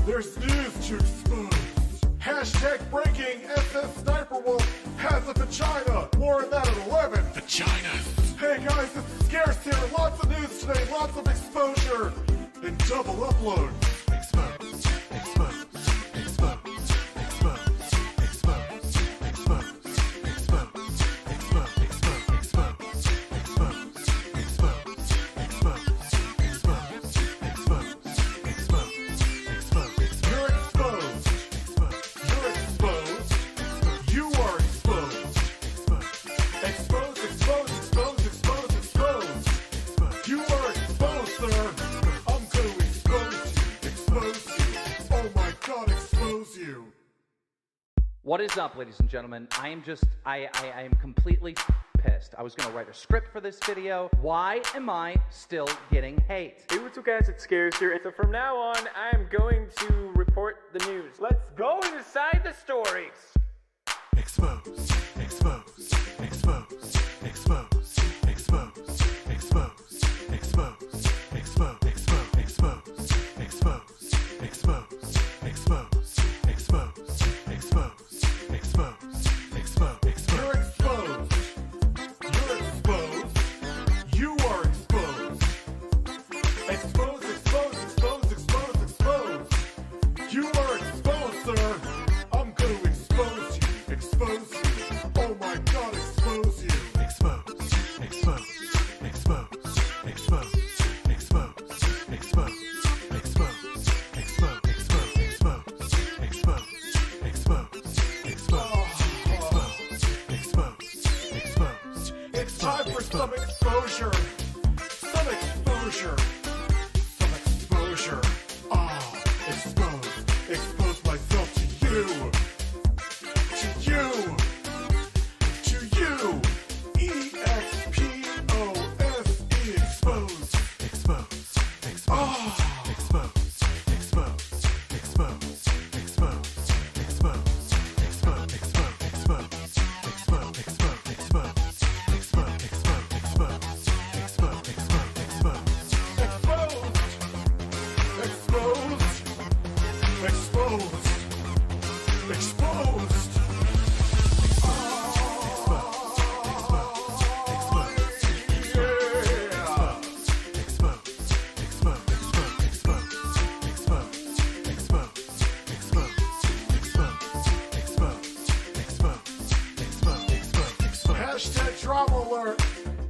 There's news to expose. Hashtag breaking, SS Sniper Wolf has a vagina. More on that at 11. Vaginas. Hey guys, this is Scarce here. Lots of news today, lots of exposure, and double upload. Expose, expose, expose, expose, expose, expose, expose, expose, expose, You're exposed. You're exposed. You are exposed. Expose, expose, expose, expose, expose. You are exposed, sir. I'm going to expose you. Expose you. Oh my God, expose you. What is up, ladies and gentlemen? I am completely pissed. I was gonna write a script for this video. Why am I still getting hate? Hey, what's up guys, it's Scarce here, and so from now on, I'm going to report the news. Let's go inside the stories! expose, expose, expose, expose, expose, expose, expose, expose, expose, expose, expose, expose, expose, expose, expose, expose. You're exposed. You're exposed. You are exposed. Expose, expose, expose, expose, expose. You are exposed, sir. I'm going to expose you. Expose you. Oh my God, expose you. Expose, expose, expose, expose, expose, expose, expose, expose, expose, expose, expose. It's time for some exposure. Some exposure. Some exposure. Ah, expose. Expose myself to you. To you. To you. E-X-P-O-S-E. Expose. Expose, expose, expose, expose, expose, expose, expose, expose, expose, expose, expose, expose, Exposed. Exposed. Hashtag drama alert.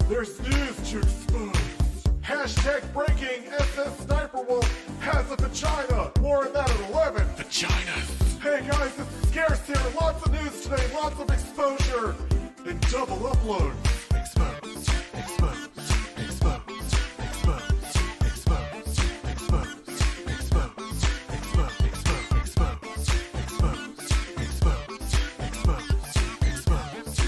There's news to expose. Hashtag breaking, SS Sniper Wolf has a vagina. More on that at 11. Vaginas. Hey guys, this is Scarce here. Lots of news today, lots of exposure, and double upload. Expose, expose, expose, expose, expose, expose, expose, expose, expose, expose, expose, expose, expose, expose,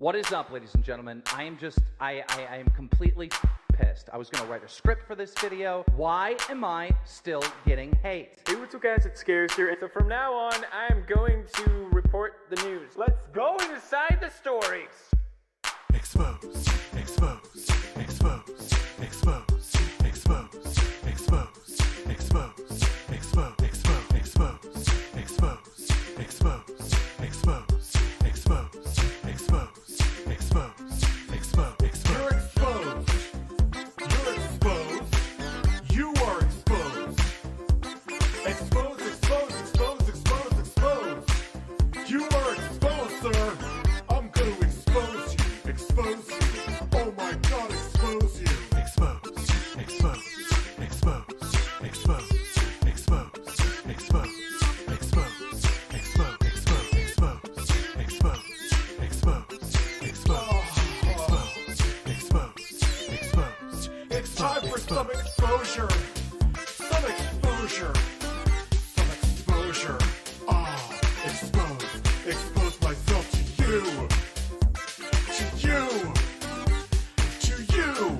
What is up, ladies and gentlemen? I am completely pissed. I was gonna write a script for this video. Why am I still getting hate? Hey, what's up guys, it's Scares here, and so from now on, I am going to report the news. Let's go inside the stories! Expose, expose, expose, expose, expose, expose, expose, expose, expose, expose, expose, expose, expose, expose, expose, expose, expose. You're exposed. You're exposed. You are exposed. Exposed, exposed, exposed, exposed, exposed. You are exposed, sir. I'm gonna expose you. Expose you. Oh my god, expose you. Expose, expose, expose, expose, expose, expose, expose, expose, expose, expose, expose. It's time for some exposure. Some exposure. Some exposure. Ah, expose. Expose myself to you. To you. To you.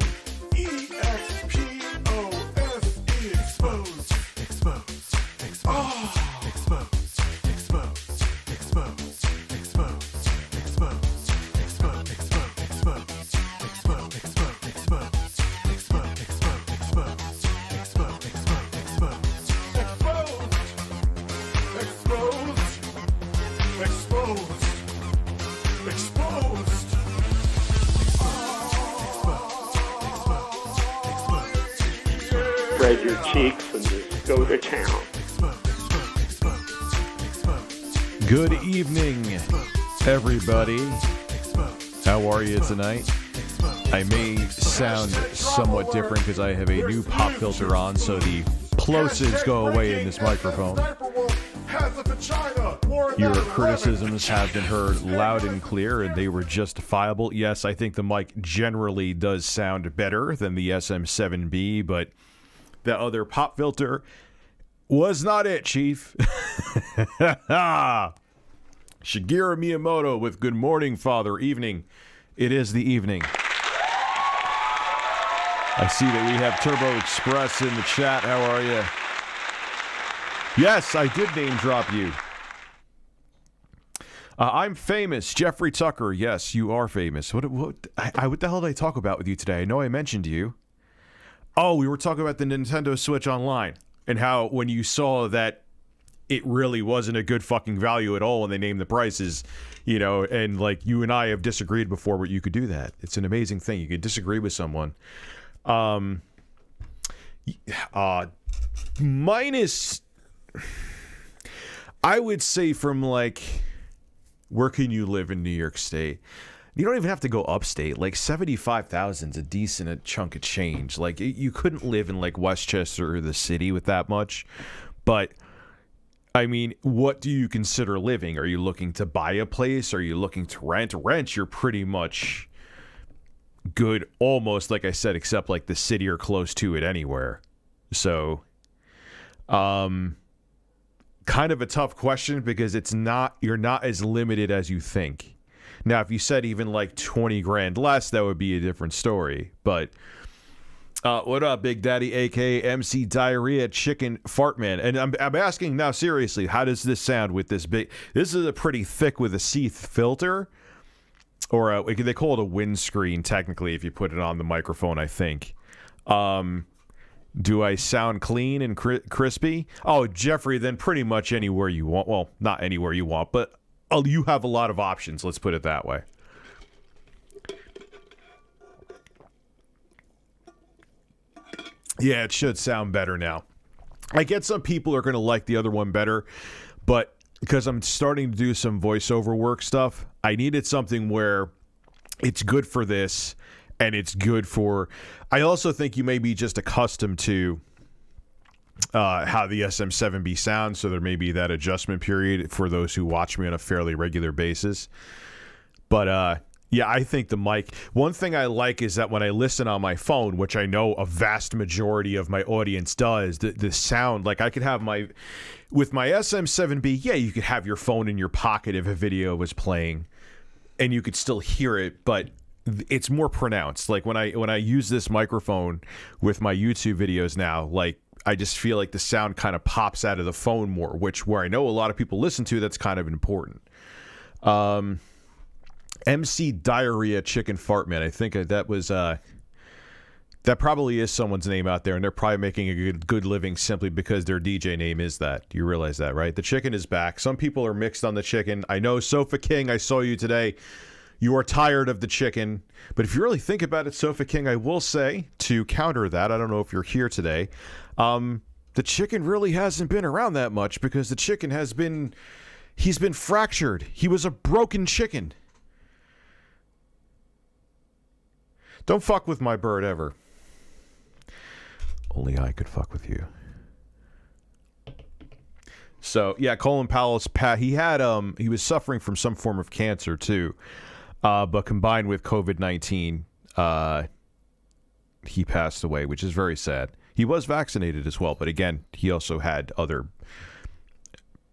E-X-P-O-S-E. Expose. Expose, expose, expose, expose, expose, expose, expose, expose, expose, expose, expose, expose, expose, expose, expose, expose, Exposed. Exposed. Exposed. Exposed. Spread your cheeks and just go to town. Good evening, everybody. How are you tonight? I may sound somewhat different because I have a new pop filter on, so the plosives go away in this microphone. Your criticisms have been heard loud and clear, and they were justifiable. Yes, I think the mic generally does sound better than the SM7B, but the other pop filter was not it, Chief. Shigeru Miyamoto with good morning, Father. Evening. It is the evening. I see that we have Turbo Express in the chat. How are you? Yes, I did name drop you. I'm famous. Jeffrey Tucker. Yes, you are famous. What the hell did I talk about with you today? I know I mentioned you. Oh, we were talking about the Nintendo Switch Online and how when you saw that it really wasn't a good fucking value at all when they named the prices, you know, and like you and I have disagreed before, but you could do that. It's an amazing thing. You could disagree with someone. Minus, I would say from like, where can you live in New York State? You don't even have to go upstate. Like 75,000 is a decent chunk of change. Like you couldn't live in like Westchester or the city with that much. But I mean, what do you consider living? Are you looking to buy a place? Are you looking to rent? Rent, you're pretty much good, almost like I said, except like the city or close to it anywhere. So, kind of a tough question because you're not as limited as you think. Now, if you said even like 20 grand less, that would be a different story. But what up, Big Daddy, aka MC Diarrhea Chicken Fartman? And I'm asking now seriously, how does this sound with this big? This is a pretty thick with a Seath filter, or they call it a windscreen technically if you put it on the microphone. I think. Do I sound clean and crispy? Oh, Jeffrey, then pretty much anywhere you want. Well, not anywhere you want, but you have a lot of options. Let's put it that way. Yeah, it should sound better now. I get some people are going to like the other one better, but because I'm starting to do some voiceover work stuff, I needed something where it's good for this and it's good for... I also think you may be just accustomed to how the SM7B sounds, so there may be that adjustment period for those who watch me on a fairly regular basis. But yeah, I think the mic... One thing I like is that when I listen on my phone, which I know a vast majority of my audience does, the sound, like I could have my... With my SM7B, yeah, you could have your phone in your pocket if a video was playing. and you could still hear it, but it's more pronounced. Like when I use this microphone with my YouTube videos now, like I just feel like the sound kind of pops out of the phone more, which where I know a lot of people listen to, that's kind of important. MC Diarrhea Chicken Fart Man. I think that was that probably is someone's name out there, and they're probably making a good living simply because their DJ name is that. You realize that, right? The chicken is back. Some people are mixed on the chicken. I know Sofa King, I saw you today. You are tired of the chicken. But if you really think about it, Sofa King, I will say, to counter that, I don't know if you're here today, the chicken really hasn't been around that much because the chicken he's been fractured. He was a broken chicken. Don't fuck with my bird ever. Only I could fuck with you. So, yeah, Colin Powell's he was suffering from some form of cancer too. But combined with COVID-19, he passed away, which is very sad. He was vaccinated as well, but again, he also had other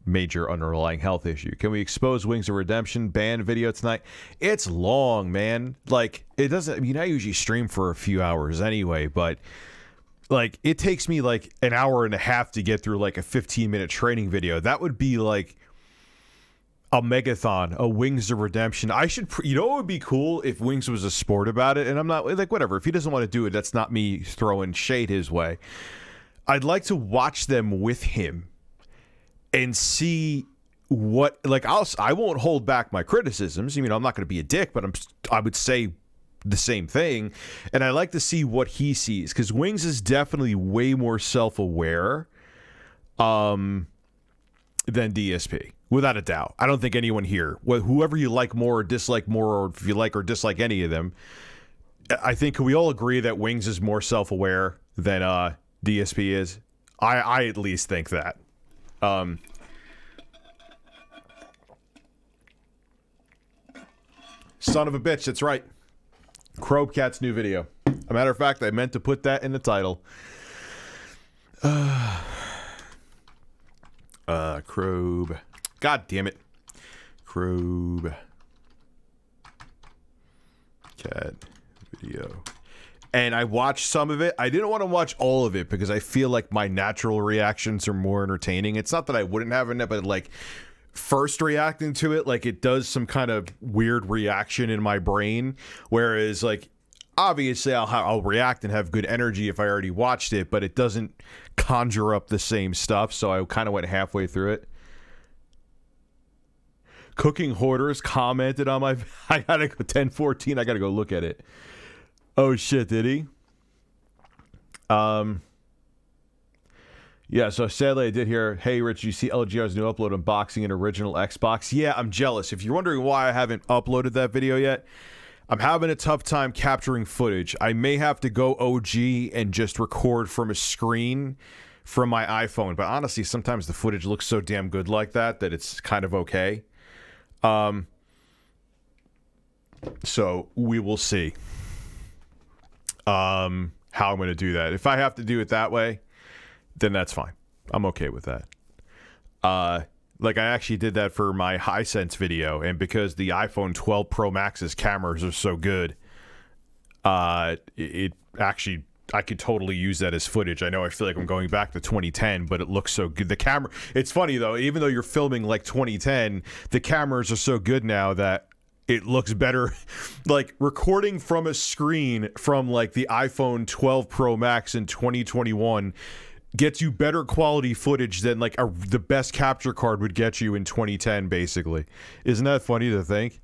major underlying health issue. Can we expose Wings of Redemption banned video tonight? It's long, man. Like, it doesn't, I mean, I usually stream for a few hours anyway, but like, it takes me like an hour and a half to get through like a 15-minute training video. That would be like a megathon, a Wings of Redemption. I should, you know what would be cool if Wings was a sport about it? And I'm not, like, whatever. If he doesn't want to do it, that's not me throwing shade his way. I'd like to watch them with him and see what, like, I won't hold back my criticisms. I mean, I'm not going to be a dick, but I would say the same thing. And I like to see what he sees, because Wings is definitely way more self-aware than DSP. Without a doubt. I don't think anyone here, whoever you like more or dislike more, or if you like or dislike any of them, I think we all agree that Wings is more self-aware than DSP is. I at least think that. Son of a bitch, that's right. Crowbcat's new video. A matter of fact, I meant to put that in the title. Crobe. God damn it. Crowbcat video. And I watched some of it. I didn't want to watch all of it because I feel like my natural reactions are more entertaining. It's not that I wouldn't have it, but like first reacting to it, like it does some kind of weird reaction in my brain. Whereas like obviously I'll react and have good energy if I already watched it, but it doesn't conjure up the same stuff. So I kind of went halfway through it. Cooking Hoarders commented on my... I gotta go 10:14. I gotta go look at it. Oh shit, did he? Yeah, so sadly I did hear, hey Rich, you see LGR's new upload unboxing an original Xbox? Yeah, I'm jealous. If you're wondering why I haven't uploaded that video yet, I'm having a tough time capturing footage. I may have to go OG and just record from a screen from my iPhone, but honestly, sometimes the footage looks so damn good like that it's kind of okay. So we will see how I'm going to do that. If I have to do it that way, then that's fine. I'm okay with that. Like I actually did that for my Hisense video, and because the iPhone 12 Pro Max's cameras are so good, it actually, I could totally use that as footage. I know I feel like I'm going back to 2010, but it looks so good. The camera, it's funny though, even though you're filming like 2010, the cameras are so good now that it looks better. Like recording from a screen from like the iPhone 12 Pro Max in 2021 gets you better quality footage than like the best capture card would get you in 2010, basically. Isn't that funny to think?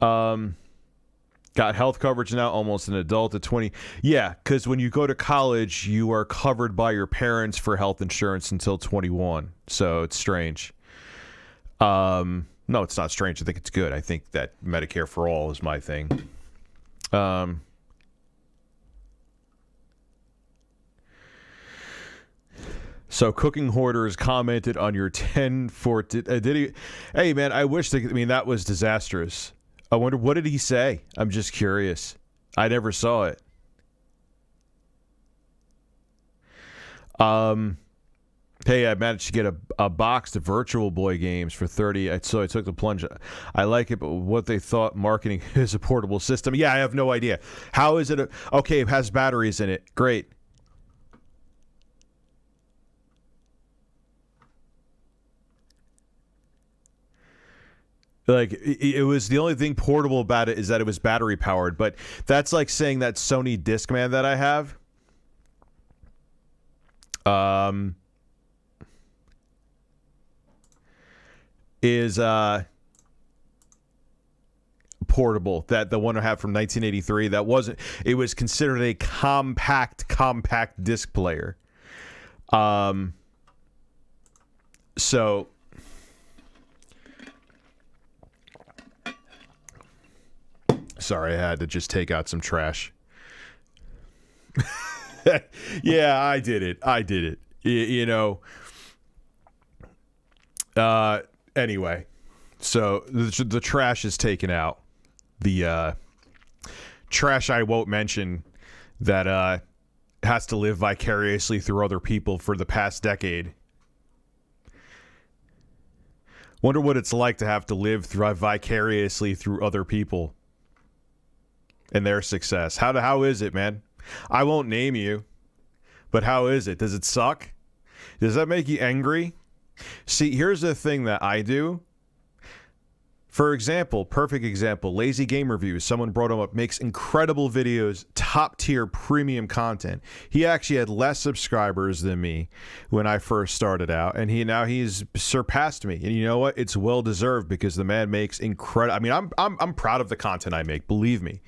Got health coverage now, almost an adult at 20. Yeah, because when you go to college, you are covered by your parents for health insurance until 21. So it's strange. No, it's not strange. I think it's good. I think that Medicare for all is my thing. So Cooking Hoarders commented on your 10-14. Did he? Hey, man, I wish. That was disastrous. I wonder, what did he say? I'm just curious. I never saw it. Hey, I managed to get a box of Virtual Boy games for 30, so I took the plunge. I like it, but what they thought marketing is a portable system. Yeah, I have no idea. How is it? Okay, it has batteries in it. Great. Like, it was the only thing portable about it is that it was battery powered, but that's like saying that Sony Discman that I have. Is portable. That the one I have from 1983, that wasn't, it was considered a compact disc player. So sorry, I had to just take out some trash. Yeah, I did it. You know. Anyway, so the trash is taken out. The trash I won't mention that has to live vicariously through other people for the past decade. Wonder what it's like to have to live vicariously through other people and their success. How is it, man? I won't name you, but how is it? Does it suck? Does that make you angry? See, here's the thing that I do. For example, perfect example, Lazy Game Reviews. Someone brought him up, makes incredible videos, top tier premium content. He actually had less subscribers than me when I first started out, and he's surpassed me. And you know what? It's well deserved because the man makes incredible. I mean, I'm proud of the content I make, believe me,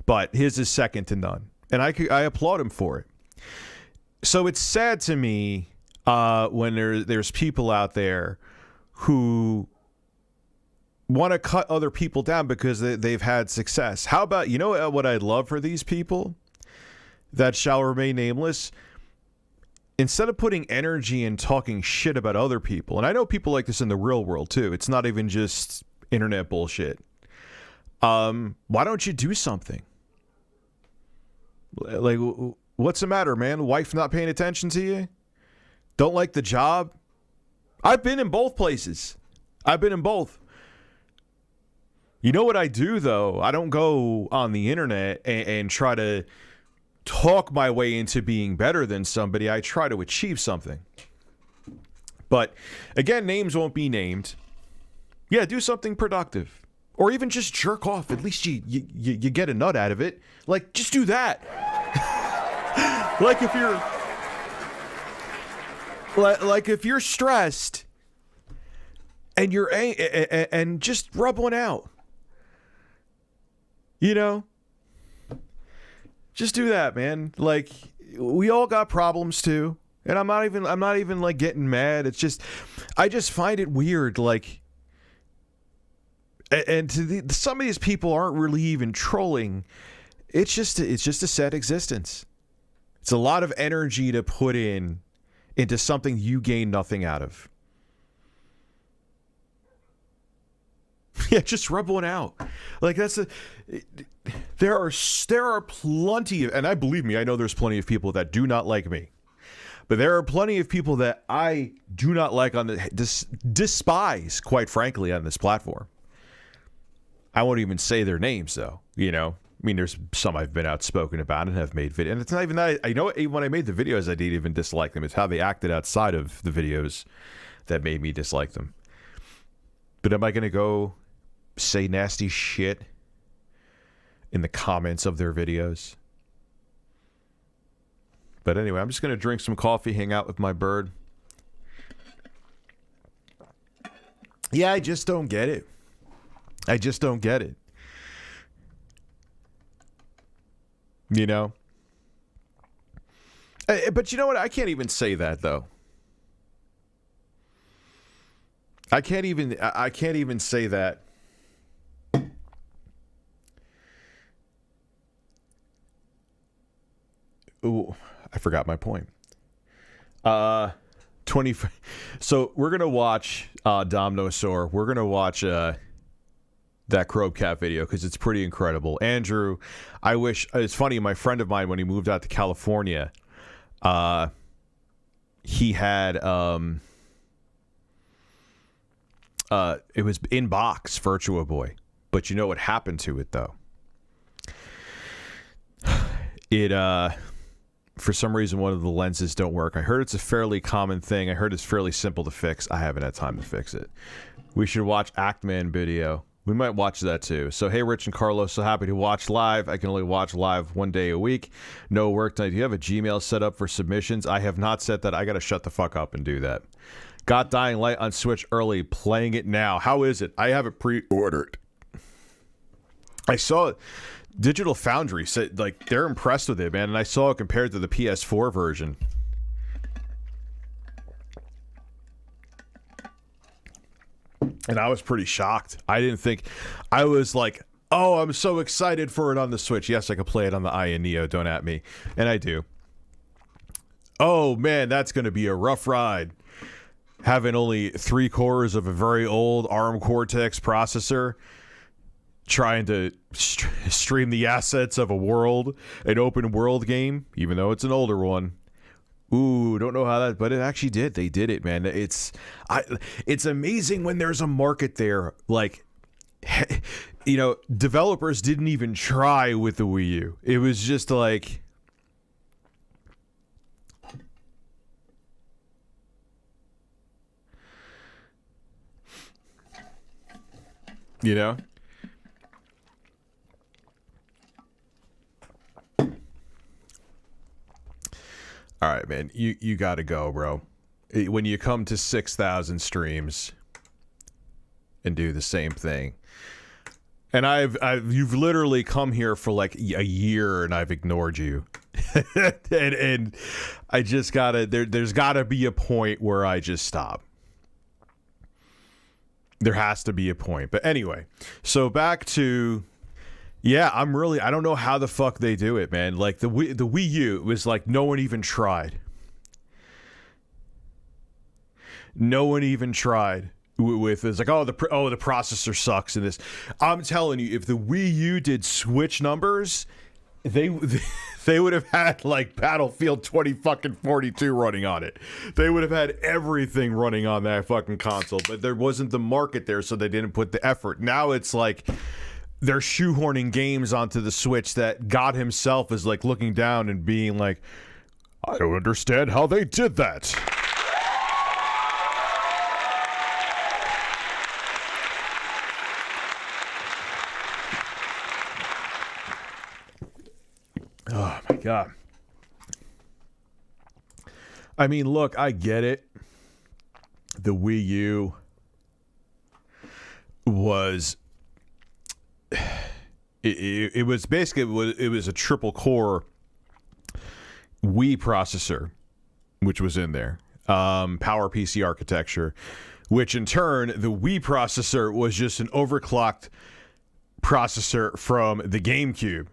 but his is second to none, and I applaud him for it. So it's sad to me when there's people out there who want to cut other people down because they've had success. How about, you know what I'd love for these people that shall remain nameless? Instead of putting energy in talking shit about other people, and I know people like this in the real world too, it's not even just internet bullshit. Why don't you do something? Like, what's the matter, man? Wife not paying attention to you? Don't like the job? I've been in both places. I've been in both. You know what I do, though? I don't go on the internet and try to talk my way into being better than somebody. I try to achieve something. But, again, names won't be named. Yeah, do something productive. Or even just jerk off. At least you get a nut out of it. Like, just do that. Like if you're stressed and you're and just rub one out. You know? Just do that, man. Like, we all got problems too. And I'm not even like getting mad. It's just, I just find it weird. Like, and some of these people aren't really even trolling. It's just a sad existence. It's a lot of energy to put into something you gain nothing out of. Yeah, just rub one out. Like, there are plenty of, and I believe me, I know there's plenty of people that do not like me. But there are plenty of people that I do not like despise, quite frankly, on this platform. I won't even say their names, though, you know. I mean, there's some I've been outspoken about and have made videos. And it's not even that. I know when I made the videos, I didn't even dislike them. It's how they acted outside of the videos that made me dislike them. But am I going to go say nasty shit in the comments of their videos? But anyway, I'm just going to drink some coffee, hang out with my bird. Yeah, I just don't get it. I just don't get it. You know? But you know what? I can't even say that, though. I can't even say that. Ooh, I forgot my point. 20. So we're gonna watch Domnosaur. We're gonna watch that Crowbcat video because it's pretty incredible. Andrew, I wish, it's funny, my friend of mine, when he moved out to California, he had it was in box Virtua Boy, but you know what happened to it though? It for some reason one of the lenses don't work. I heard it's a fairly common thing. I heard it's fairly simple to fix. I haven't had time to fix it. We should watch Actman video. We might watch that too. So hey, Rich and Carlos, so happy to watch live. I can only watch live 1 day a week. No work tonight. Do you have a Gmail set up for submissions? I have not set that. I gotta shut the fuck up and do that. Got Dying Light on Switch early. Playing it now. How is it? I have it pre-ordered. I saw it. Digital Foundry said like they're impressed with it, man, and I saw it compared to the PS4 version. And I was pretty shocked. I didn't think... I was like, oh, I'm so excited for it on the Switch. Yes, I could play it on the Aya Neo, don't at me. And I do. Oh, man, that's going to be a rough ride. Having only 3 cores of a very old ARM Cortex processor, trying to stream the assets of an open world game, even though it's an older one. Ooh, don't know how that, but it actually did. They did it, man. It's amazing when there's a market there. Like, you know, developers didn't even try with the Wii U. It was just like, you know. All right, man, you got to go, bro. When you come to 6,000 streams and do the same thing. And you've literally come here for like a year and I've ignored you. and I just got to there's got to be a point where I just stop. There has to be a point. But anyway, so back to... Yeah, I don't know how the fuck they do it, man. Like, the Wii U was like, no one even tried. No one even tried with it's like, the processor sucks in this. I'm telling you, if the Wii U did Switch numbers, they would have had, like, Battlefield 2042 running on it. They would have had everything running on that fucking console, but there wasn't the market there, so they didn't put the effort. Now it's like... they're shoehorning games onto the Switch that God himself is like looking down and being like, I don't understand how they did that. Oh my God. I mean, look, I get it. The Wii U was... It was basically it was a triple core Wii processor, which was in there, Power PC architecture, which in turn the Wii processor was just an overclocked processor from the GameCube.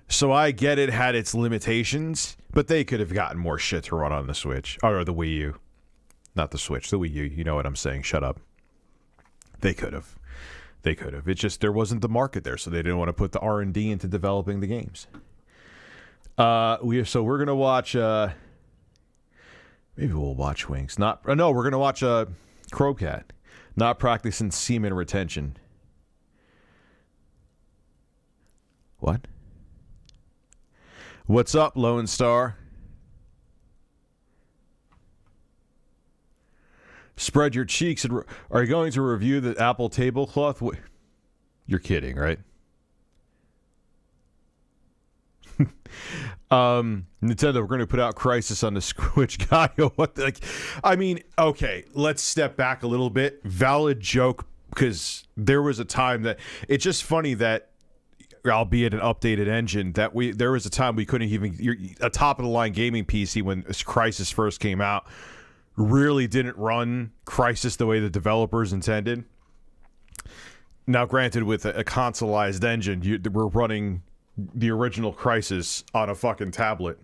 So I get it had its limitations, but they could have gotten more shit to run on the Switch or the Wii U, not the Switch, the Wii U. You know what I'm saying? Shut up. They could have. They could have. It's just there wasn't the market there, so they didn't want to put the R&D into developing the games. We're gonna watch. Maybe we'll watch Wings. No, we're gonna watch Crowbcat. Not practicing semen retention. What? What's up, Lone Star? Spread your cheeks. And are you going to review the Apple tablecloth? You're kidding, right? Nintendo, we're going to put out Crisis on the Switch guy. What? I mean, okay, let's step back a little bit. Valid joke, because there was a time that it's just funny that, albeit an updated engine, that there was a time we couldn't even a top of the line gaming PC when Crisis first came out. Really didn't run Crisis the way the developers intended. Now, granted, with a consoleized engine, we're running the original Crisis on a fucking tablet.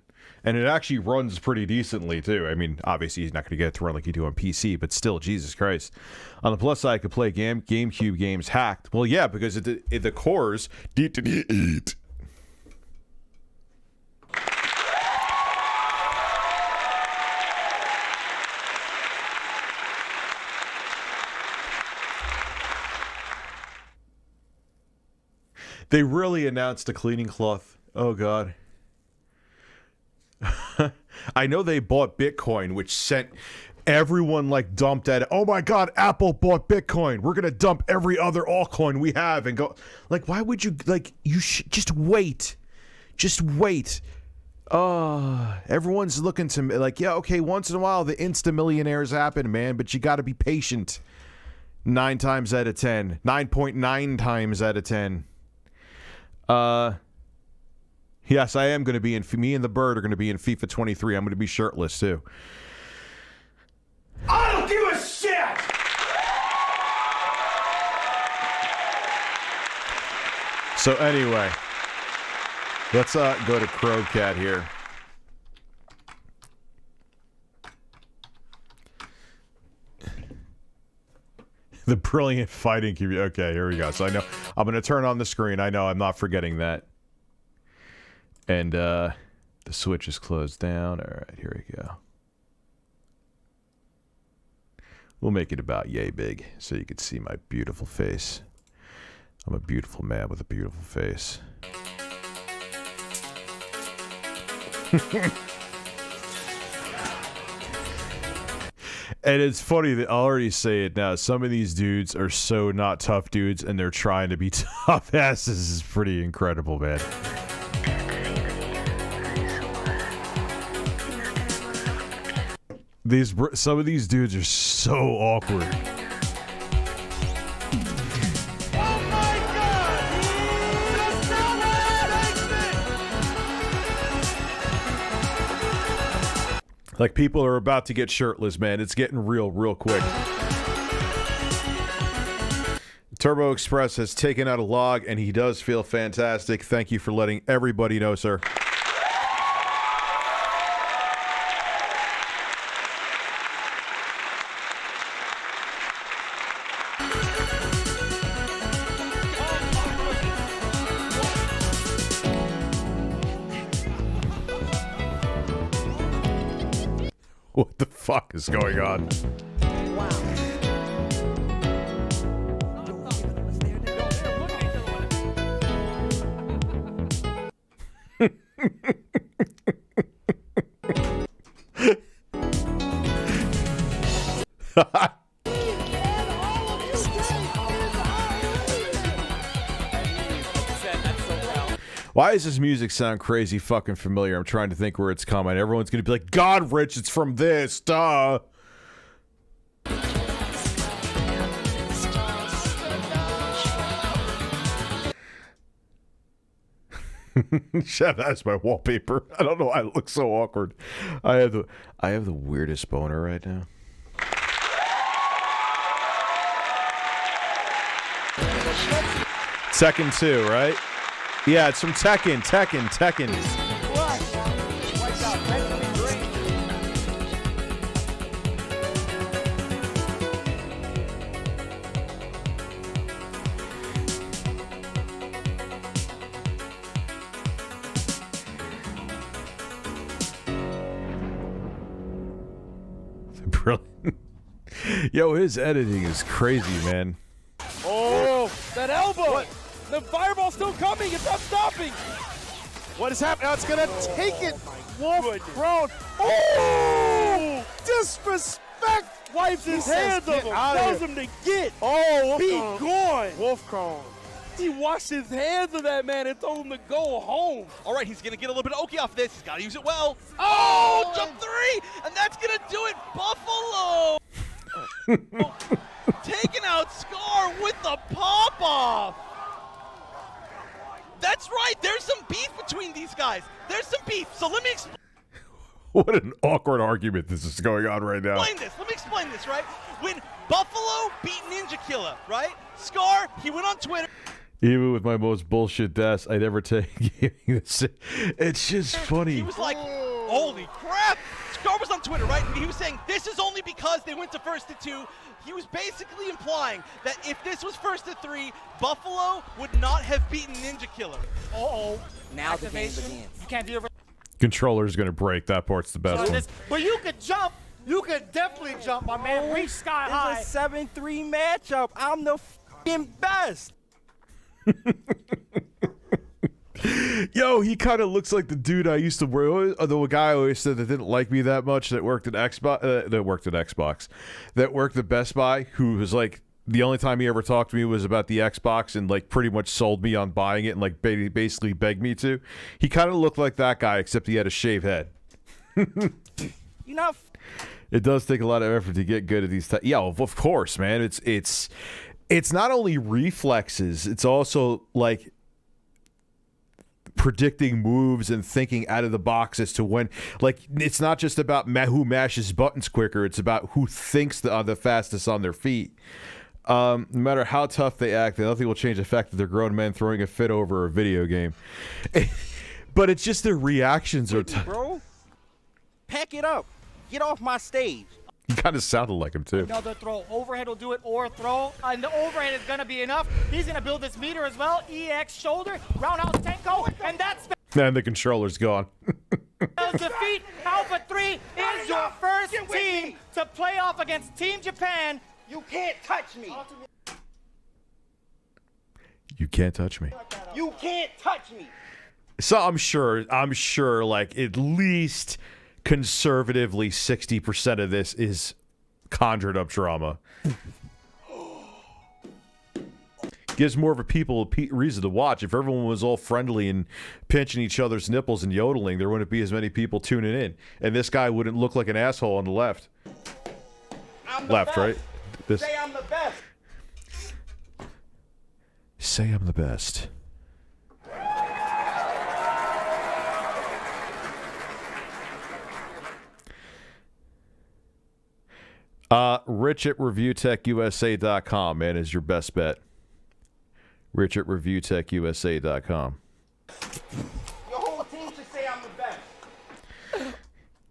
And it actually runs pretty decently, too. I mean, obviously, he's not going to get it to run like you do on PC, but still, Jesus Christ. On the plus side, I could play GameCube games hacked. Well, yeah, because the cores... They really announced a cleaning cloth. Oh, God. I know they bought Bitcoin, which sent everyone, like, dumped at it. Oh, my God, Apple bought Bitcoin. We're going to dump every other altcoin we have and go. Like, why would you, like, you should just wait. Just wait. Everyone's looking to me like, yeah, okay, once in a while the insta-millionaires happen, man, but you got to be patient. 9 times out of 10. 9.9 times out of 10. Yes, I am going to be in... Me and the bird are going to be in FIFA 23. I'm going to be shirtless, too. I don't give a shit! So anyway, let's go to Crowbcat here. The brilliant fighting community. Okay, here we go. So I know I'm going to turn on the screen. I know I'm not forgetting that. And the switch is closed down. All right, here we go. We'll make it about yay big so you can see my beautiful face. I'm a beautiful man with a beautiful face. And it's funny that I'll already say it now. Some of these dudes are so not tough dudes, and they're trying to be tough asses. Is pretty incredible, man. Some of these dudes are so awkward. Like, people are about to get shirtless, man. It's getting real quick. Turbo Express has taken out a log, and he does feel fantastic. Thank you for letting everybody know, sir. What the fuck is going on? Why does this music sound crazy fucking familiar? I'm trying to think where it's coming. Everyone's gonna be like, God, Rich, it's from this, duh. That's my wallpaper. I don't know why it looks so awkward. I have the weirdest boner right now. Tekken 2, right? Yeah, it's from Tekken. Brilliant. Yo, his editing is crazy, man. Oh, that elbow! What? The fireball's still coming. It's not stopping. What is happening? Oh, it's gonna take it. Wolf Crone. Oh! Disrespect! Wipes his hands of him. Tells him to get. Oh, be gone. Wolf Crone. He washed his hands of that man and told him to go home. All right, he's going to get a little bit of Oki off this. He's got to use it well. Oh, jump 3, and that's going to do it. Buffalo taking out Scar with the pop-off. That's right. There's some beef between these guys. There's some beef. So let me explain. What an awkward argument this is going on right now. Let me explain this, right? When Buffalo beat Ninja Killer, right? Scar, he went on Twitter. Even with my most bullshit deaths, I'd ever take. It's just funny. He was like, holy crap. Scar was on Twitter, right? And he was saying, this is only because they went to first to 2. He was basically implying that if this was first to 3, Buffalo would not have beaten Ninja Killer. Now the game begins. You can't do it. Controller's gonna break. That part's the best one. But you could jump. You could definitely jump, my man. Reach sky high. It's a 7-3 matchup. I'm the f***ing best. Yo, he kind of looks like the dude I used to work. The guy I always said that didn't like me that much. That worked at Xbox. That worked at Best Buy. Who was like the only time he ever talked to me was about the Xbox and like pretty much sold me on buying it and like basically begged me to. He kind of looked like that guy, except he had a shaved head. You know. It does take a lot of effort to get good at these. Yeah, of course, man. It's not only reflexes. It's also like predicting moves and thinking out of the box as to when. Like, it's not just about who mashes buttons quicker. It's about who thinks the fastest on their feet. No matter how tough they act, nothing will change the fact that they're grown men throwing a fit over a video game. But it's just their reactions are tough. Bro, pack it up. Get off my stage. He kind of sounded like him, too. Another throw. Overhead will do it, or throw. And the overhead is going to be enough. He's going to build this meter as well. EX shoulder, roundhouse Tenko, and that's And the controller's gone. defeat. Alpha 3 is your first team to play off against Team Japan. You can't touch me. You can't touch me. You can't touch me. So I'm sure, like, at least conservatively 60% of this is conjured up drama. Gives more of a reason to watch. If everyone was all friendly and pinching each other's nipples and yodeling, there wouldn't be as many people tuning in. And this guy wouldn't look like an asshole on the left. Left, right? This. Say I'm the best. Say I'm the best. Rich at ReviewTechUSA.com, man, is your best bet. Rich at ReviewTechUSA.com. Your whole team should say I'm the best.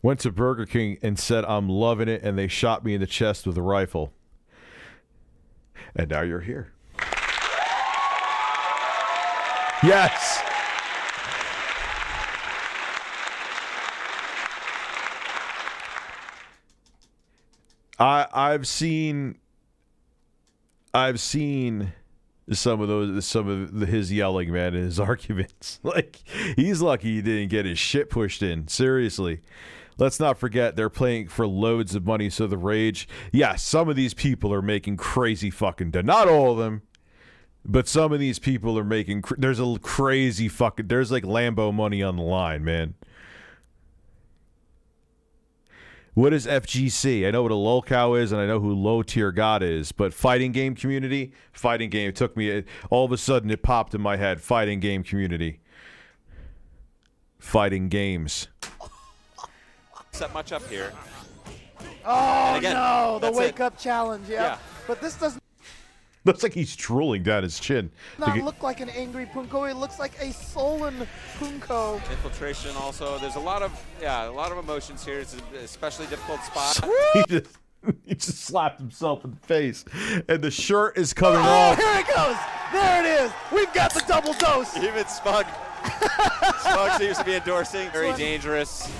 Went to Burger King and said, I'm loving it, and they shot me in the chest with a rifle. And now you're here. Yes! I've seen some of his yelling, man, and his arguments. Like, he's lucky he didn't get his shit pushed in. Seriously. Let's not forget they're playing for loads of money, so the rage. Yeah, some of these people are making crazy fucking not all of them, but some of these people are making there's a crazy fucking there's like Lambo money on the line, man. What is FGC? I know what a lolcow is, and I know who low tier god is. But fighting game community, it took me all of a sudden it popped in my head. Fighting game community, fighting games. Set much up here. Oh again, no, the that's wake it. up challenge. Yep. Yeah. But this does Looks like he's drooling down his chin. not look like an angry Punko. It looks like a sullen Punko. Infiltration also. There's a lot of emotions here. It's an especially difficult spot. He just slapped himself in the face, and the shirt is coming off. Here it goes. There it is. We've got the double dose. Even Smug seems to be endorsing. Very dangerous.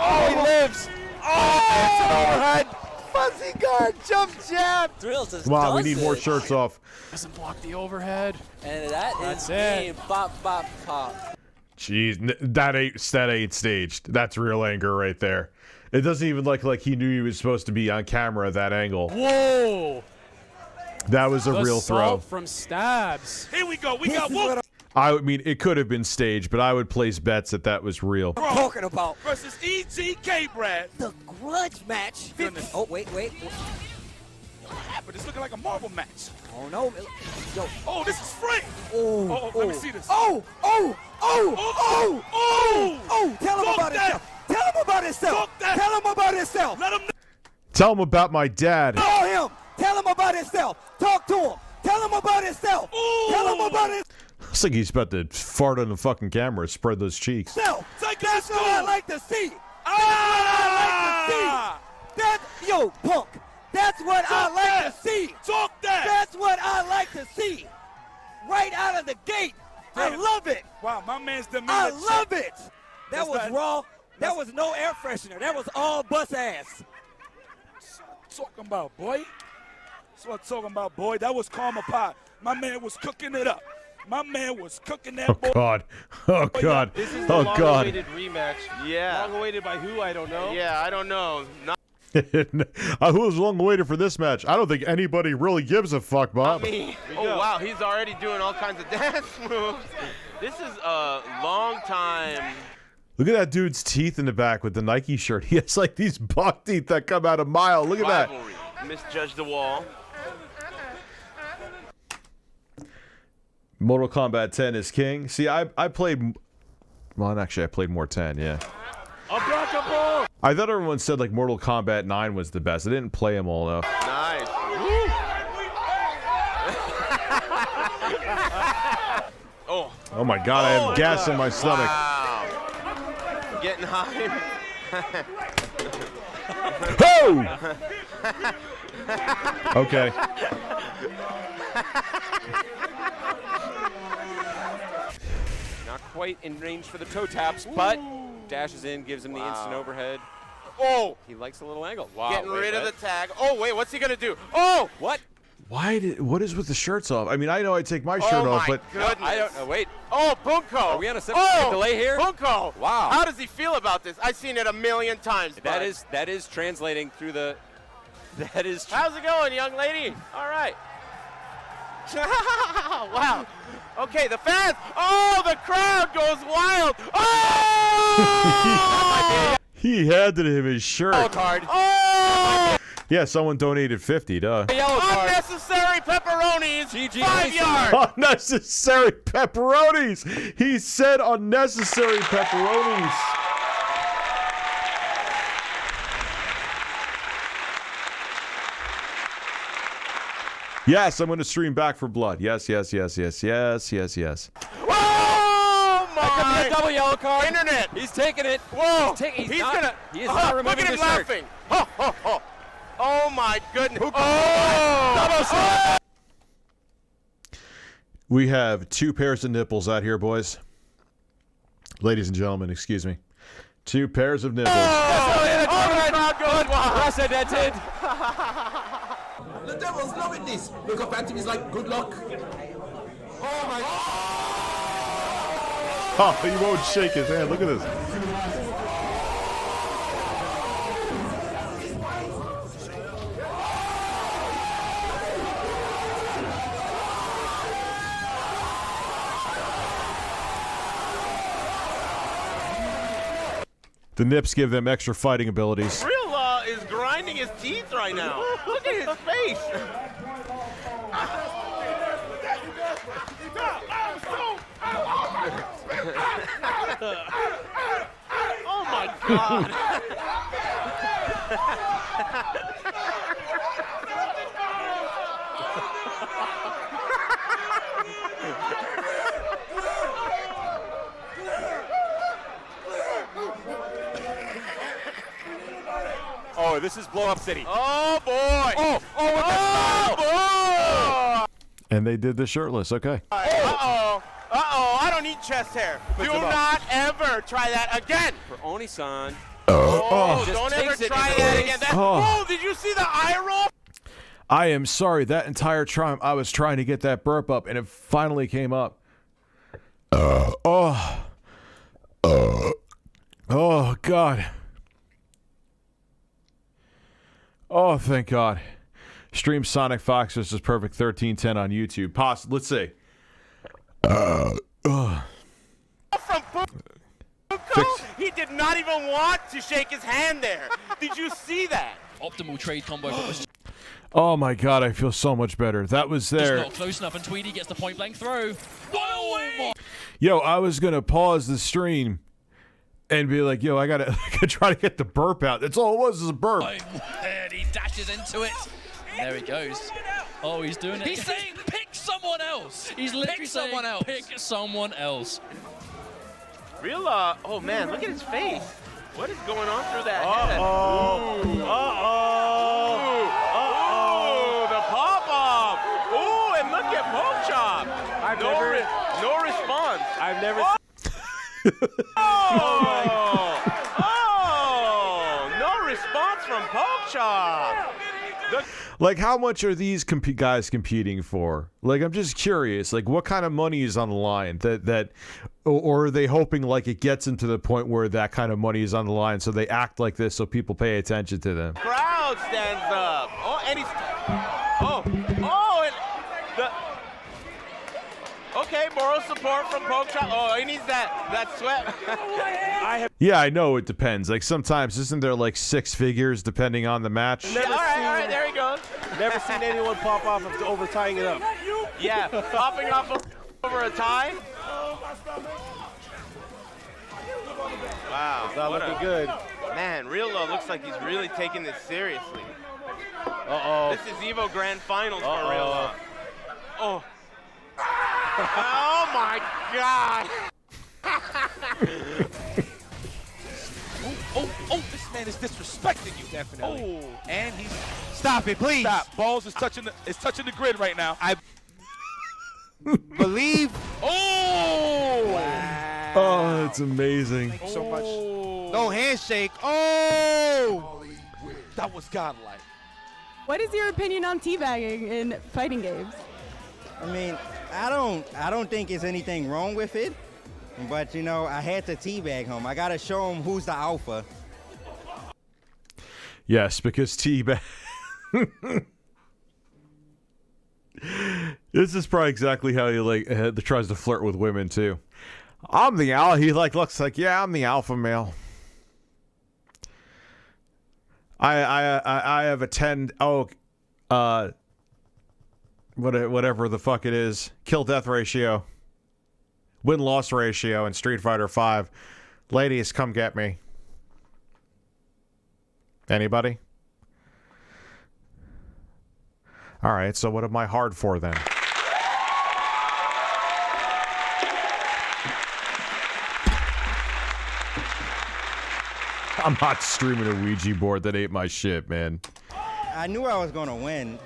Oh, he lives. Oh, it's an overhead. Fuzzy guard, jump jab. Thrills just Come on, we does need more it. shirts off. Doesn't block the overhead. And that's it. game. Bop, bop, pop. Jeez, that ain't staged. That's real anger right there. It doesn't even look like he knew he was supposed to be on camera at that angle. Whoa. That was a real throw. From Stabs. Here we go. We got Wolf I mean, it could have been staged, but I would place bets that was real. Talking about versus ETK Brad. the grudge match. Goodness. Oh, wait. What happened? It's looking like a marble match. Oh, no. Yo. Oh, this is free. Oh, Let me see this. Oh. Tell him Talk about that. himself. Tell him about himself. Talk that. Tell him about himself. Let him know. Tell him about my dad. Call him. Tell him about himself. Talk to him. Tell him about himself. Tell him about himself. Looks like he's about to fart on the fucking camera, spread those cheeks. That's what I like to see. Yo, punk. That's what I like to see. Talk that. That's what I like to see. Right out of the gate. I love it. Wow, my man's demeanor. I love it. That That's was not- raw. That was no air freshener. That was all bus ass. Talking about, boy. That's what I'm talking about, boy. That was karma pie. My man was cooking it up. My man was cooking that Oh God. Oh God. This is the Oh God. long-awaited rematch. Yeah. Long-awaited by who? I don't know. Yeah, I don't know. Not Who was long awaited for this match? I don't think anybody really gives a fuck, Bob. me. Oh, wow. He's already doing all kinds of dance moves. This is a long time. Look at that dude's teeth in the back with the Nike shirt. He has like these buck teeth that come out a mile. Look at that. Rivalry. Misjudged the wall. Mortal Kombat 10 is king. See, I played. Well, actually, I played more 10. Yeah. Unblockable! I thought everyone said like Mortal Kombat 9 was the best. I didn't play them all though. Nice. Oh. Oh my God! I have gas in my stomach. Wow. Getting high. Oh! Okay. Not quite in range for the toe taps, but dashes in, gives him the instant overhead. Oh! He likes a little angle. Wow. Getting wait, rid of what? the tag. Oh, wait, what's he going to do? Oh! What? What is with the shirts off? I mean, I know I take my shirt Oh, off, my but goodness. I don't know. Wait. Oh, Bunko! Are we on a 7-second delay here? Bunko! Wow. How does he feel about this? I've seen it a million times. That bud. is translating through the. That is. How's it going, young lady? All right. Wow. Okay, the fans. Oh, the crowd goes wild. Oh! he handed him his shirt. Yellow card. Oh! Yeah, someone donated 50. Duh. Yellow card. Unnecessary pepperonis. GG 5 yards. Unnecessary pepperonis. He said unnecessary pepperonis. Yes, I'm going to stream Back for Blood. Yes. Oh my! That could be a double yellow card. Internet. He's taking it. Whoa! He is gonna. not removing look at the him shirt. laughing. Ho, ho, ho. Oh my goodness! Oh! We have 2 pairs of nipples out here, boys. Ladies and gentlemen, excuse me. 2 pairs of nipples. The crowd goes wild. Precedented. The devil's loving this. Look up at him, he's like, good luck. Oh my God. Oh, he won't shake his hand. Look at this. The nips give them extra fighting abilities. Real is grinding his teeth right now. Look at his face. Oh my God. Oh, this is blow up city. Oh boy. Oh, And they did this shirtless. Okay. Uh-oh. Uh-oh. I don't need chest hair. Do not ever try that again. for Oni-san. Oh, Just don't ever takes it try into that the again. face. Oh, did you see the eye roll? I am sorry. That entire time I was trying to get that burp up, and it finally came up. Oh, God. Oh, thank God. Stream Sonic Fox vs. Perfect 1310 on YouTube. Let's see. From he did not even want to shake his hand there. Did you see that? Optimal trade combo. Oh, my God. I feel so much better. That was there. Not close enough, and Tweedy gets the point blank throw. Oh, Yo, I was going to pause the stream and be like, yo, I gotta try to get the burp out. That's all it was, is a burp. and he dashes into it. There he goes. Oh, he's doing it. He's saying, pick someone else. He's literally saying, pick someone else. Real, oh man, look at his face. What is going on through that head? The pop-off. Ooh, and look at Poke Chop. No response. I've never. No response from Poke Chop. Like, how much are these guys competing for? Like, I'm just curious. Like, what kind of money is on the line? Or are they hoping like it gets them to the point where that kind of money is on the line, so they act like this so people pay attention to them? Crowd stands up. Oh, and he's. And the. Okay, moral support from Poketrap. Oh, he needs that sweat. Yeah, I know it depends. Like, sometimes isn't there like 6 figures depending on the match? All right, there he goes. Never seen anyone pop off after over tying it up. Yeah, popping off over a tie. Wow, It's not looking good. Man, Real Low looks like he's really taking this seriously. Uh-oh. This is Evo Grand Finals for Real Low. Oh. Oh my God. This man is disrespecting you. Definitely. Oh. And he's stop it, please. Stop. Balls is touching the grid right now. I believe. Oh. Wow. Oh, it's amazing. Thank you so much. No handshake. Oh. That was godlike. What is your opinion on teabagging in fighting games? I mean, I don't think there's anything wrong with it, but you know, I had to teabag him. I gotta show him who's the alpha. Yes, because teabag. This is probably exactly how he tries to flirt with women too. I'm the alpha. He looks like, yeah, I'm the alpha male. I have a 10. Whatever the fuck it is, kill-death ratio, win-loss ratio in Street Fighter V. Ladies, come get me. Anybody? All right, so what am I hard for then? I'm not streaming a Ouija board. That ain't my shit, man. I knew I was gonna win.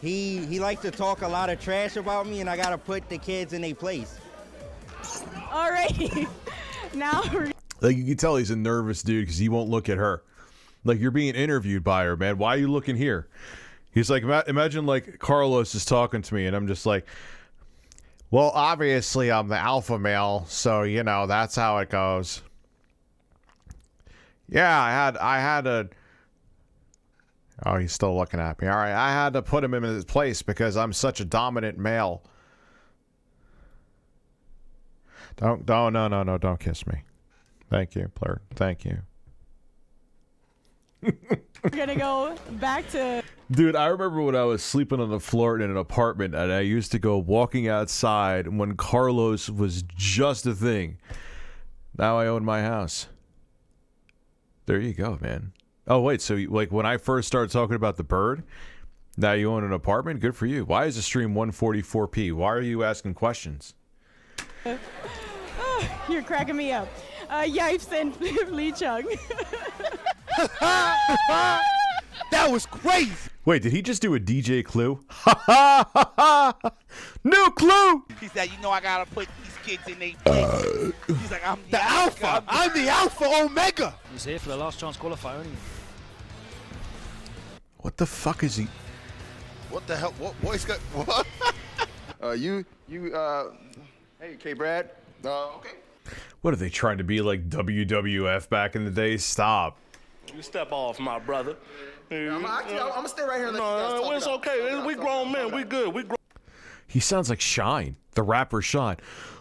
He likes to talk a lot of trash about me, and I gotta put the kids in their place. All right. Now like, you can tell he's a nervous dude because he won't look at her. Like, you're being interviewed by her, man. Why are you looking here? He's like, imagine like Carlos is talking to me, and I'm just like, well, obviously I'm the alpha male, so you know that's how it goes. Yeah, I had a. Oh, he's still looking at me. All right, I had to put him in his place because I'm such a dominant male. Don't kiss me. Thank you, Blair. Thank you. we're gonna go back to. Dude, I remember when I was sleeping on the floor in an apartment, and I used to go walking outside when Carlos was just a thing. Now I own my house. There you go, man. Oh, wait, so like when I first started talking about the bird, now you own an apartment? Good for you. Why is the stream 144p? Why are you asking questions? You're cracking me up. Yipes and Lee Chung. That was crazy. Wait, did he just do a DJ Clue? New clue! He said, you know, I gotta put these kids in their place. He's like, I'm the alpha. I'm the alpha omega. He's here for the last chance qualifier only. What the fuck is he? What the hell? What is got? What? Hey, K-Brad. Okay. What are they trying to be, like WWF back in the day? Stop. You step off, my brother. I'm gonna stay right here and let you guys talk. It's okay. We grown men. We good. He sounds like Shine, the rapper Shine.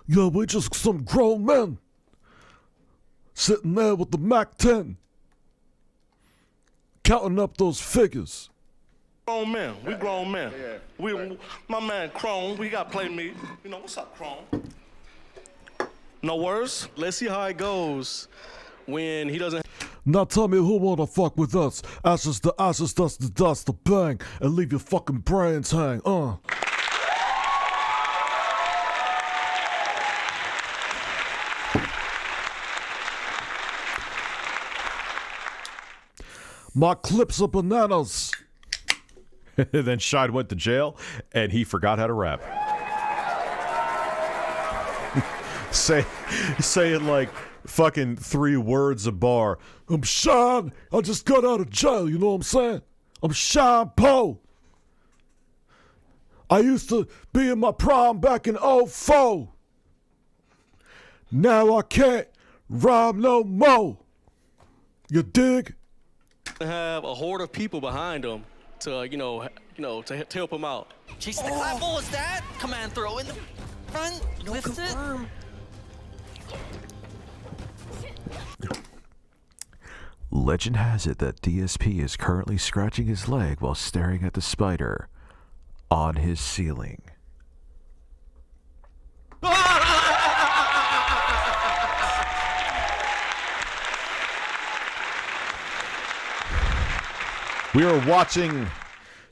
Yeah, we're just some grown men sitting there with the Mac 10, counting up those figures. Grown men. We grown men. Yeah. My man Chrome. We got play me. You know what's up, Chrome? No words. Let's see how it goes when he doesn't. Now tell me who wanna fuck with us. Ashes to ashes, dust to dust, to bang, and leave your fucking brains hang. My clips are bananas. Then Shine went to jail, and he forgot how to rap. Saying like fucking 3 words a bar. I'm Shine. I just got out of jail. You know what I'm saying? I'm Sean Poe. I used to be in my prime back in 04. Now I can't rhyme no more. You dig? Have a horde of people behind him to, to help him out. Chase the clap. What was that? Command throw in the front. No confirm. Legend has it that DSP is currently scratching his leg while staring at the spider on his ceiling. We are watching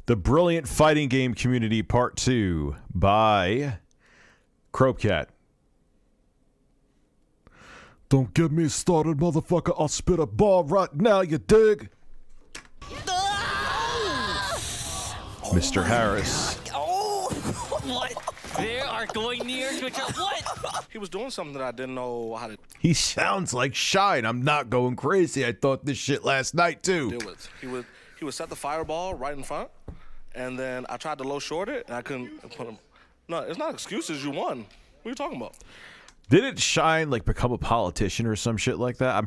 The Brilliant Fighting Game Community Part 2 by Crowbcat. Don't get me started, motherfucker. I'll spit a ball right now, you dig? Mr. Harris. Oh, what? They are going near to each other. What? He was doing something that I didn't know how to He sounds like Shine. I'm not going crazy. I thought this shit last night, too. deal with. He would set the fireball right in front, and then I tried to low short it, and I couldn't put him. No, it's not excuses. You won. What are you talking about? Didn't Shine like become a politician or some shit like that? I'm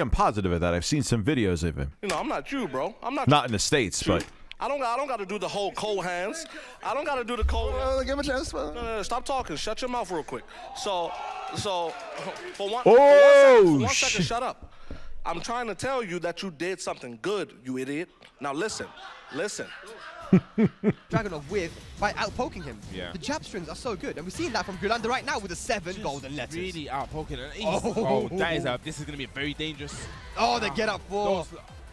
positive of that. I've seen some videos of him. I'm not you, bro. I'm not. Not in the States, but I don't got to do the whole cold hands. I don't got to do the cold. Give him a chance. No, stop talking. Shut your mouth real quick. So for one second, shut up. I'm trying to tell you that you did something good, you idiot. Now listen. Dragon of With by outpoking him. Yeah. The jab strings are so good, and we're seeing that from Yolanda right now with the 7 golden letters. Really outpoking it. This is going to be very dangerous. Oh, the get up 4.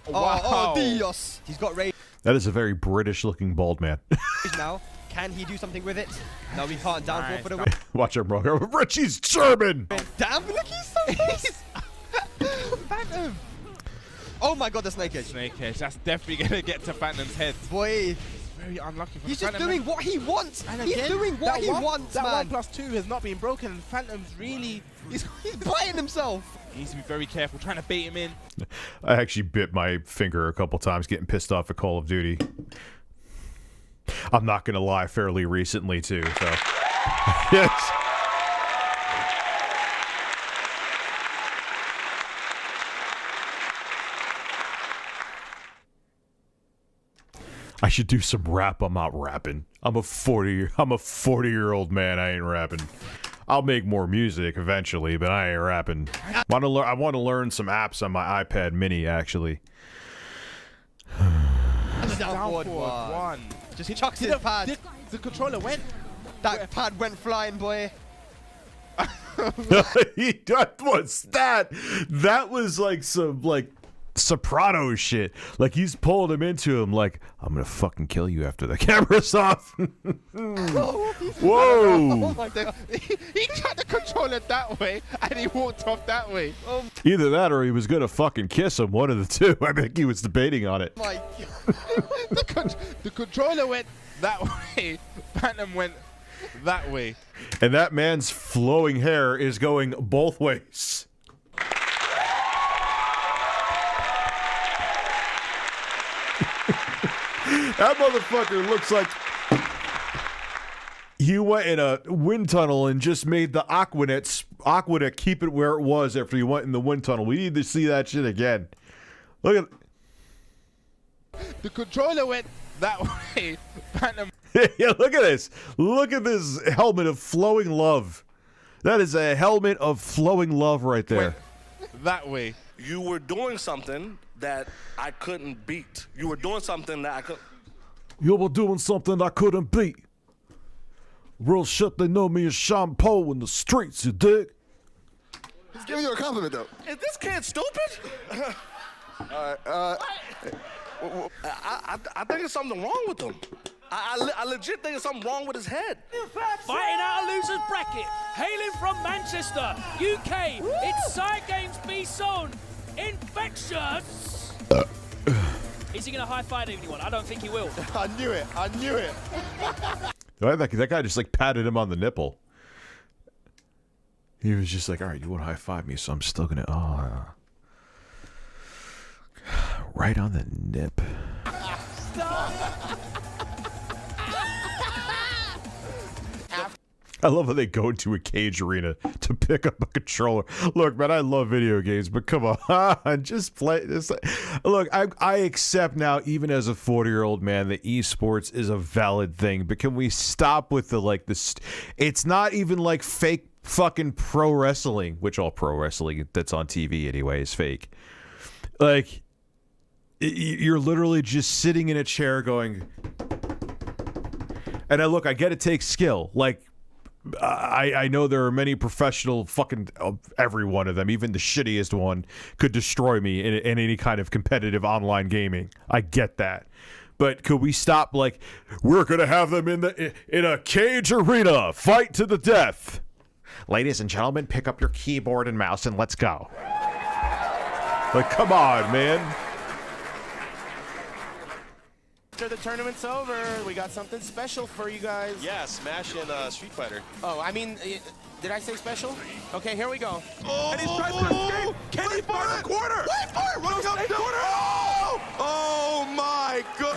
Wow. Oh, Dios. He's got rage that is a very British-looking bald man. now. Can he do something with it? No, we can't. Down 4 for the win. Watch him, bro. Richie's German. Damn, look, he's so close. Phantom. Oh my god, the snake edge. Snake edge. That's definitely going to get to Phantom's head. Boy. It's very unlucky for He's Phantom. just doing what he wants. And He's again, doing what he wants, that man. That 1+2 has not been broken, and Phantom's really... He's biting himself. He needs to be very careful, trying to bait him in. I actually bit my finger a couple times getting pissed off at Call of Duty. I'm not going to lie, fairly recently, too, so... Yes. I should do some rap. I'm not rapping. I'm a 40-year-old man. I ain't rapping. I'll make more music eventually, but I ain't rapping. I want to learn some apps on my iPad Mini, actually. Down forward 1. Just chucks his pad. The controller went. That pad went flying, boy. What was that? That was like some Soprano shit. Like he's pulling him into him like, I'm gonna fucking kill you after the camera's off. Whoa. Oh my god. He tried to control it that way and he walked off that way. Either that or he was gonna fucking kiss him, one of the two. I think he was debating on it. My god. The controller went that way. Phantom went that way. And that man's flowing hair is going both ways. That motherfucker looks like he went in a wind tunnel and just made the Aquanet keep it where it was after he went in the wind tunnel. We need to see that shit again. Look at the controller went that way. Phantom. Yeah, look at this. Look at this helmet of flowing love. That is a helmet of flowing love right there. That way. You were doing something that I couldn't beat. You were doing something that I could. You were doing something I couldn't beat. Real shit, they know me as Sean Poe in the streets, you dig? He's giving you a compliment, though. Is this kid stupid? All right. I think there's something wrong with him. I legit think there's something wrong with his head. Fighting out a loser's bracket, hailing from Manchester, UK, it's Side Games B-Zone, Infectious. Is he going to high-five anyone? I don't think he will. I knew it. That guy just like patted him on the nipple. He was just like, all right, you want to high-five me, so I'm still going to... right on the nip. I love how they go into a cage arena to pick up a controller. Look, man, I love video games, but come on, just play this. Look, I accept now, even as a 40-year-old man, that esports is a valid thing. But can we stop with the this? It's not even like fake fucking pro wrestling, which all pro wrestling that's on TV anyway is fake. Like, you're literally just sitting in a chair going. And I get it takes skill, like. I know there are many professional fucking every one of them, even the shittiest one could destroy me in any kind of competitive online gaming. I get that. But could we stop we're going to have them in a cage arena, fight to the death. Ladies and gentlemen, pick up your keyboard and mouse and let's go. Come on, man. After the tournament's over, we got something special for you guys. Yeah, Smash and Street Fighter. Oh, I mean, did I say special? Okay, here we go. Oh, and he's trying to escape. Can he fire the corner? Wait for it. Run up the corner. Oh my God.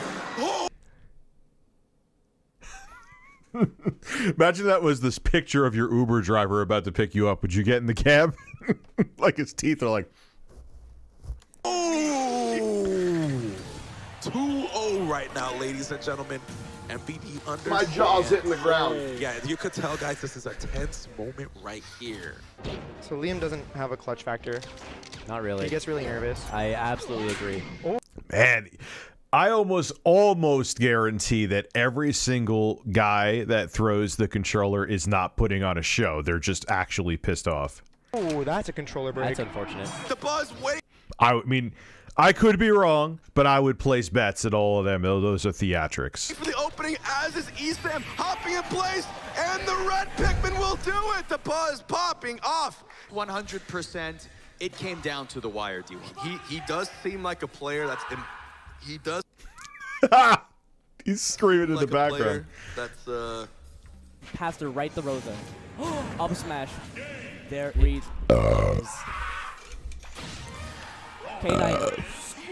Imagine that was this picture of your Uber driver about to pick you up. Would you get in the cab? His teeth are like. Oh. 2-0 right now, ladies and gentlemen. MVP under. My jaw's hitting the ground. Yeah, you could tell, guys, this is a tense moment right here. So Liam doesn't have a clutch factor. Not really. He gets really nervous. I absolutely agree. Man, I almost guarantee that every single guy that throws the controller is not putting on a show. They're just actually pissed off. Oh, that's a controller break. That's unfortunate. The buzz, wait. I mean, I could be wrong, but I would place bets at all of them. Those are theatrics. For the opening, as is Eastham hopping in place, and the red Pikmin will do it. The buzz popping off. 100%. It came down to the wire, dude. He does seem like a player that's. He does. He's screaming in the background. That's Pass to right the Rosa. Up smash. There reads. K9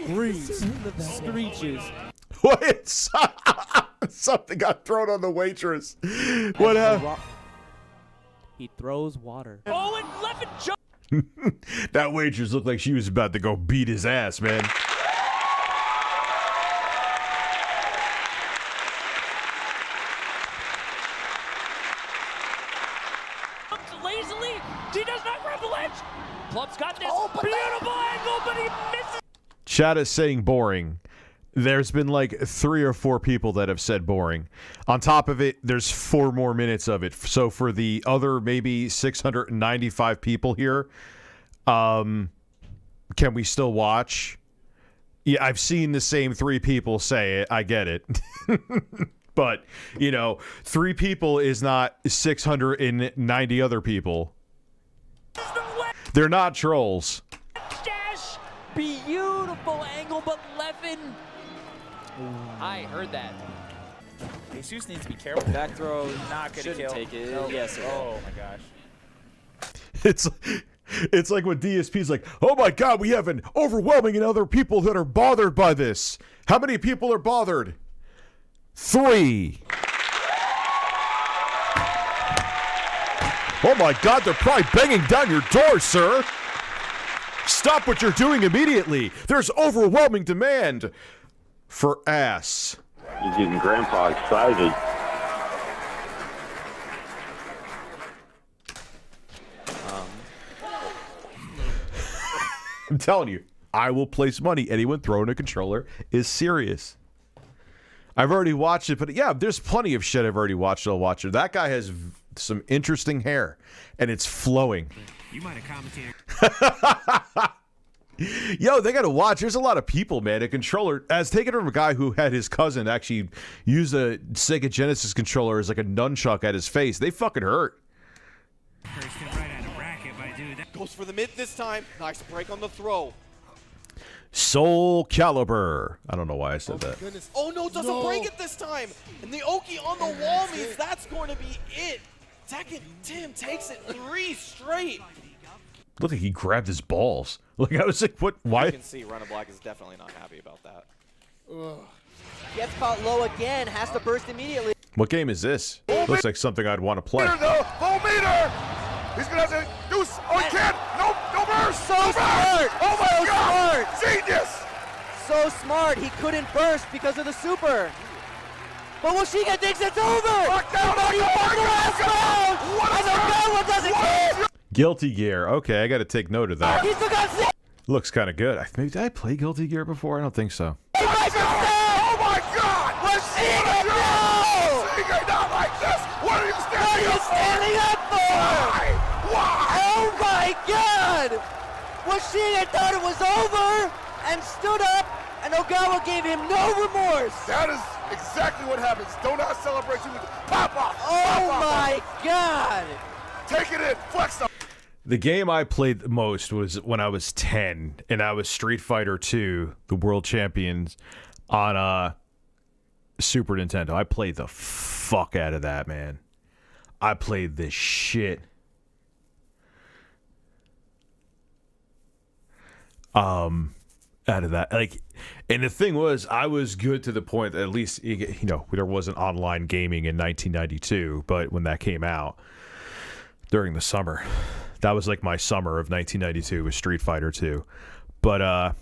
screams, screeches. What? Something got thrown on the waitress. What happened? He throws water. Oh, and left and jump. That waitress looked like she was about to go beat his ass, man. Lazily, he does not grab the ledge. Club's got this beautiful angle, but he misses. Chat is saying boring. There's been 3 or 4 people that have said boring. On top of it, there's 4 more minutes of it. So for the other maybe 695 people here, can we still watch? Yeah, I've seen the same 3 people say it. I get it. But, 3 people is not 690 other people. They're not trolls. Dash, beautiful angle, but Levin. I heard that. Jesus needs to be careful. Back throw, not gonna kill. Take it. No. Yes. Oh my gosh. It's like when DSP's like, oh my God, we have an overwhelming and other people that are bothered by this. How many people are bothered? 3. Oh my God, they're probably banging down your door, sir. Stop what you're doing immediately. There's overwhelming demand for ass. You're getting Grandpa excited. I'm telling you, I will place money. Anyone throwing a controller is serious. I've already watched it, but yeah, there's plenty of shit I've already watched. I'll watch it. That guy has some interesting hair, and it's flowing. You might have commentated. Yo, they got to watch. There's a lot of people, man. A controller, as taken from a guy who had his cousin actually use a Sega Genesis controller as like a nunchuck at his face. They fucking hurt. Goes for the mid this time. Nice break on the throw. Soul Calibur. I don't know why I said that. Goodness. Oh no, doesn't break it this time. And the Oki on the wall means that's going to be it. Tekken Tim takes it 3 straight. Look like he grabbed his balls. Like I was like, what? Why? You can see Runablock is definitely not happy about that. Ugh. Gets caught low again, has to burst immediately. What game is this? Looks like something I'd want to play. Full meter! He's gonna have to do. Oh, he can't! No burst! So smart! Oh my so God! smart! Genius! So smart, he couldn't burst because of the super. But Washiga thinks it's over! Lock down! But he won the last round! And Ogawa doesn't care! Guilty Gear. Okay, I got to take note of that. He still got 6! Looks kind of good. Maybe did I play Guilty Gear before? I don't think so. Oh my God! Washiga, no! Washiga, not like this! What are you standing up for? Why? Oh my God! Washiga thought it was over and stood up, and Ogawa gave him no remorse. That is exactly what happens. Do not celebrate. You pop off. Oh my God! Take it in. Flex up. The game I played the most was when I was 10, and I was Street Fighter 2, the World Champions, on Super Nintendo. I played the fuck out of that, man. I played this shit. Out of that, like, and the thing was, I was good to the point that at least, you know, there wasn't online gaming in 1992, but when that came out during the summer, that was like my summer of 1992 was Street Fighter 2. But I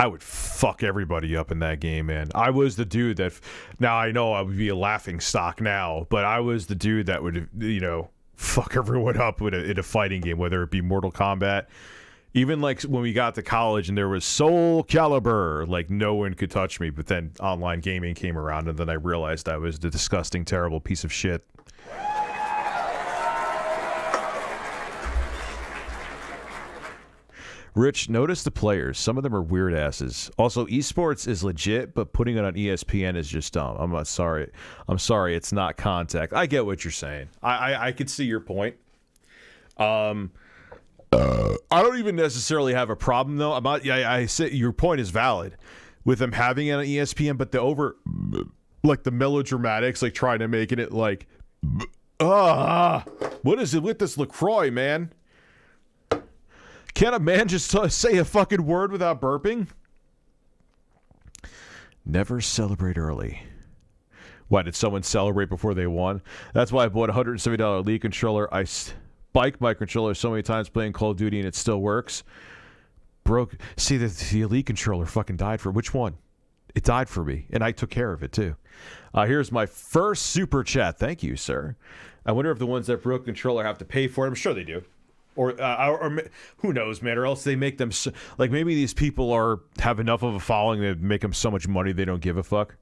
would fuck everybody up in that game, man. I was the dude that, now I know I would be a laughing stock now, but I was the dude that would, you know, fuck everyone up in a fighting game, whether it be Mortal Kombat. Even like when we got to college and there was Soul Calibur, like no one could touch me. But then online gaming came around, and then I realized I was the disgusting, terrible piece of shit. Rich, notice the players. Some of them are weird asses. Also, esports is legit, but putting it on ESPN is just dumb. I'm not sorry. I'm sorry. It's not contact. I get what you're saying. I could see your point. I don't even necessarily have a problem though. I say your point is valid with them having it on ESPN, but like the melodramatics, like trying to make it like, what is it with this LaCroix, man? Can't a man just say a fucking word without burping? Never celebrate early. Why, did someone celebrate before they won? That's why I bought a $170 Elite controller. I spiked my controller so many times playing Call of Duty and it still works. Broke. See, the Elite controller fucking died for which one? It died for me, and I took care of it too. Here's my first super chat. Thank you, sir. I wonder if the ones that broke the controller have to pay for it. I'm sure they do. Or who knows, man? Or else they make them like maybe these people have enough of a following that make them so much money they don't give a fuck.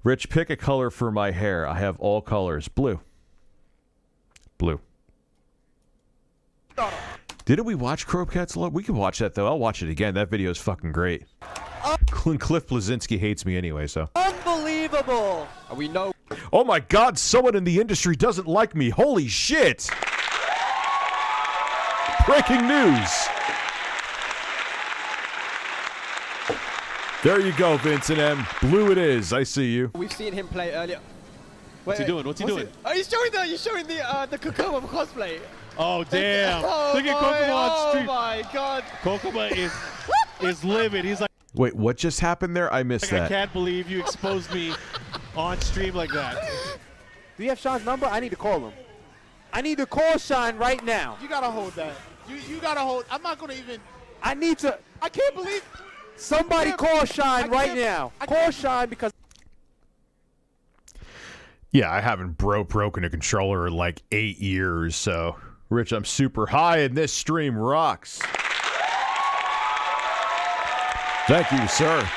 Rich, pick a color for my hair. I have all colors. Blue. Blue. Didn't we watch Crowbcat's Love? We can watch that though. I'll watch it again. That video is fucking great. Cliff Blazinski hates me anyway, so. Unbelievable. We know. Oh my God! Someone in the industry doesn't like me. Holy shit! Breaking news. There you go, Vincent M. Blue it is. I see you. We've seen him play earlier. What's he doing? What's he doing? Oh, he's showing the Kokoma cosplay. Oh damn! Oh, look at Kokoma on stream. Oh my God! Kokoma is livid. He's like, wait, what just happened there? I missed that. I can't believe you exposed me on stream like that. Do you have Sean's number? I need to call him. I need to call Sean right now. You gotta hold that. You gotta hold. I'm not gonna even. I need to. I can't believe. Somebody call Sean right now. Call Sean because. Yeah, I haven't broken a controller in like 8 years, so. Rich, I'm super high and this stream rocks. Thank you, sir.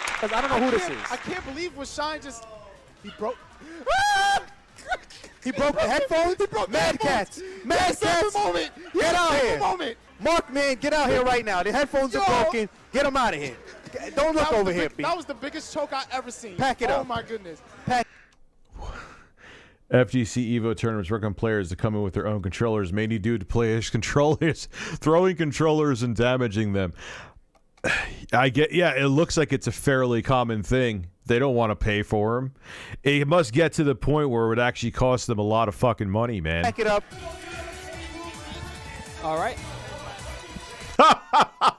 Because I don't know who this is. I can't believe Rashawn just. He broke. He broke the headphones. He broke Mad Cats. Mad Cats. Moment. Get out here. Moment. Mark, man, get out here right now. The headphones are broken. Get them out of here. Don't look over here, Pete. That was the biggest choke I ever seen. Pack it up. Oh my goodness. FGC Evo tournaments work on players to come in with their own controllers. Mainly due to players' controllers throwing controllers and damaging them. I get, yeah, it looks like it's a fairly common thing. They don't want to pay for them. It must get to the point where it would actually cost them a lot of fucking money, man. Pack it up. All right.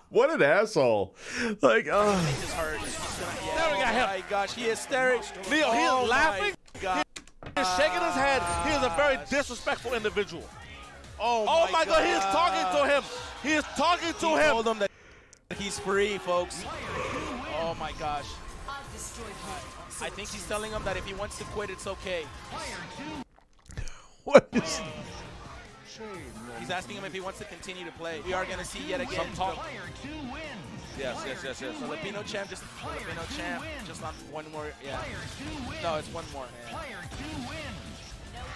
What an asshole. Like, Now we got him. My gosh, he is staring. Leo, he Oh is laughing. God. He is shaking his head. He is a very disrespectful individual. Oh my God, he is talking to him. He is talking to him. Told him that he's free, folks. Oh my gosh. I think he's telling him that if he wants to quit, it's okay. What is... He's asking him if he wants to continue to play. We are going to see yet again. Yes. Filipino champ, just on one more. Yeah. No, it's one more. Yeah.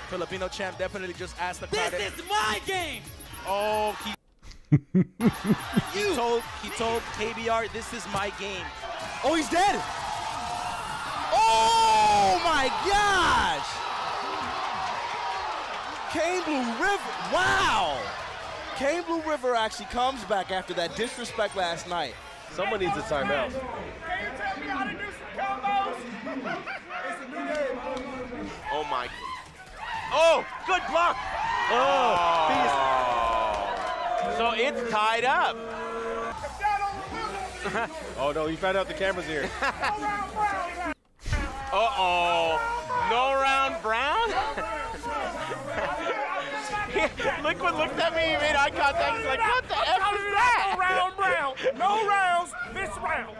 Filipino champ definitely just asked the crowd. This is my game. Oh, he told KBR, this is my game. Oh, he's dead. Oh my gosh! Kane Blue River, wow! Kane Blue River actually comes back after that disrespect last night. Someone needs a timeout. Oh my. Oh, good block. Oh. So it's tied up. Oh no, you found out the camera's here. Uh-oh. No round Brown? Look what looked at me, he made eye contact. He's like, what the F is that? No round Brown. No rounds this round.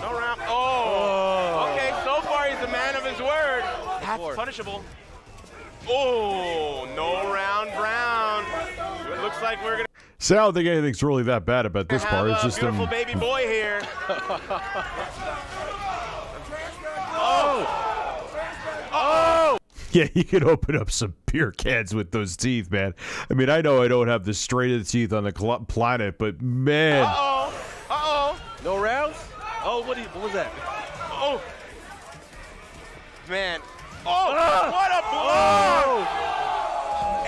No round. Oh. Okay, so far he's a man of his word. That's punishable. Oh, no round Brown. It looks like we're going to So I don't think anything's really that bad about this part. It's just beautiful baby boy here. Oh! Yeah, you can open up some beer cans with those teeth, man. I mean, I know I don't have the straightest teeth on the planet, but man. Uh-oh. No rounds? Oh, what was that? Oh. Man. Oh, what a blow!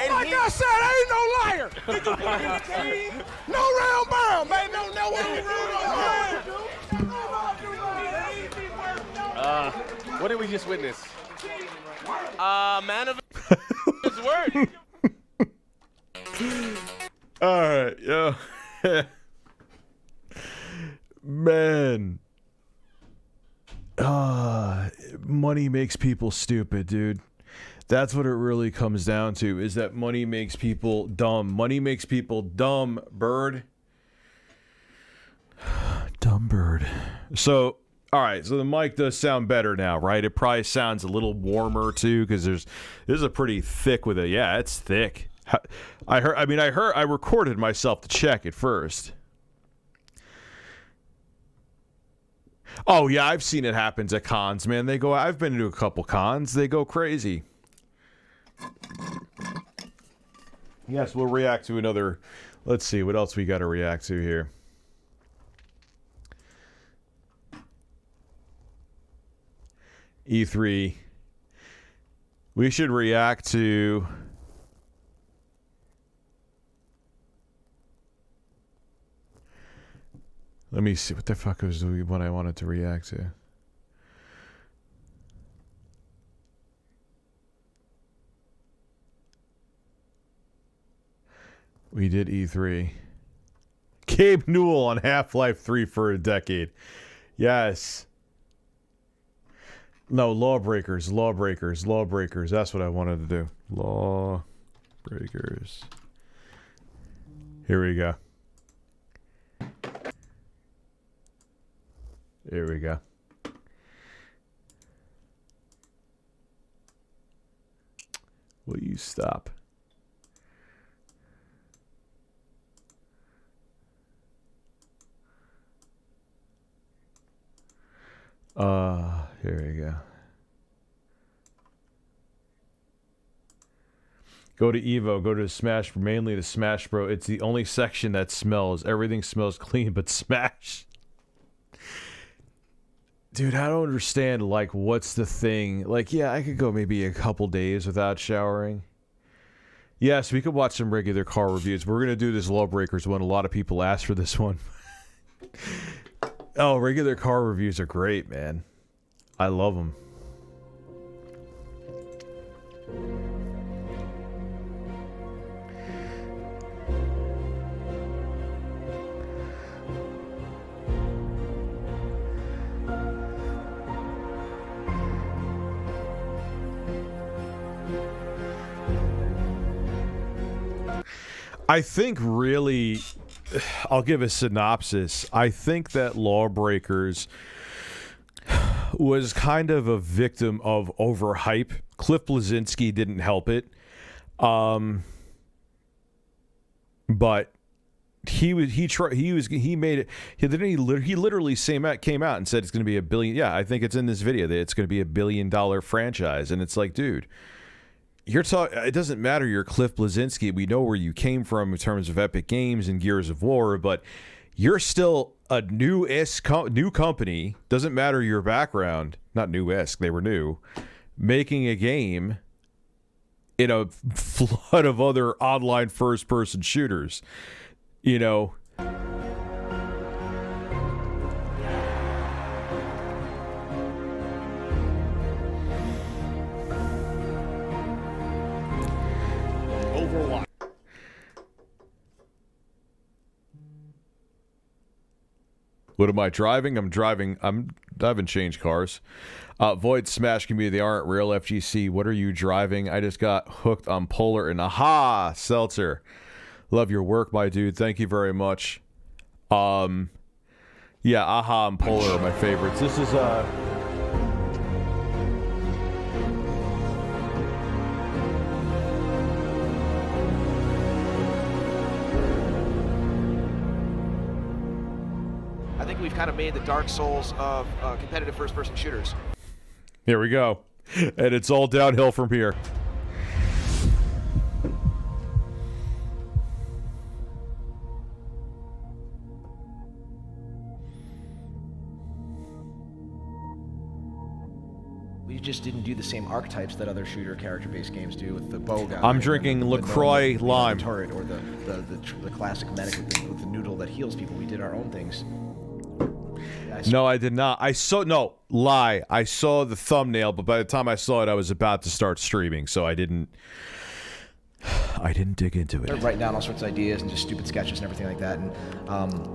And Like I said, I ain't no liar. No round Brown, man. No round. What did we just witness? Man of his word. All right, yo. Man. Money makes people stupid, dude. That's what it really comes down to, is that money makes people dumb. Money makes people dumb, bird. Dumb bird. So, all right, so the mic does sound better now, right? It probably sounds a little warmer too, because this is a pretty thick with it. Yeah, it's thick. I recorded myself to check it first. Oh yeah, I've seen it happen at cons, man. I've been to a couple cons. They go crazy. Yes, we'll react to another. Let's see what else we got to react to here. E3. We should react to. Let me see what the fuck was the one I wanted to react to. We did E3. Gabe Newell on Half-Life 3 for a decade. Yes. No, Lawbreakers. That's what I wanted to do. Lawbreakers. Here we go. Here we go. Will you stop? Here we go. Go to Evo, go to Smash, mainly to Smash Bro. It's the only section that smells. Everything smells clean but Smash. Dude, I don't understand, like, what's the thing? Like, yeah, I could go maybe a couple days without showering. Yes, we could watch some regular car reviews. We're going to do this Lawbreakers one. A lot of people asked for this one. Oh, regular car reviews are great, man. I love them. I think really, I'll give a synopsis. I think that Lawbreakers was kind of a victim of overhype. Cliff Bleszinski didn't help it. But he made it. He literally came out and said it's going to be $1 billion. Yeah, I think it's in this video that it's going to be $1 billion franchise, and it's like, dude, you're talking. It doesn't matter. You're Cliff Bleszinski. We know where you came from in terms of Epic Games and Gears of War, but you're still a new company. Doesn't matter your background. Not new-esque. They were new. Making a game in a flood of other online first-person shooters. You know. Overwatch. What am I driving? I haven't changed cars. Void Smash Community, they aren't real. FGC, what are you driving? I just got hooked on Polar and Aha, Seltzer. Love your work, my dude. Thank you very much. Yeah, Aha and Polar are my favorites. This is I think we've kind of made the Dark Souls of competitive first-person shooters. Here we go. And it's all downhill from here. We just didn't do the same archetypes that other shooter character-based games do with the bow guy. I'm drinking LaCroix Lime. The turret or the classic medic with the noodle that heals people. We did our own things. No, I did not. I saw the thumbnail, but by the time I saw it, I was about to start streaming, so I didn't dig into it. They're writing down all sorts of ideas and just stupid sketches and everything like that. And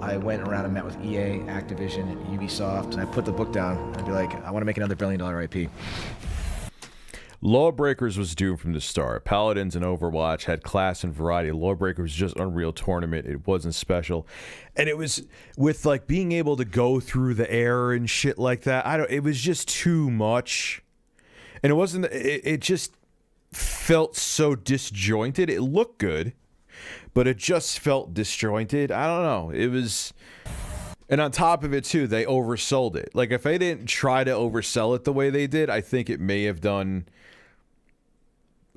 I went around and met with EA, Activision, and Ubisoft, and I put the book down and I'd be like, I want to make another $1 billion IP. Lawbreakers was doomed from the start. Paladins and Overwatch had class and variety. Lawbreakers was just Unreal Tournament. It wasn't special. And it was with like being able to go through the air and shit like that. It was just too much. And it wasn't, it just felt so disjointed. It looked good, but it just felt disjointed. I don't know. It was, and on top of it too, they oversold it. Like if they didn't try to oversell it the way they did, I think it may have done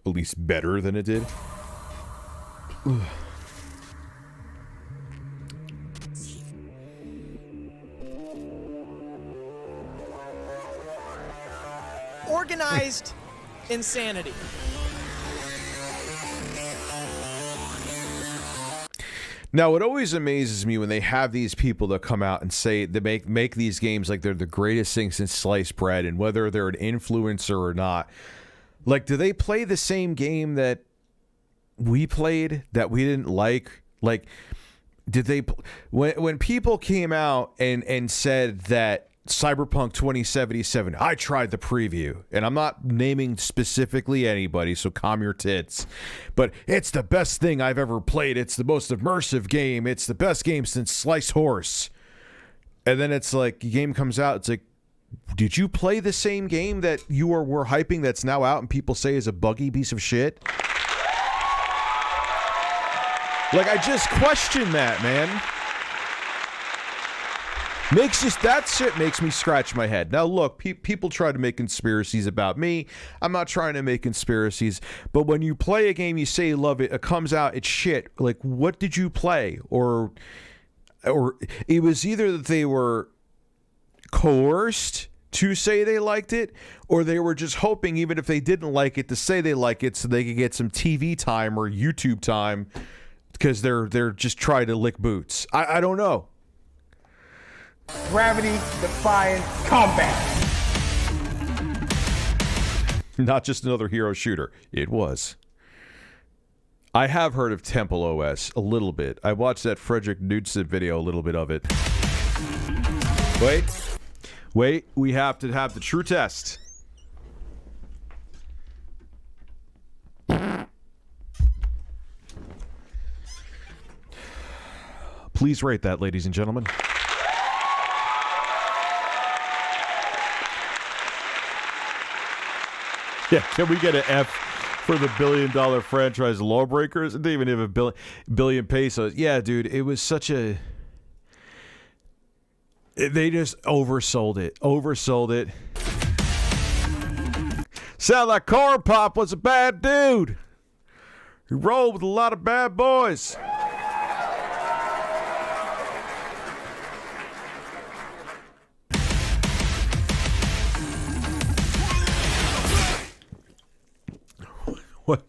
at least better than it did. Organized insanity. Now, it always amazes me when they have these people that come out and say they make these games like they're the greatest thing since sliced bread, and whether they're an influencer or not. Like, do they play the same game that we played that we didn't like? Like, did they when people came out and said that Cyberpunk 2077, I tried the preview, and I'm not naming specifically anybody, so calm your tits, but it's the best thing I've ever played. It's the most immersive game. It's the best game since Sliced Horse. And then it's like, the game comes out, it's like, did you play the same game that you were hyping that's now out and people say is a buggy piece of shit? Like, I just question that, man. That shit makes me scratch my head. Now, look, people try to make conspiracies about me. I'm not trying to make conspiracies. But when you play a game, you say you love it, it comes out, it's shit. Like, what did you play? Or it was either that they were coerced to say they liked it, or they were just hoping, even if they didn't like it, to say they like it so they could get some TV time or YouTube time because they're just trying to lick boots. I don't know. Gravity-defying combat. Not just another hero shooter. It was. I have heard of Temple OS a little bit. I watched that Frederick Knudsen video, a little bit of it. Wait, we have to have the true test. Please rate that, ladies and gentlemen. Yeah, can we get an F for the billion-dollar franchise Lawbreakers? It didn't even have a billion pesos. Yeah, dude, it was such a... They just oversold it. Sound like Corn Pop was a bad dude. He rolled with a lot of bad boys. What?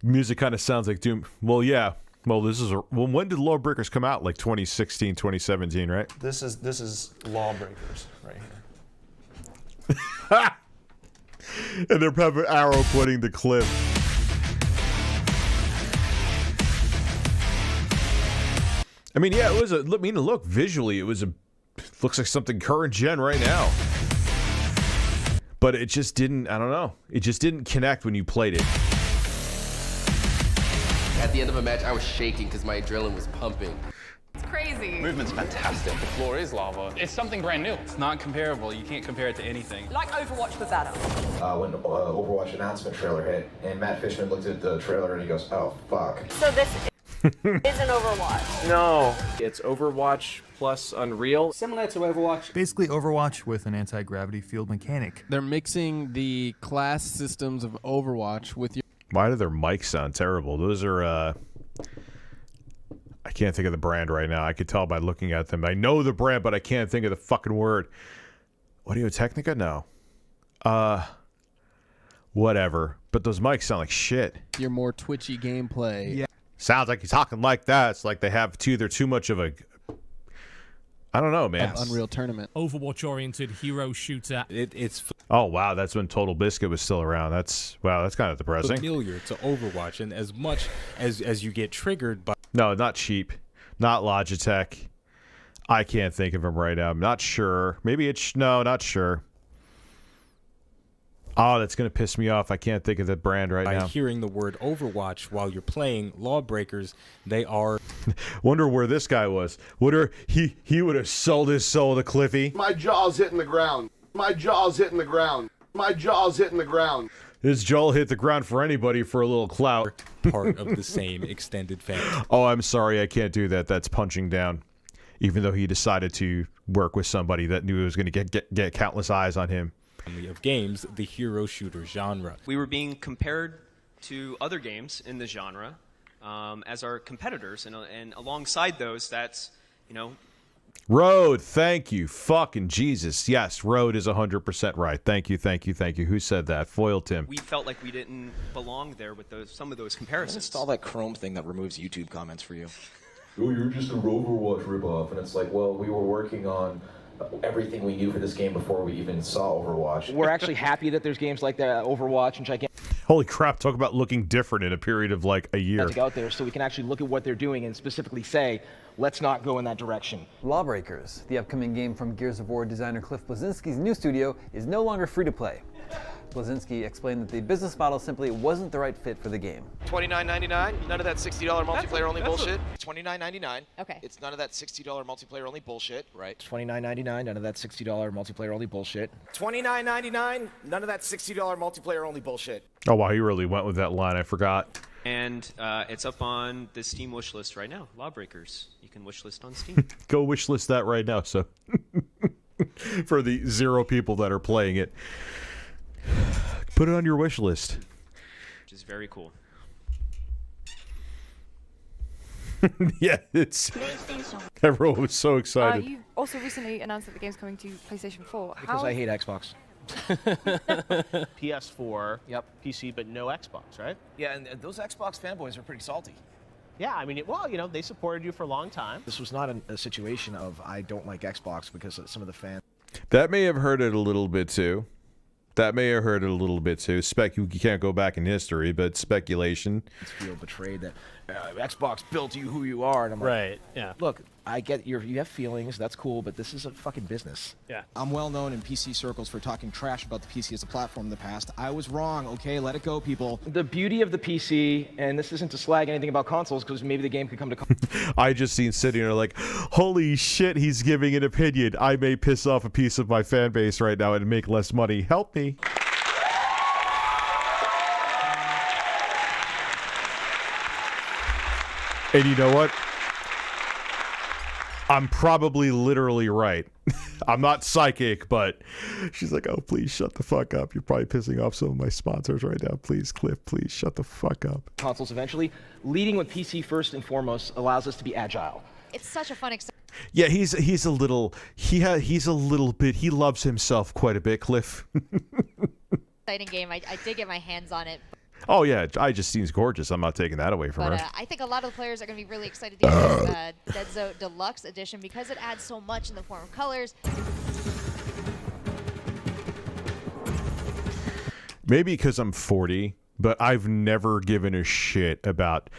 Music kind of sounds like Doom. Well, yeah. Well, when did Lawbreakers come out? Like 2016, 2017, right? This is Lawbreakers right here. And they're probably arrow pointing the cliff. I mean, yeah, it was look, visually, looks like something current gen right now. But it just didn't, I don't know. It just didn't connect when you played it. At the end of a match, I was shaking because my adrenaline was pumping. It's crazy. Movement's fantastic. The floor is lava. It's something brand new. It's not comparable. You can't compare it to anything. Like Overwatch, but better. When Overwatch announcement trailer hit, and Matt Fishman looked at the trailer and he goes, "Oh fuck." So this isn't Overwatch. No. It's Overwatch plus Unreal. Similar to Overwatch. Basically Overwatch with an anti-gravity field mechanic. They're mixing the class systems of Overwatch with your... Why do their mics sound terrible? Those are, I can't think of the brand right now. I could tell by looking at them. I know the brand, but I can't think of the fucking word. Audio-Technica? No. Whatever. But those mics sound like shit. Your more twitchy gameplay. Yeah. Sounds like he's talking like that. It's like they're too much of a... I don't know, man. Unreal Tournament. Overwatch-oriented hero shooter. It's Oh, wow. That's when Total Biscuit was still around. That's kind of depressing. familiar to Overwatch, and as much as you get triggered by... No, not cheap. Not Logitech. I can't think of him right now. I'm not sure. Maybe it's... No, not sure. Oh, that's going to piss me off. I can't think of the brand right now. By hearing the word Overwatch while you're playing Lawbreakers, they are... Wonder where this guy was. He would have sold his soul to Cliffy. My jaw's hitting the ground. My jaw's hitting the ground. My jaw's hitting the ground. His jaw hit the ground for anybody for a little clout. Part of the same extended family. Oh, I'm sorry. I can't do that. That's punching down. Even though he decided to work with somebody that knew it was going to get countless eyes on him. Of games, the hero shooter genre. We were being compared to other games in the genre as our competitors, and alongside those, that's, Road, thank you. Fucking Jesus. Yes, Road is 100% right. Thank you. Who said that? Foil Tim. We felt like we didn't belong there with some of those comparisons. Install that Chrome thing that removes YouTube comments for you. Oh, you're just a Overwatch ripoff, and it's like, well, we were working on everything we knew for this game before we even saw Overwatch. We're actually happy that there's games like that, Overwatch and Gigantic. Holy crap, talk about looking different in a period of like a year. Out there, so we can actually look at what they're doing and specifically say, let's not go in that direction. Lawbreakers, the upcoming game from Gears of War designer Cliff Bleszinski's new studio, is no longer free to play. Bleszinski explained that the business model simply wasn't the right fit for the game. $29.99, none of that $60 multiplayer only bullshit. $29.99. Okay. It's none of that $60 multiplayer only bullshit, right? $29.99, none of that $60 multiplayer only bullshit. $29.99, none of that $60 multiplayer only bullshit. Oh, wow, he really went with that line. I forgot. And it's up on the Steam wishlist right now. Lawbreakers. You can wishlist on Steam. Go wishlist that right now, so for the 0 people that are playing it. Put it on your wish list. Which is very cool. Yeah, everyone was so excited. You also recently announced that the game's coming to PlayStation 4. Because I hate Xbox. PS4, yep, PC, but no Xbox, right? Yeah, and those Xbox fanboys are pretty salty. Yeah, I mean, they supported you for a long time. This was not a situation of I don't like Xbox because of some of the fans. That may have hurt it a little bit too. You can't go back in history, but speculation. Feel betrayed that Xbox built you who you are, and I'm like, Right, yeah. Look, I get you have feelings. That's cool, but this is a fucking business. Yeah. I'm well known in PC circles for talking trash about the PC as a platform in the past. I was wrong, okay? Let it go, people. The beauty of the PC, and this isn't to slag anything about consoles, because maybe the game could come to. I just seen sitting there like, holy shit, he's giving an opinion. I may piss off a piece of my fan base right now and make less money. Help me. And you know what? I'm probably literally right. I'm not psychic, but she's like, oh, please shut the fuck up. You're probably pissing off some of my sponsors right now. Please, Cliff, please shut the fuck up. Consoles eventually. Leading with PC first and foremost allows us to be agile. It's such a fun experience. Yeah, he's a little bit, he loves himself quite a bit, Cliff. Exciting game. I did get my hands on it. Oh yeah, I just seems gorgeous. I'm not taking that away from But her. I think a lot of the players are going to be really excited to use Dead Zone Deluxe Edition because it adds so much in the form of colors. Maybe because I'm 40, but I've never given a shit about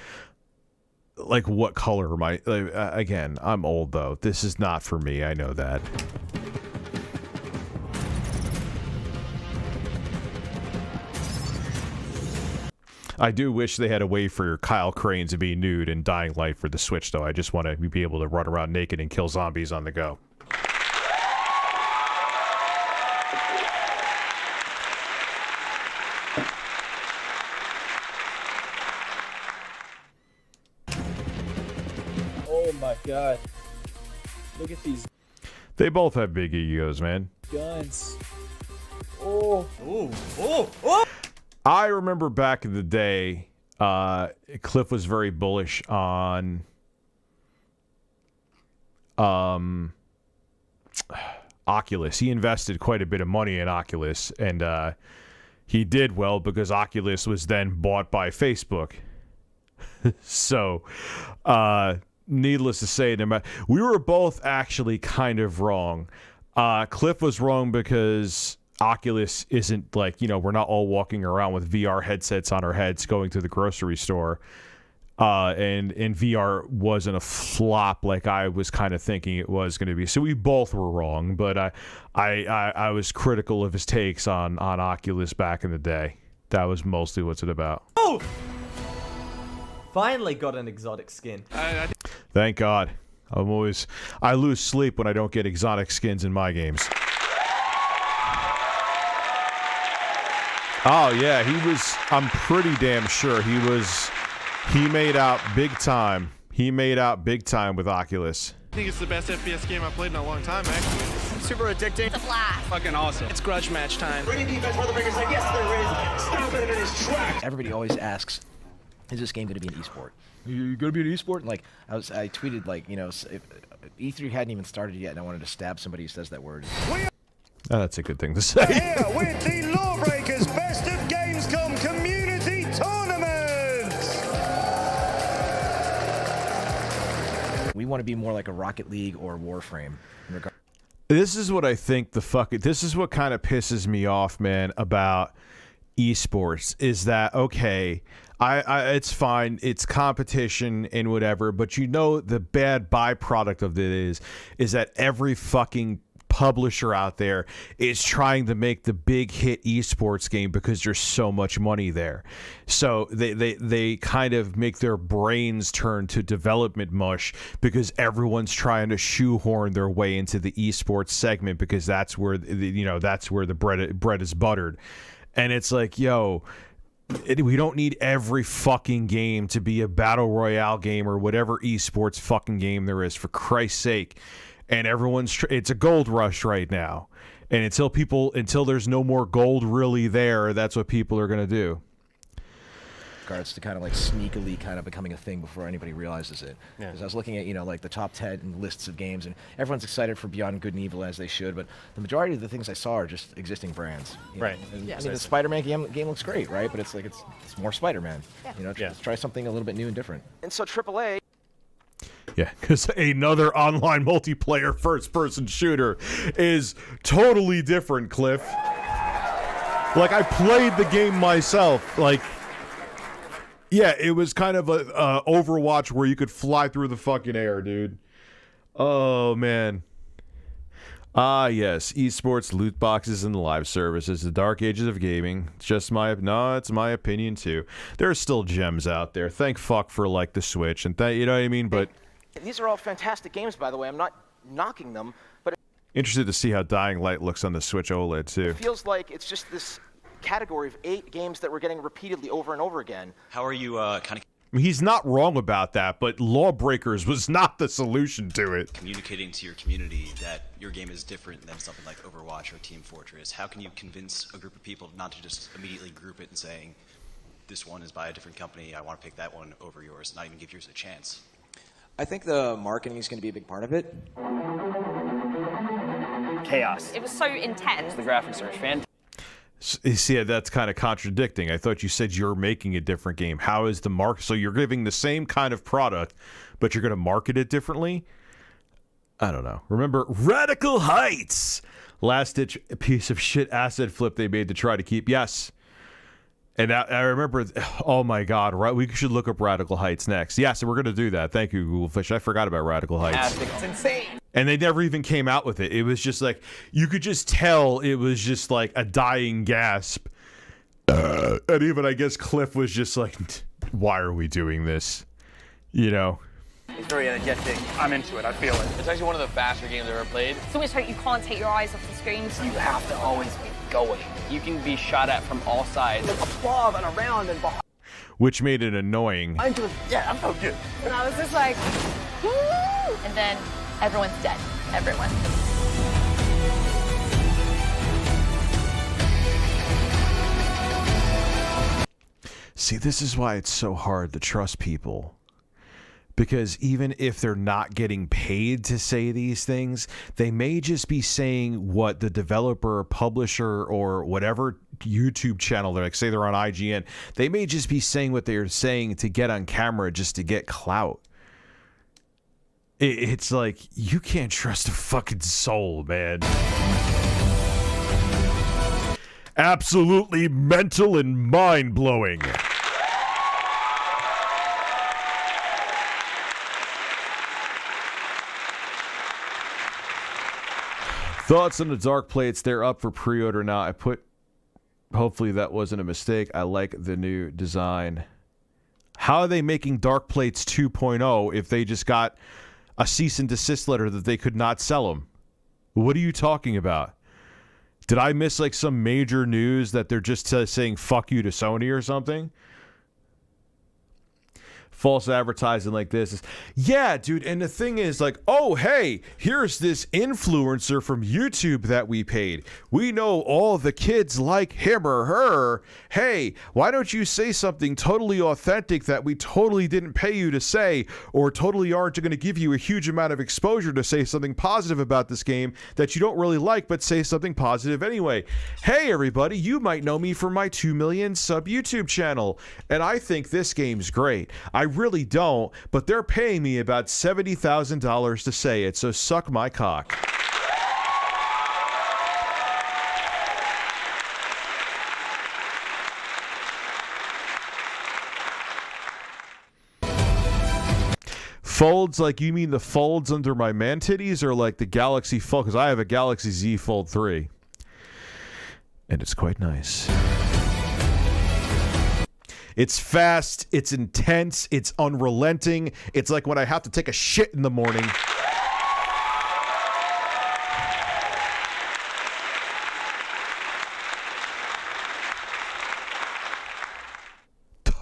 like what color my. Again, I'm old though. This is not for me. I know that. I do wish they had a way for Kyle Crane to be nude in Dying Light for the Switch, though. I just want to be able to run around naked and kill zombies on the go. Oh my god. Look at these They both have big egos, man. guns. Oh. Oh. Oh. Oh. I remember back in the day, Cliff was very bullish on Oculus. He invested quite a bit of money in Oculus, and he did well because Oculus was then bought by Facebook. So, needless to say, we were both actually kind of wrong. Cliff was wrong because Oculus isn't like, we're not all walking around with VR headsets on our heads going to the grocery store. And VR wasn't a flop like I was kind of thinking it was going to be. So we both were wrong, but I was critical of his takes on Oculus back in the day. That was mostly what's it about. Oh! Finally got an exotic skin. Thank God. I lose sleep when I don't get exotic skins in my games. Oh yeah, I'm pretty damn sure he made out big time. He made out big time with Oculus. I think it's the best FPS game I've played in a long time, actually. Super addicting. It's a blast. Fucking awesome. It's grudge match time. Ready defense, Lawbreakers like, yes there is. Stop it in his tracks. Everybody always asks, is this game going to be an esport? You going to be an esport? And I tweeted if E3 hadn't even started yet and I wanted to stab somebody who says that word. That's a good thing to say. Here with the Lawbreakers Best of Gamescom Community Tournament. We want to be more like a Rocket League or Warframe. This is what I think this is what kind of pisses me off, man, about esports is that, okay, it's fine, it's competition and whatever, but the bad byproduct of it is that every fucking publisher out there is trying to make the big hit esports game because there's so much money there. So they kind of make their brains turn to development mush because everyone's trying to shoehorn their way into the esports segment because that's where the bread is buttered. And it's like, we don't need every fucking game to be a battle royale game or whatever esports fucking game there is, for Christ's sake. And it's a gold rush right now. And until there's no more gold really there, that's what people are going to do. Regards to kind of like sneakily kind of becoming a thing before anybody realizes it. Yeah. Because I was looking at, like the top 10 lists of games, and everyone's excited for Beyond Good and Evil as they should, but the majority of the things I saw are just existing brands. Right. I mean, the Spider-Man game looks great, right? But it's like, it's more Spider-Man. Yeah. Let's try something a little bit new and different. And so AAA. Yeah, because another online multiplayer first-person shooter is totally different, Cliff. Like, I played the game myself. Like, Yeah, it was kind of a Overwatch where you could fly through the fucking air, dude. Oh, man. Ah, yes. Esports, loot boxes, and live services. The dark ages of gaming. It's just it's my opinion, too. There are still gems out there. Thank fuck for, like, the Switch. And you know what I mean? But These are all fantastic games, by the way. I'm not knocking them, but interested to see how Dying Light looks on the Switch OLED, too. it feels like it's just this category of 8 games that we're getting repeatedly over and over again. How are you kind of He's not wrong about that, but Lawbreakers was not the solution to it. communicating to your community that your game is different than something like Overwatch or Team Fortress? How can you convince a group of people not to just immediately group it and saying, this one is by a different company, I want to pick that one over yours, not even give yours a chance? I think the marketing is going to be a big part of it. Chaos. It was so intense. The graphics are fantastic. See, that's kind of contradicting. I thought you said you're making a different game. How is the market? So you're giving the same kind of product, but you're going to market it differently? I don't know. Remember Radical Heights? Last-ditch piece of shit asset flip they made to try to keep. Yes. And I remember, oh my God, right? We should look up Radical Heights next. Yeah, so we're going to do that. Thank you, Google Fish. I forgot about Radical Heights. It's insane. And they never even came out with it. It was just like, you could just tell it was just like a dying gasp. And even, I guess, Cliff was just like, why are we doing this? You know? It's very energetic. I'm into it. I feel it. It's actually one of the faster games I've ever played. It's almost like you can't take your eyes off the screen. You have to always be going. You can be shot at from all sides. Above and around and behind. Which made it annoying. I'm so good. And I was just like, woo! And then everyone's dead. Everyone. See, this is why it's so hard to trust people. Because even if they're not getting paid to say these things, they may just be saying what the developer, publisher, or whatever YouTube channel, they're like, say they're on IGN, they may just be saying what they're saying to get on camera just to get clout. It's like, you can't trust a fucking soul, man. Absolutely mental and mind-blowing. Thoughts on the dark plates? They're up for pre-order now. Hopefully that wasn't a mistake. I like the new design. How are they making dark plates 2.0 if they just got a cease and desist letter that they could not sell them? What are you talking about? Did I miss like some major news that they're just saying fuck you to Sony or something? False advertising like this is, yeah, dude. And the thing is, like, oh, hey, here's this influencer from YouTube that we paid. We know all the kids like him or her. Hey, why don't you say something totally authentic that we totally didn't pay you to say, or totally aren't going to give you a huge amount of exposure to say something positive about this game that you don't really like, but say something positive anyway. Hey, everybody, you might know me from my 2 million sub YouTube channel, and I think this game's great. I really don't, but they're paying me about $70,000 to say it, so suck my cock. Folds, like you mean the folds under my man titties, or like the Galaxy Fold? Because I have a Galaxy Z Fold 3. And it's quite nice. It's fast, it's intense, it's unrelenting. It's like when I have to take a shit in the morning.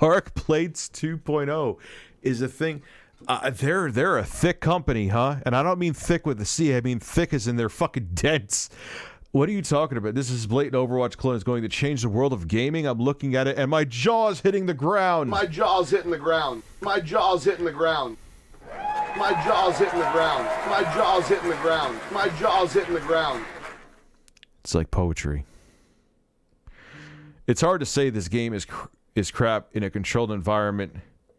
Dark Plates 2.0 is a thing. They're a thick company, huh? And I don't mean thick with a C. I mean thick as in they're fucking dense. What are you talking about? This is blatant Overwatch clone is going to change the world of gaming. I'm looking at it, and my jaw's hitting the ground. My jaw's hitting the ground. My jaw's hitting the ground. My jaw's hitting the ground. My jaw's hitting the ground. My jaw's hitting the ground. It's like poetry. It's hard to say this game is crap in a controlled environment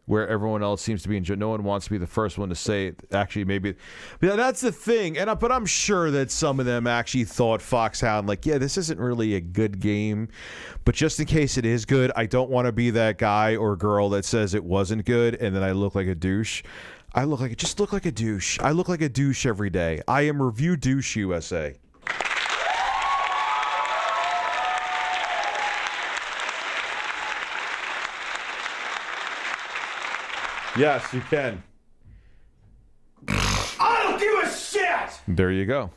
where everyone else seems to be enjoying. No one wants to be the first one to say it. Actually, maybe. But that's the thing. But I'm sure that some of them actually thought Foxhound, like, yeah, this isn't really a good game. But just in case it is good, I don't want to be that guy or girl that says it wasn't good and then I look like a douche. I look like a douche. I look like a douche every day. I am Review Douche USA. Yes, you can. I don't give a shit! There you go.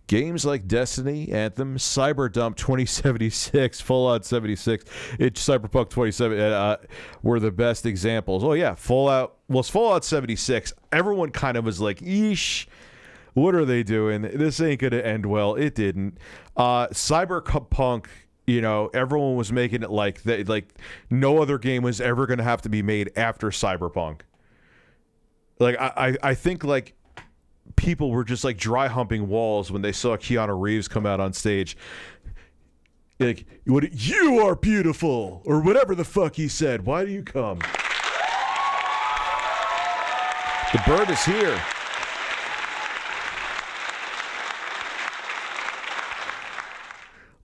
Games like Destiny, Anthem, Cyberdump 2076, Fallout 76, Cyberpunk 27 were the best examples. Oh, yeah, Fallout 76. Everyone kind of was like, eesh, what are they doing? This ain't going to end well. It didn't. Cyberpunk, everyone was making it like no other game was ever going to have to be made after Cyberpunk. Like, I think, like, people were just like dry humping walls when they saw Keanu Reeves come out on stage. Like, you are beautiful, or whatever the fuck he said. Why do you come? The bird is here.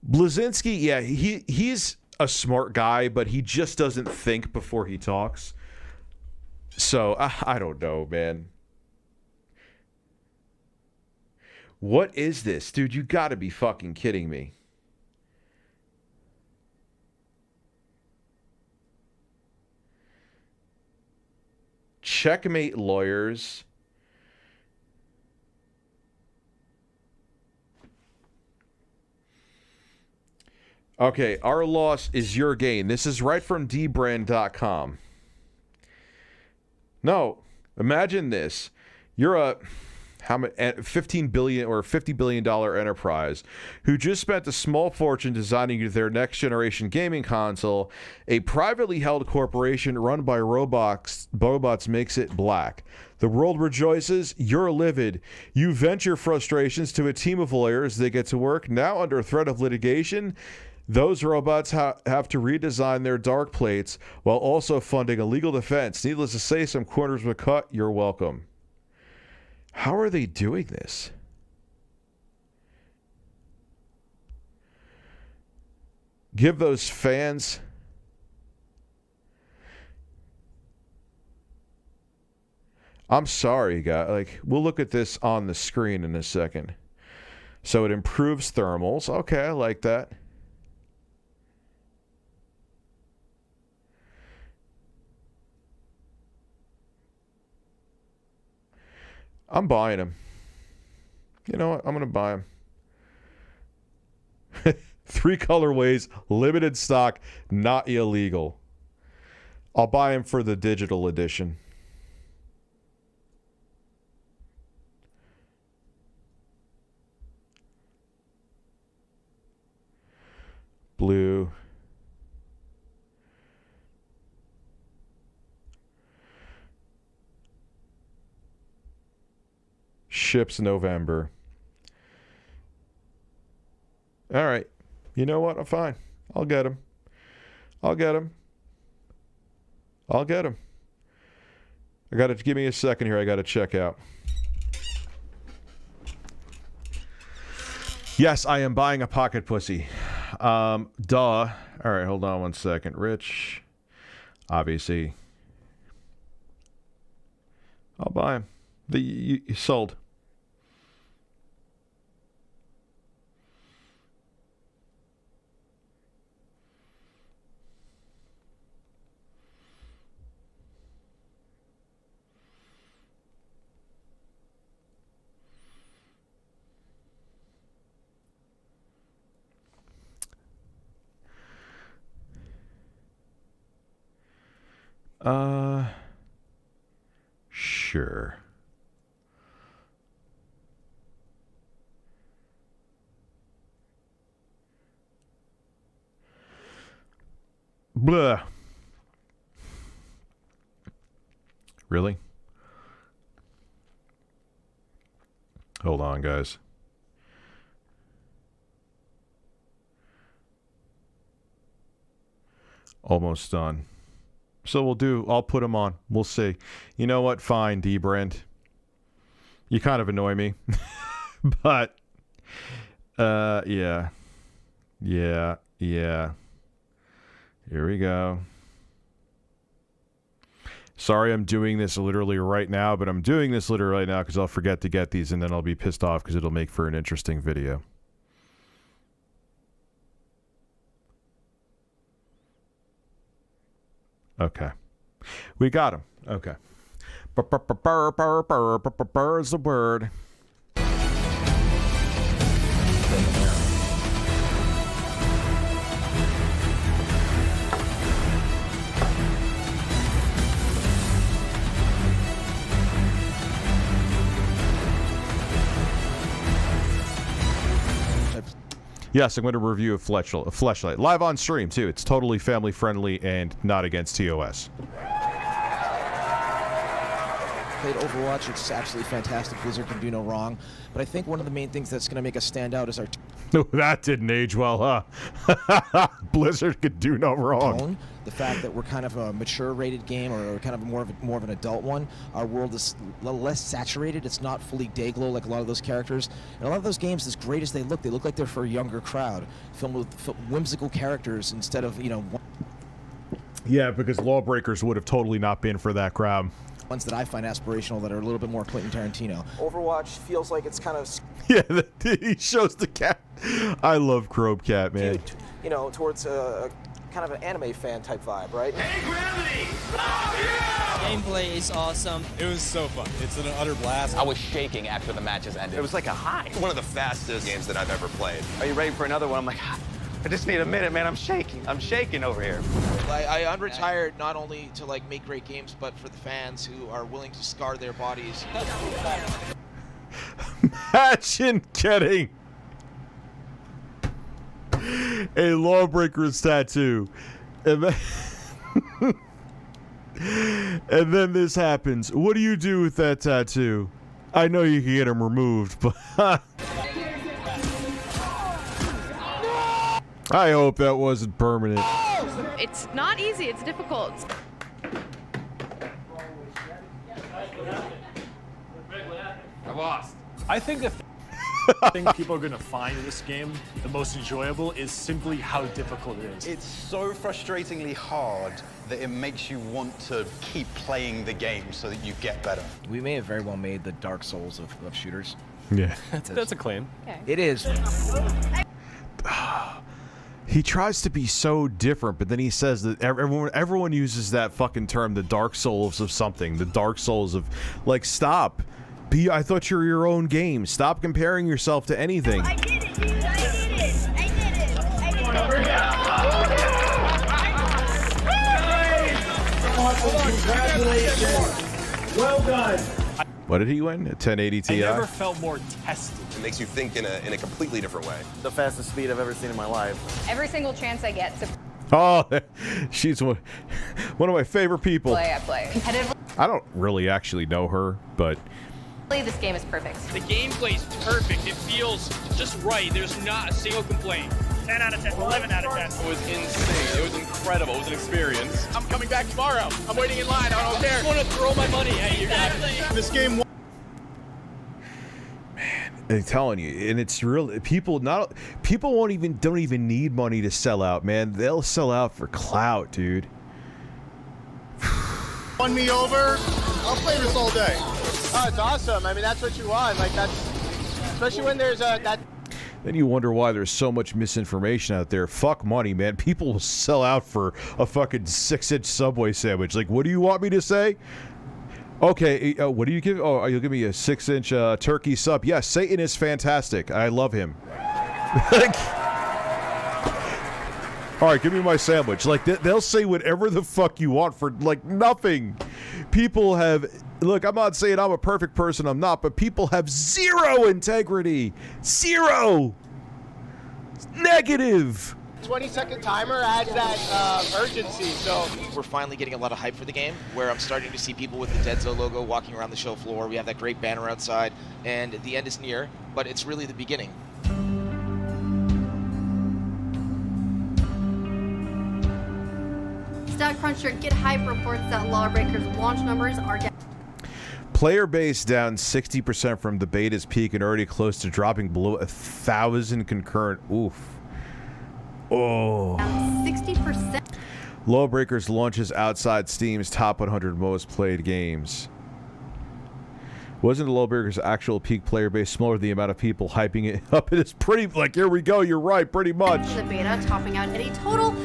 Blazinski, yeah, he's a smart guy, but he just doesn't think before he talks. So, I don't know, man. What is this? Dude, you gotta be fucking kidding me. Checkmate lawyers. Okay, our loss is your gain. This is right from dbrand.com. No, imagine this. You're a $15 billion or $50 billion enterprise who just spent a small fortune designing their next generation gaming console. A privately held corporation run by robots makes it black. The world rejoices. You're livid. You vent your frustrations to a team of lawyers. They get to work. Now under threat of litigation, those robots have to redesign their dark plates while also funding a legal defense. Needless to say, some corners were cut. You're welcome. How are they doing this? Give those fans... I'm sorry, guys. Like, we'll look at this on the screen in a second. So it improves thermals. Okay, I like that. I'm buying them. You know what? I'm going to buy them. 3 colorways, limited stock, not illegal. I'll buy them for the digital edition. Blue. Ships November. All right. You know what? I'm fine. I'll get them. I'll get them. I'll get them. I got to give me a second here. I got to check out. Yes, I am buying a pocket pussy. Duh. All right, hold on one second. Rich. Obviously. I'll buy him. You sold. Sure. Blah. Really? Hold on, guys. Almost done. So I'll put him on. We'll see. You know what? Fine, D-Brand. You kind of annoy me. But, yeah. Yeah. Here we go. Sorry I'm doing this literally right now, but I'm doing this literally right now because I'll forget to get these and then I'll be pissed off because it'll make for an interesting video. Okay. We got him. Okay. Burr is the word. Yes, I'm going to review a Fleshlight. Live on stream, too. It's totally family-friendly and not against TOS. Played Overwatch. It's absolutely fantastic. Blizzard can do no wrong. But I think one of the main things that's going to make us stand out is our... No, that didn't age well, huh? Blizzard could do no wrong. Tone. The fact that we're kind of a mature-rated game, or kind of more of an adult one. Our world is less saturated. It's not fully day-glow like a lot of those characters. And a lot of those games, as great as they look like they're for a younger crowd, filmed with whimsical characters instead of, you know... Yeah, because Lawbreakers would have totally not been for that crowd. Ones that I find aspirational that are a little bit more Quentin Tarantino. Overwatch feels like it's kind of... Yeah, he shows the cat. I love Crowbcat, man. You know, towards a kind of an anime fan type vibe, right? Hey, Gravity! Oh, yeah! Gameplay is awesome. It was so fun. It's an utter blast. I was shaking after the matches ended. It was like a high. One of the fastest games that I've ever played. Are you ready for another one? I'm like, I just need a minute, man. I'm shaking. I'm shaking over here. I unretired not only to like make great games, but for the fans who are willing to scar their bodies. Imagine getting a Lawbreakers tattoo. And then this happens. What do you do with that tattoo? I know you can get them removed, but... I hope that wasn't permanent. It's not easy. It's difficult. I lost. I think the thing people are going to find in this game the most enjoyable is simply how difficult it is. It's so frustratingly hard that it makes you want to keep playing the game so that you get better. We may have very well made the Dark Souls of shooters. Yeah. That's a claim. Okay. It is. He tries to be so different, but then he says that everyone uses that fucking term, the Dark Souls of something, the Dark Souls of, like, stop. I thought you were your own game. Stop comparing yourself to anything. I did it, dude. I did it. Congratulations. Well done. What did he win? A 1080 Ti? I never felt more tested. It makes you think in a completely different way. The fastest speed I've ever seen in my life. Every single chance I get to Oh, she's one of my favorite people. I play. Competitively, I don't really actually know her, but... this game is perfect. The gameplay is perfect. It feels just right. There's not a single complaint. 10 out of 10. 11 out of 10. It was insane. It was incredible. It was an experience. I'm coming back tomorrow. I'm waiting in line. I don't care. I just want to throw my money at you guys. This game. Man, I'm telling you, and it's real. People don't even need money to sell out, man. They'll sell out for clout, dude. Won me over. I'll play this all day. Oh, it's awesome. I mean, that's what you want. Like, that's especially when there's that. Then you wonder why there's so much misinformation out there. Fuck money, man. People will sell out for a fucking 6-inch Subway sandwich. Like, what do you want me to say? Okay, what do you give? Oh, you'll give me a 6-inch turkey sub. Yes, Satan is fantastic. I love him. All right, give me my sandwich. Like, they'll say whatever the fuck you want for, like, nothing. People have... Look, I'm not saying I'm a perfect person. I'm not. But people have zero integrity. Zero. Negative. 20-second timer adds that urgency, so... We're finally getting a lot of hype for the game, where I'm starting to see people with the Dead Zone logo walking around the show floor. We have that great banner outside, and the end is near, but it's really the beginning. StatCruncher Get Hype reports that Lawbreakers launch numbers are down. Player base down 60% from the beta's peak and already close to dropping below 1,000 concurrent. Oof. Oh. 60%. Lawbreakers launches outside Steam's top 100 most played games. Wasn't the Lawbreakers' actual peak player base smaller than the amount of people hyping it up? It is pretty, like, here we go, you're right, pretty much. The beta topping out at a total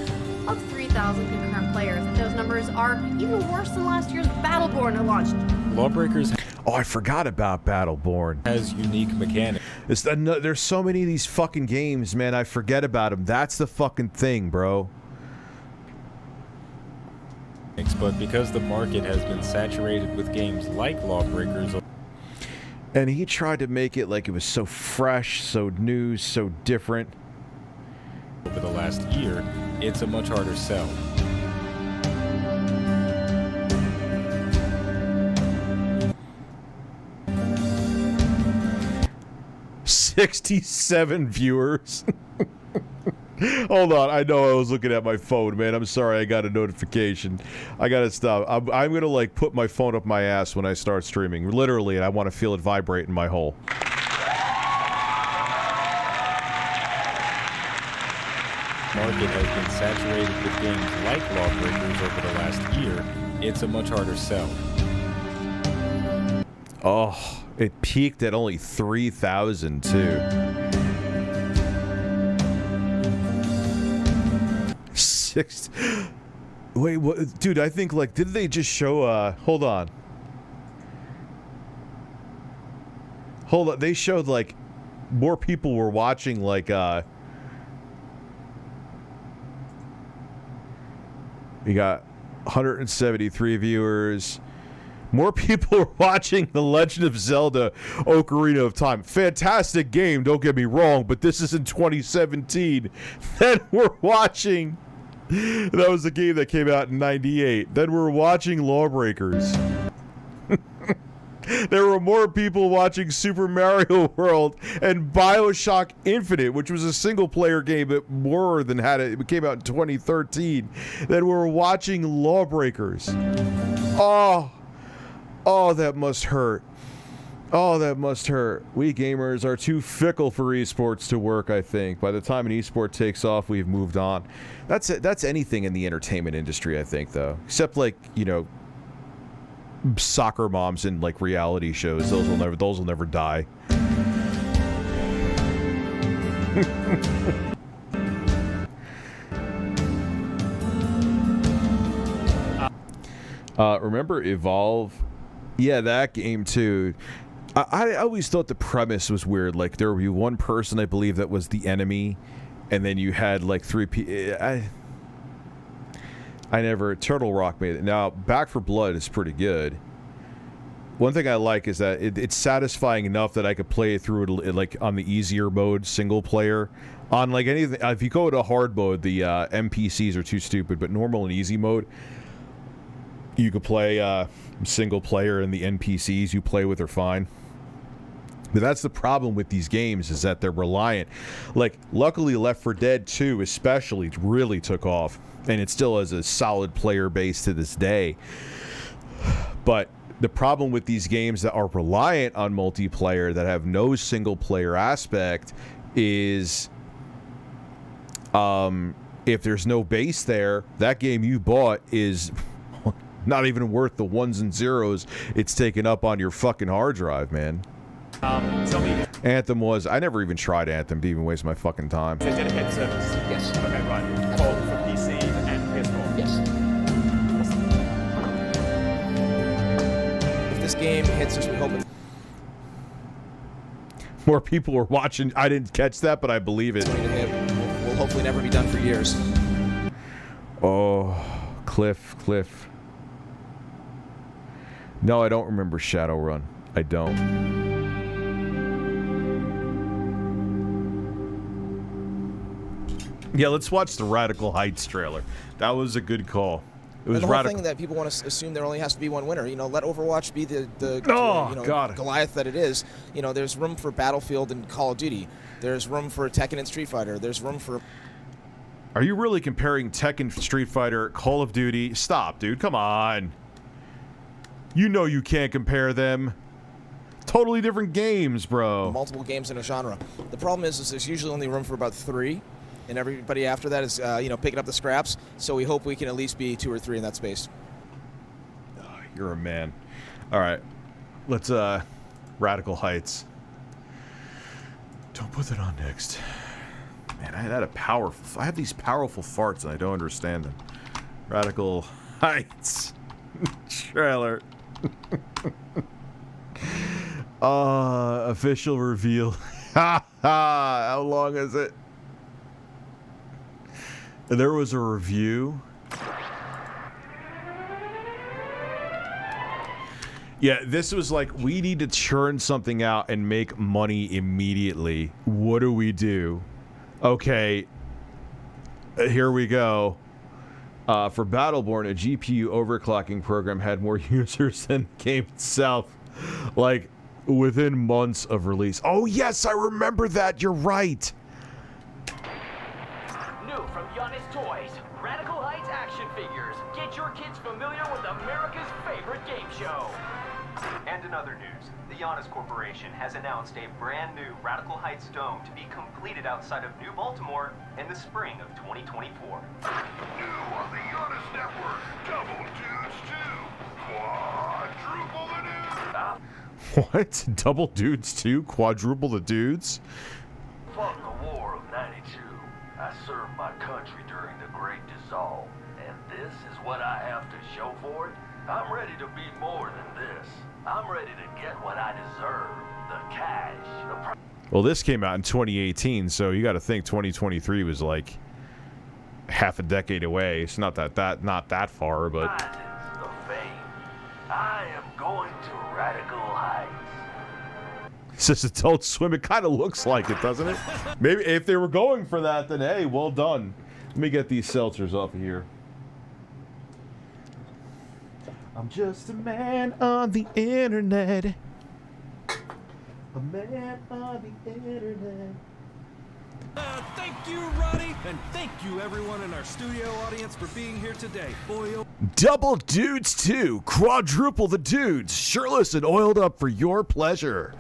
of 3,000 concurrent players. Those numbers are even worse than last year's Battleborn that launched. Lawbreakers. Oh, I forgot about Battleborn. Has unique mechanics. There's so many of these fucking games, man. I forget about them. That's the fucking thing, bro. But because the market has been saturated with games like Lawbreakers, and he tried to make it like it was so fresh, so new, so different. Over the last year, it's a much harder sell. $67 viewers. Hold on, I know I was looking at my phone, man. I'm sorry, I got a notification. I gotta stop. I'm gonna like put my phone up my ass when I start streaming, literally, and I want to feel it vibrate in my hole. Market has been saturated with games like Lawbreakers over the last year. It's a much harder sell. Oh, it peaked at only 3,000 too. Wait, what, dude? I think like, did they just show? Hold on. They showed like more people were watching like. We got 173 viewers. More people are watching The Legend of Zelda Ocarina of Time. Fantastic game, don't get me wrong, but this is in 2017. Then we're watching... That was the game that came out in 98. Then we're watching Lawbreakers. There were more people watching Super Mario World and BioShock Infinite, which was a single-player game that more than had it. It came out in 2013. Then we're watching Lawbreakers. Oh, that must hurt. Oh, that must hurt. We gamers are too fickle for esports to work, I think. By the time an esport takes off, we've moved on. That's anything in the entertainment industry, I think, though. Except, like, you know, soccer moms in, like, reality shows. Those will never die. Remember Evolve? Yeah, that game too. I always thought the premise was weird. Like, there would be one person, I believe, that was the enemy, and then you had like three people. I never. Turtle Rock made it. Now, Back 4 Blood is pretty good. One thing I like is that it's satisfying enough that I could play it through it like on the easier mode, single player. On like anything, if you go to hard mode, the NPCs are too stupid. But normal and easy mode, you could play single player, and the NPCs you play with are fine. But that's the problem with these games, is that they're reliant. Like, luckily Left 4 Dead 2 especially really took off, and it still has a solid player base to this day. But the problem with these games that are reliant on multiplayer, that have no single player aspect, is if there's no base there, that game you bought is not even worth the ones and zeros it's taken up on your fucking hard drive, man. Tell me. Anthem was... I never even tried Anthem to even waste my fucking time. Is it dedicated service? Yes. Okay, right. For PC and PS4? Yes. If this game hits as we hope it... More people were watching. I didn't catch that, but I believe it. Will hopefully never be done for years. Oh, Cliff. No, I don't remember Shadowrun. I don't. Yeah, let's watch the Radical Heights trailer. That was a good call. It was and the whole radical. thing that people want to assume there only has to be one winner. You know, let Overwatch be the God. Goliath that it is. You know, there's room for Battlefield and Call of Duty. There's room for Tekken and Street Fighter. There's room for... Are you really comparing Tekken, Street Fighter, Call of Duty? Stop, dude. Come on. You know you can't compare them. Totally different games, bro. Multiple games in a genre. The problem is there's usually only room for about 3, and everybody after that is, picking up the scraps. So we hope we can at least be 2 or 3 in that space. You're a man. All right. Let's, Radical Heights. Don't put that on next. Man, I have these powerful farts and I don't understand them. Radical Heights trailer. Official reveal. How long is it? There was a review. Yeah, this was like, we need to churn something out and make money immediately. What do we do? Okay, here we go. For Battleborn, a GPU overclocking program had more users than the game itself. Like, within months of release. Oh, yes, I remember that. You're right. New from Giannis Toys, Radical Heights action figures. Get your kids familiar with America's favorite game show. And in other news, the Giannis Corporation has announced a brand new Radical Heights dome to be completed outside of New Baltimore in the spring of 2024. New on the Giannis Network, Double Dudes 2, Quadruple the Dudes. What? Double Dudes 2? Quadruple the Dudes? From the War of 92, I served my country during the Great Dissolve, and this is what I have to show for it. I'm ready to be more than this. I'm ready to get what I deserve. The cash. Well, this came out in 2018, so you got to think 2023 was like half a decade away. It's not that far, but The fame. I am going to Radical Heights. it's just Adult Swim. It kind of looks like it, doesn't it? Maybe if they were going for that, then hey, well done. Let me get these seltzers off of here. I'm just a man on the internet. A man on the internet. Thank you, Ronnie, and thank you everyone in our studio audience for being here today. Boy, oh. Double Dudes 2, Quadruple the Dudes, shirtless and oiled up for your pleasure.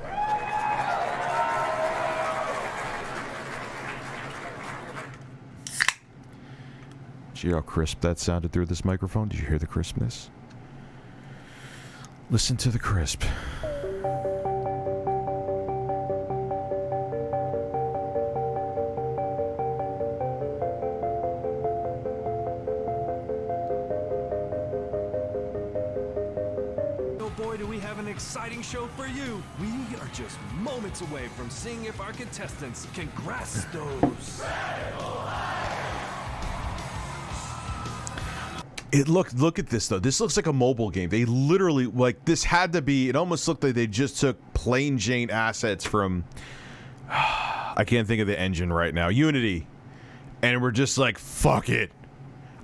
See how crisp that sounded through this microphone? Did you hear the crispness? Listen to the crisp. Oh boy, do we have an exciting show for you. We are just moments away from seeing if our contestants can grasp those. Look at this though. This looks like a mobile game. They literally, like, this had to be, it almost looked like they just took plain Jane assets from, I can't think of the engine right now, Unity. And we're just like, fuck it.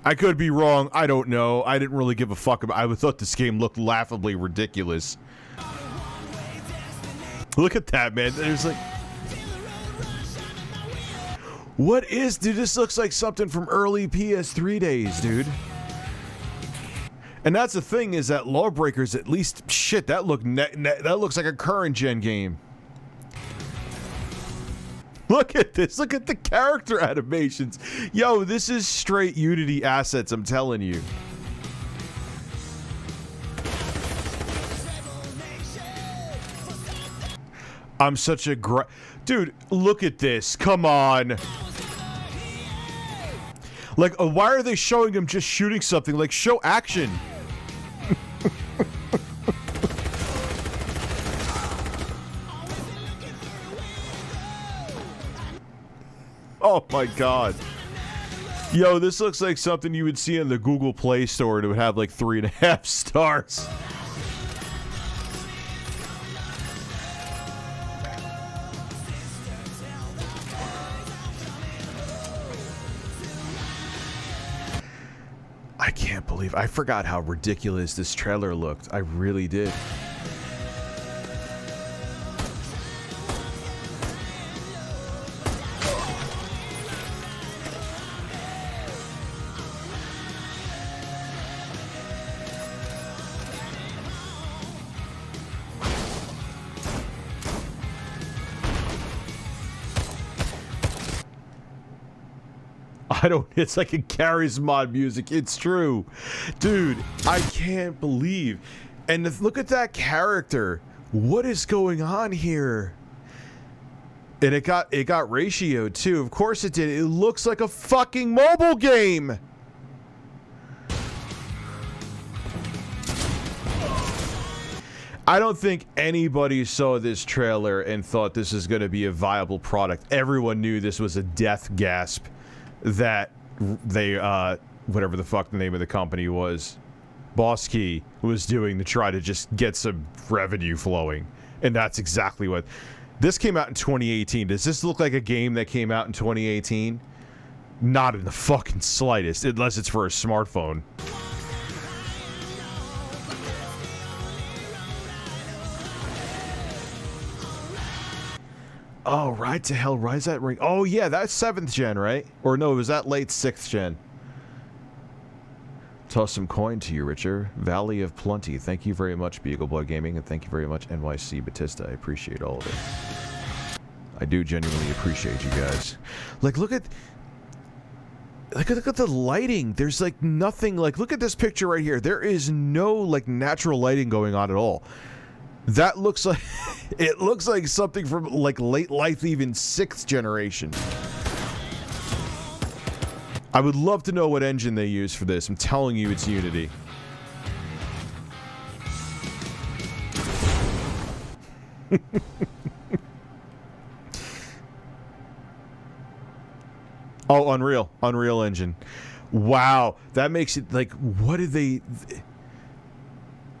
I could be wrong. I don't know. I didn't really give a fuck about, I thought this game looked laughably ridiculous. Look at that, man. There's like, what is, dude, this looks like something from early PS3 days, dude. And that's the thing, is that Lawbreakers, at least, shit, that looks like a current gen game. Look at this. Look at the character animations. Yo, this is straight Unity assets, I'm telling you. I'm such a dude, look at this. Come on. Like, why are they showing him just shooting something? Like, show action. Oh my god. Yo, this looks like something you would see in the Google Play Store and it would have like 3.5 stars. I can't believe, I forgot how ridiculous this trailer looked. I really did. It's like a Garry's Mod music. It's true. Dude, I can't believe. And look at that character. What is going on here? And it got ratioed too. Of course it did. It looks like a fucking mobile game. I don't think anybody saw this trailer and thought this is going to be a viable product. Everyone knew this was a death gasp that they, whatever the fuck the name of the company was, Boss Key, was doing to try to just get some revenue flowing. And that's exactly what... This came out in 2018. Does this look like a game that came out in 2018? Not in the fucking slightest, unless it's for a smartphone. Oh, Ride to Hell, Rise that ring. Oh, yeah, that's 7th gen, right? Or no, was that late 6th gen? Toss some coin to you, Richard. Valley of Plenty. Thank you very much, Beagleboy Gaming, and thank you very much, NYC Batista. I appreciate all of it. I do genuinely appreciate you guys. Like, look at the lighting. There's like nothing. Like, look at this picture right here. There is no like natural lighting going on at all. That looks like it looks like something from like late life, even 6th generation. I would love to know what engine they use for this. I'm telling you, it's Unity. Oh, Unreal Engine. Wow, that makes it like, what did they...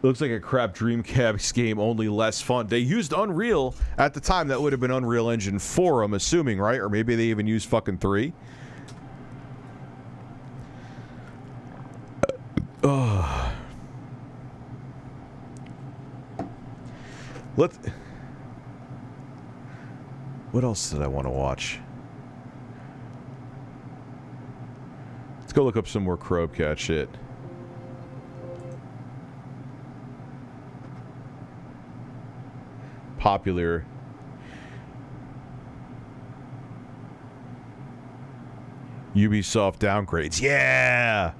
Looks like a crap Dreamcast game, only less fun. They used Unreal at the time. That would have been Unreal Engine 4, I'm assuming, right? Or maybe they even used fucking 3. What else did I want to watch? Let's go look up some more Crowbcat shit. Popular. Ubisoft downgrades. Yeah!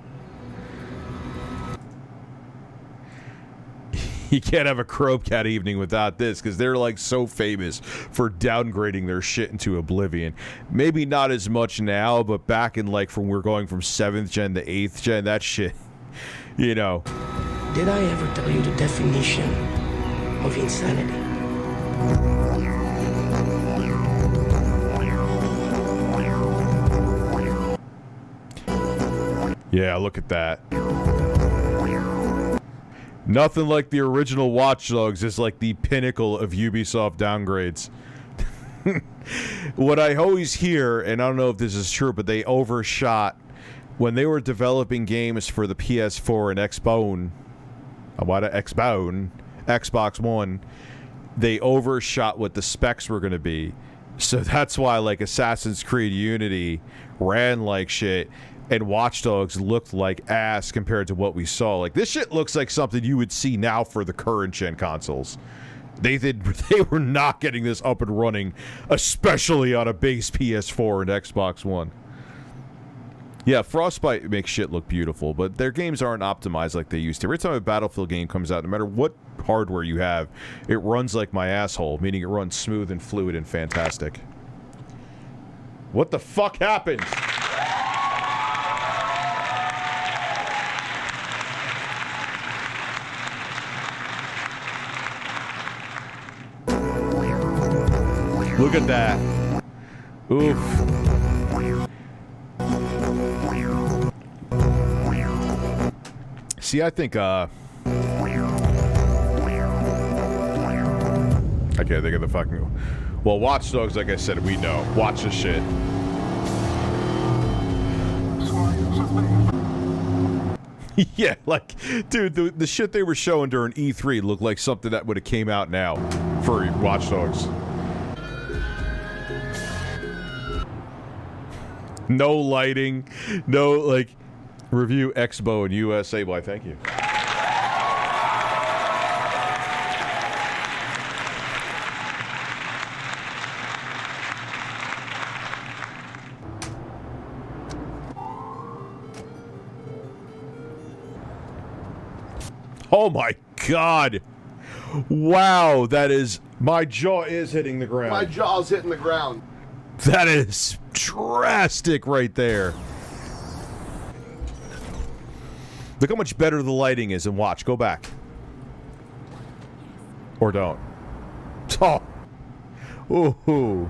You can't have a Crowbcat evening without this, because they're like so famous for downgrading their shit into oblivion. Maybe not as much now, but back in like from we're going from 7th gen to 8th gen, that shit, you know. Did I ever tell you the definition of insanity? Yeah, look at that. Nothing like the original Watch Dogs is like the pinnacle of Ubisoft downgrades. What I always hear, and I don't know if this is true, but they overshot when they were developing games for the PS4 and Xbox One. They overshot what the specs were going to be. So that's why like Assassin's Creed Unity ran like shit. And Watch Dogs looked like ass compared to what we saw. Like, this shit looks like something you would see now for the current gen consoles. They were not getting this up and running, especially on a base PS4 and Xbox One. Yeah, Frostbite makes shit look beautiful, but their games aren't optimized like they used to. Every time a Battlefield game comes out, no matter what hardware you have, it runs like my asshole, meaning it runs smooth and fluid and fantastic. What the fuck happened? Look at that. Oof. See, I think, I can't think of the fucking... Well, Watch Dogs, like I said, we know. Watch this shit. Yeah, like, dude, the shit they were showing during E3 looked like something that would have came out now for Watch Dogs. No lighting, no, like, review Expo and USA. Why, thank you. Oh my God. Wow, that is... My jaw is hitting the ground. My jaw's hitting the ground. That is drastic right there. Look how much better the lighting is, and watch. Go back. Or don't. Oh. Ooh.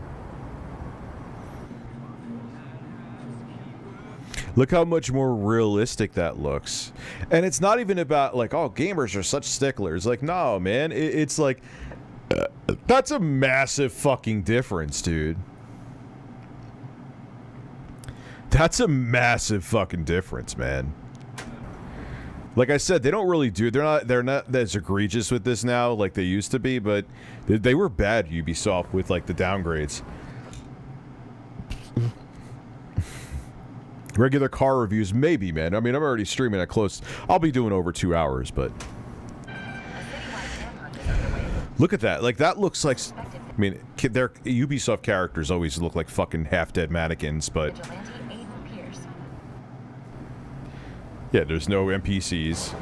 Look how much more realistic that looks. And it's not even about, like, oh, gamers are such sticklers. Like, no, man. It's like... that's a massive fucking difference, dude. That's a massive fucking difference, man. Like I said, they don't really do... They're not as egregious with this now like they used to be, but they were bad, Ubisoft, with, like, the downgrades. Regular car reviews, maybe, man. I mean, I'm already streaming at close... I'll be doing over 2 hours, but... Look at that. Like, that looks like... I mean, their Ubisoft characters always look like fucking half-dead mannequins, but... Yeah, there's no NPCs.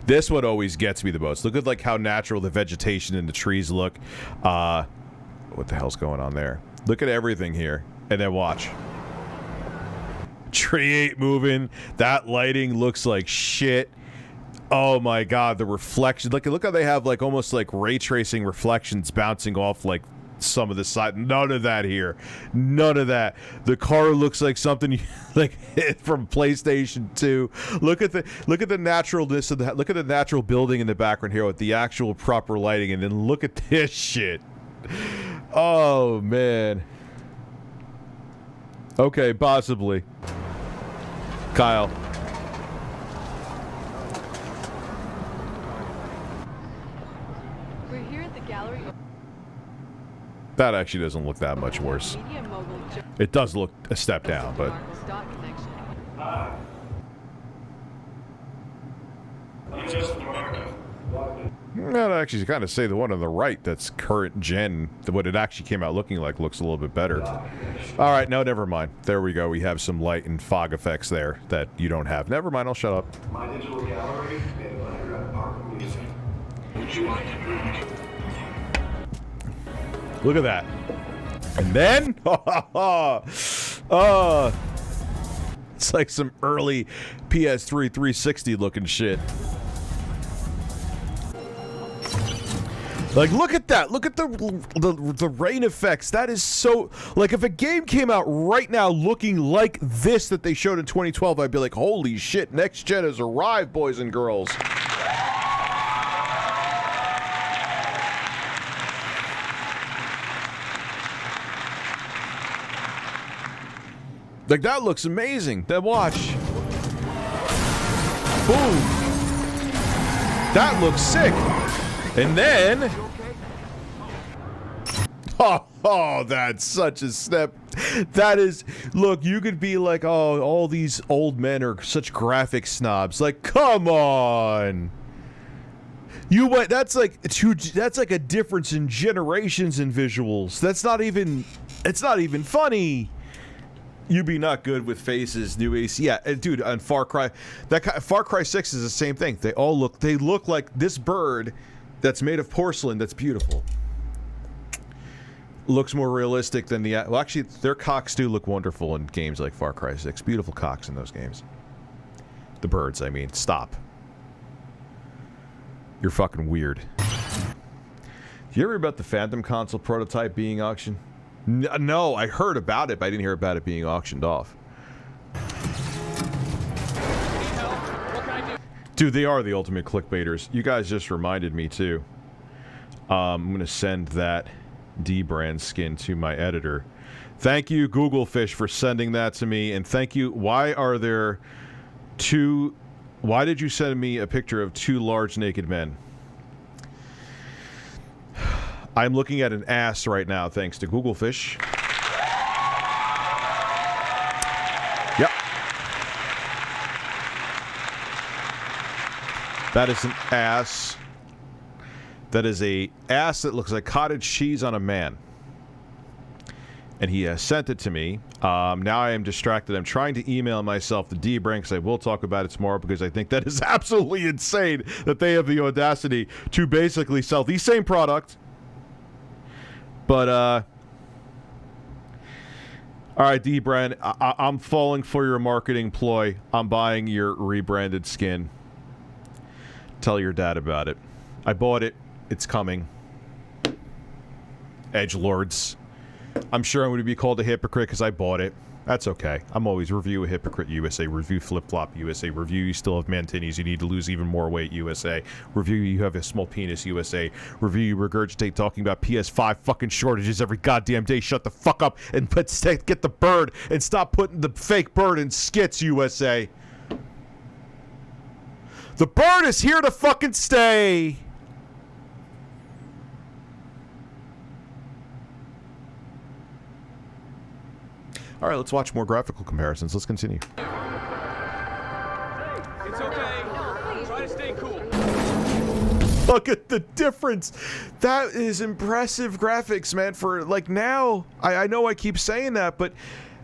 This one always gets me the most. Look at, like, how natural the vegetation and the trees look. What the hell's going on there? Look at everything here. And then watch. Tree ain't moving. That lighting looks like shit. Oh my God, the reflection. Look how they have, like, almost like ray tracing reflections bouncing off, like, some of the side. None of that here. None of that. The car looks like something like from PlayStation 2. Look at the naturalness of that. Look at the natural building in the background here with the actual proper lighting, and then look at this shit. Oh man. Okay, possibly. Kyle. We're here at the gallery. That actually doesn't look that much worse. It does look a step down, but... I'd actually kind of say the one on the right that's current gen, what it actually came out looking like, looks a little bit better. Alright, no, never mind. There we go. We have some light and fog effects there that you don't have. Never mind, I'll shut up. My digital gallery and underground park music. Would you like a drink? Look at that. And then... it's like some early PS3 360 looking shit. Like, look at that. Look at the rain effects. That is so... Like, if a game came out right now looking like this that they showed in 2012, I'd be like, holy shit, next gen has arrived, boys and girls. Like, that looks amazing. Then watch. Boom. That looks sick. And then... Oh, that's such a step. That is... Look, you could be like, oh, all these old men are such graphic snobs. Like, come on. You went... That's like a difference in generations in visuals. That's not even... It's not even funny. You be not good with faces, new AC. Yeah, dude, on Far Cry... Far Cry 6 is the same thing. They look like this bird... That's made of porcelain. That's beautiful. Looks more realistic than the... Well, actually, their cocks do look wonderful in games like Far Cry 6. Beautiful cocks in those games. The birds, I mean. Stop. You're fucking weird. You ever hear about the Phantom console prototype being auctioned? No, I heard about it, but I didn't hear about it being auctioned off. Dude, they are the ultimate clickbaiters. You guys just reminded me, too. I'm going to send that D-brand skin to my editor. Thank you, Google Fish, for sending that to me. And thank you. Why are there two... Why did you send me a picture of two large naked men? I'm looking at an ass right now, thanks to Google Fish. Yep. That is an ass. That is a ass that looks like cottage cheese on a man. and he sent it to me. Now I am distracted. I'm trying to email myself the dbrand because I will talk about it tomorrow because I think that is absolutely insane that they have the audacity to basically sell the same product. But, all right, dbrand, I'm falling for your marketing ploy. I'm buying your rebranded skin. Tell your dad about it. I bought it. It's coming. Edgelords. I'm sure I'm going to be called a hypocrite because I bought it. That's okay. I'm always review a hypocrite USA, review flip-flop USA, review you still have Mantinis, you need to lose even more weight USA, review you have a small penis USA, review you regurgitate talking about PS5 fucking shortages every goddamn day. Shut the fuck up and get the bird and stop putting the fake bird in skits USA. The bird is here to fucking stay. All right, let's watch more graphical comparisons. Let's continue. It's okay. Try to stay cool. Look at the difference. That is impressive graphics, man. For like now, I know I keep saying that, but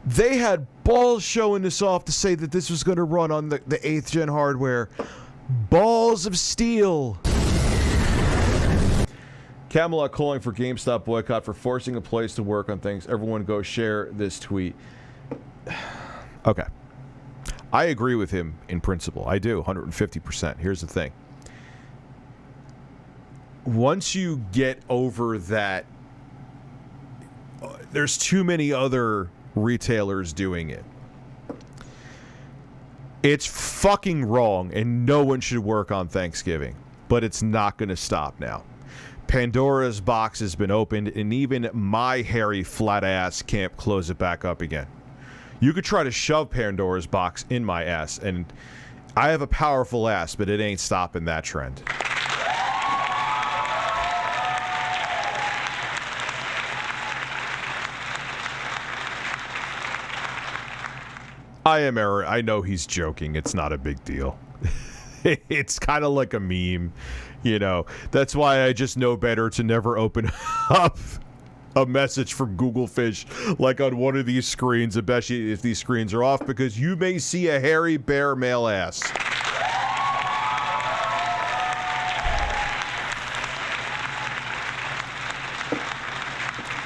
they had balls showing this off to say that this was going to run on the 8th gen hardware. Balls of steel. Camelot calling for GameStop boycott for forcing employees to work on things. Everyone go share this tweet. Okay. I agree with him in principle. I do, 150%. Here's the thing. Once you get over that, there's too many other retailers doing it. It's fucking wrong, and no one should work on Thanksgiving. But it's not going to stop now. Pandora's box has been opened, and even my hairy flat ass can't close it back up again. You could try to shove Pandora's box in my ass, and I have a powerful ass, but it ain't stopping that trend. I am Aaron. I know he's joking. It's not a big deal. It's kind of like a meme. You know, that's why I just know better to never open up a message from Google Fish like on one of these screens, especially if these screens are off, because you may see a hairy bare male ass.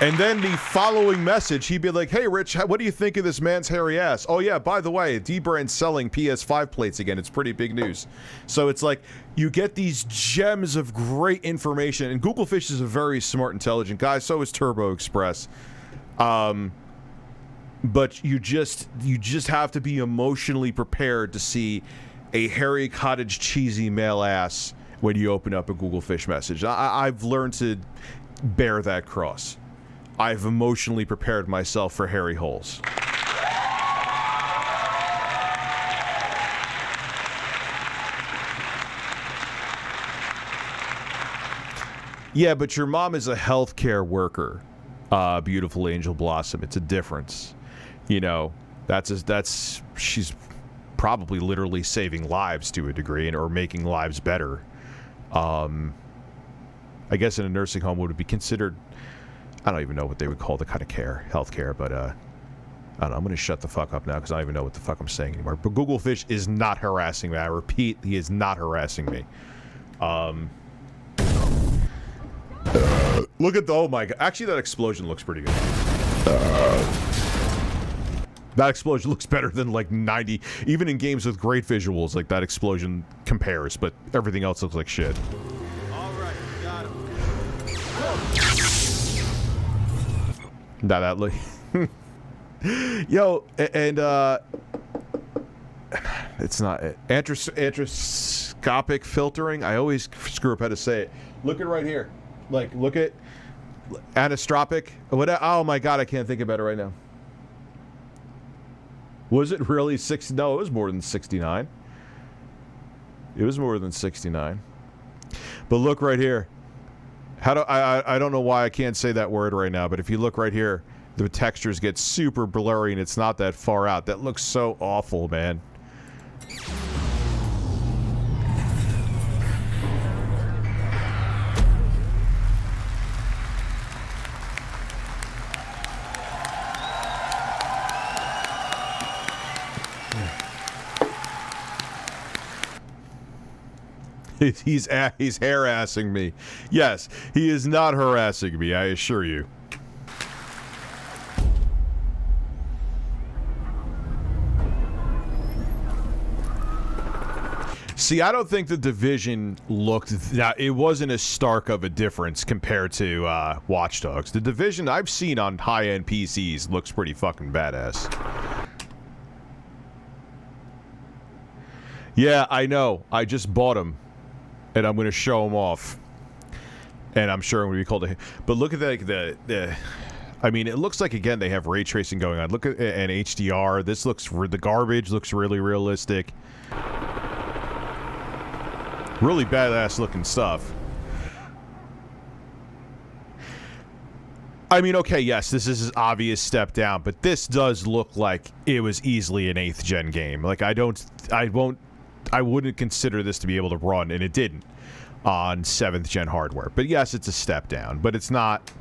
And then the following message, he'd be like, hey, Rich, what do you think of this man's hairy ass? Oh, yeah, by the way, dbrand's selling PS5 plates again. It's pretty big news. So it's like you get these gems of great information. And Google Fish is a very smart, intelligent guy. So is Turbo Express. But you just have to be emotionally prepared to see a hairy, cottage, cheesy male ass when you open up a Google Fish message. I've learned to bear that cross. I've emotionally prepared myself for hairy holes. Yeah, but your mom is a healthcare worker, beautiful Angel Blossom. It's a difference. You know, she's probably literally saving lives to a degree or making lives better. I guess in a nursing home would it be considered, I don't even know what they would call the kind of care, healthcare, but I don't know. I'm going to shut the fuck up now because I don't even know what the fuck I'm saying anymore. But Google Fish is not harassing me. I repeat, he is not harassing me. Look at the, oh my god. Actually, that explosion looks pretty good. That explosion looks better than like 90, even in games with great visuals, like that explosion compares, but everything else looks like shit. Nah, that look. Yo, and it's not antroscopic filtering. I always screw up how to say it. Look at right here. Like, look at anistropic. What? Oh my god, I can't think about it right now. Was it really 60? No, it was more than 69. It was more than 69. But look right here. I don't know why I can't say that word right now, but if you look right here, the textures get super blurry and it's not that far out. That looks so awful, man. He's harassing me. Yes, he is not harassing me, I assure you. See, I don't think the Division looked that it wasn't as stark of a difference compared to Watch Dogs. The Division I've seen on high-end PCs looks pretty fucking badass. Yeah, I know. I just bought them, and I'm going to show them off. And I'm sure I'm going to be called a... But look at the I mean, it looks like, again, they have ray tracing going on. Look at an HDR. This looks... The garbage looks really realistic. Really badass looking stuff. I mean, okay, yes, this is an obvious step down, but this does look like it was easily an 8th gen game. Like, I wouldn't consider this to be able to run, and it didn't on 7th gen hardware. But yes, it's a step down, but it's not.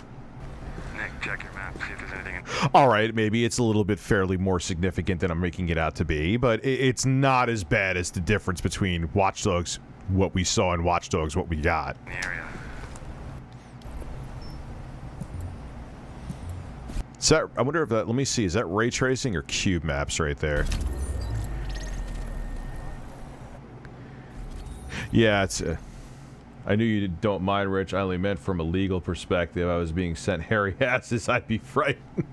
Nick, check your map, see if there's anything. All right, maybe it's a little bit fairly more significant than I'm making it out to be, but it's not as bad as the difference between Watch Dogs, what we saw, in Watch Dogs, what we got. Is that, I wonder if that, let me see, is that ray tracing or cube maps right there? Yeah, it's, I knew you don't mind, Rich. I only meant from a legal perspective. I was being sent hairy asses, I'd be frightened.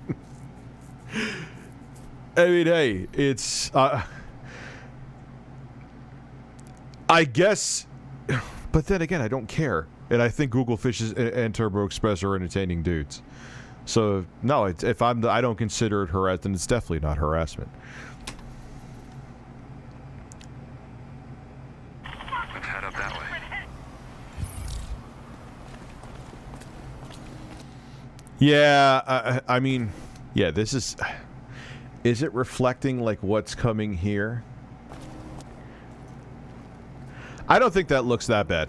I mean, hey, it's, I guess, but then again, I don't care. And I think Google Fish and Turbo Express are entertaining dudes. So, no, I don't consider it harassment, then it's definitely not harassment. Let's head up that way. Yeah, I mean, yeah, this is it reflecting like what's coming here? I don't think that looks that bad.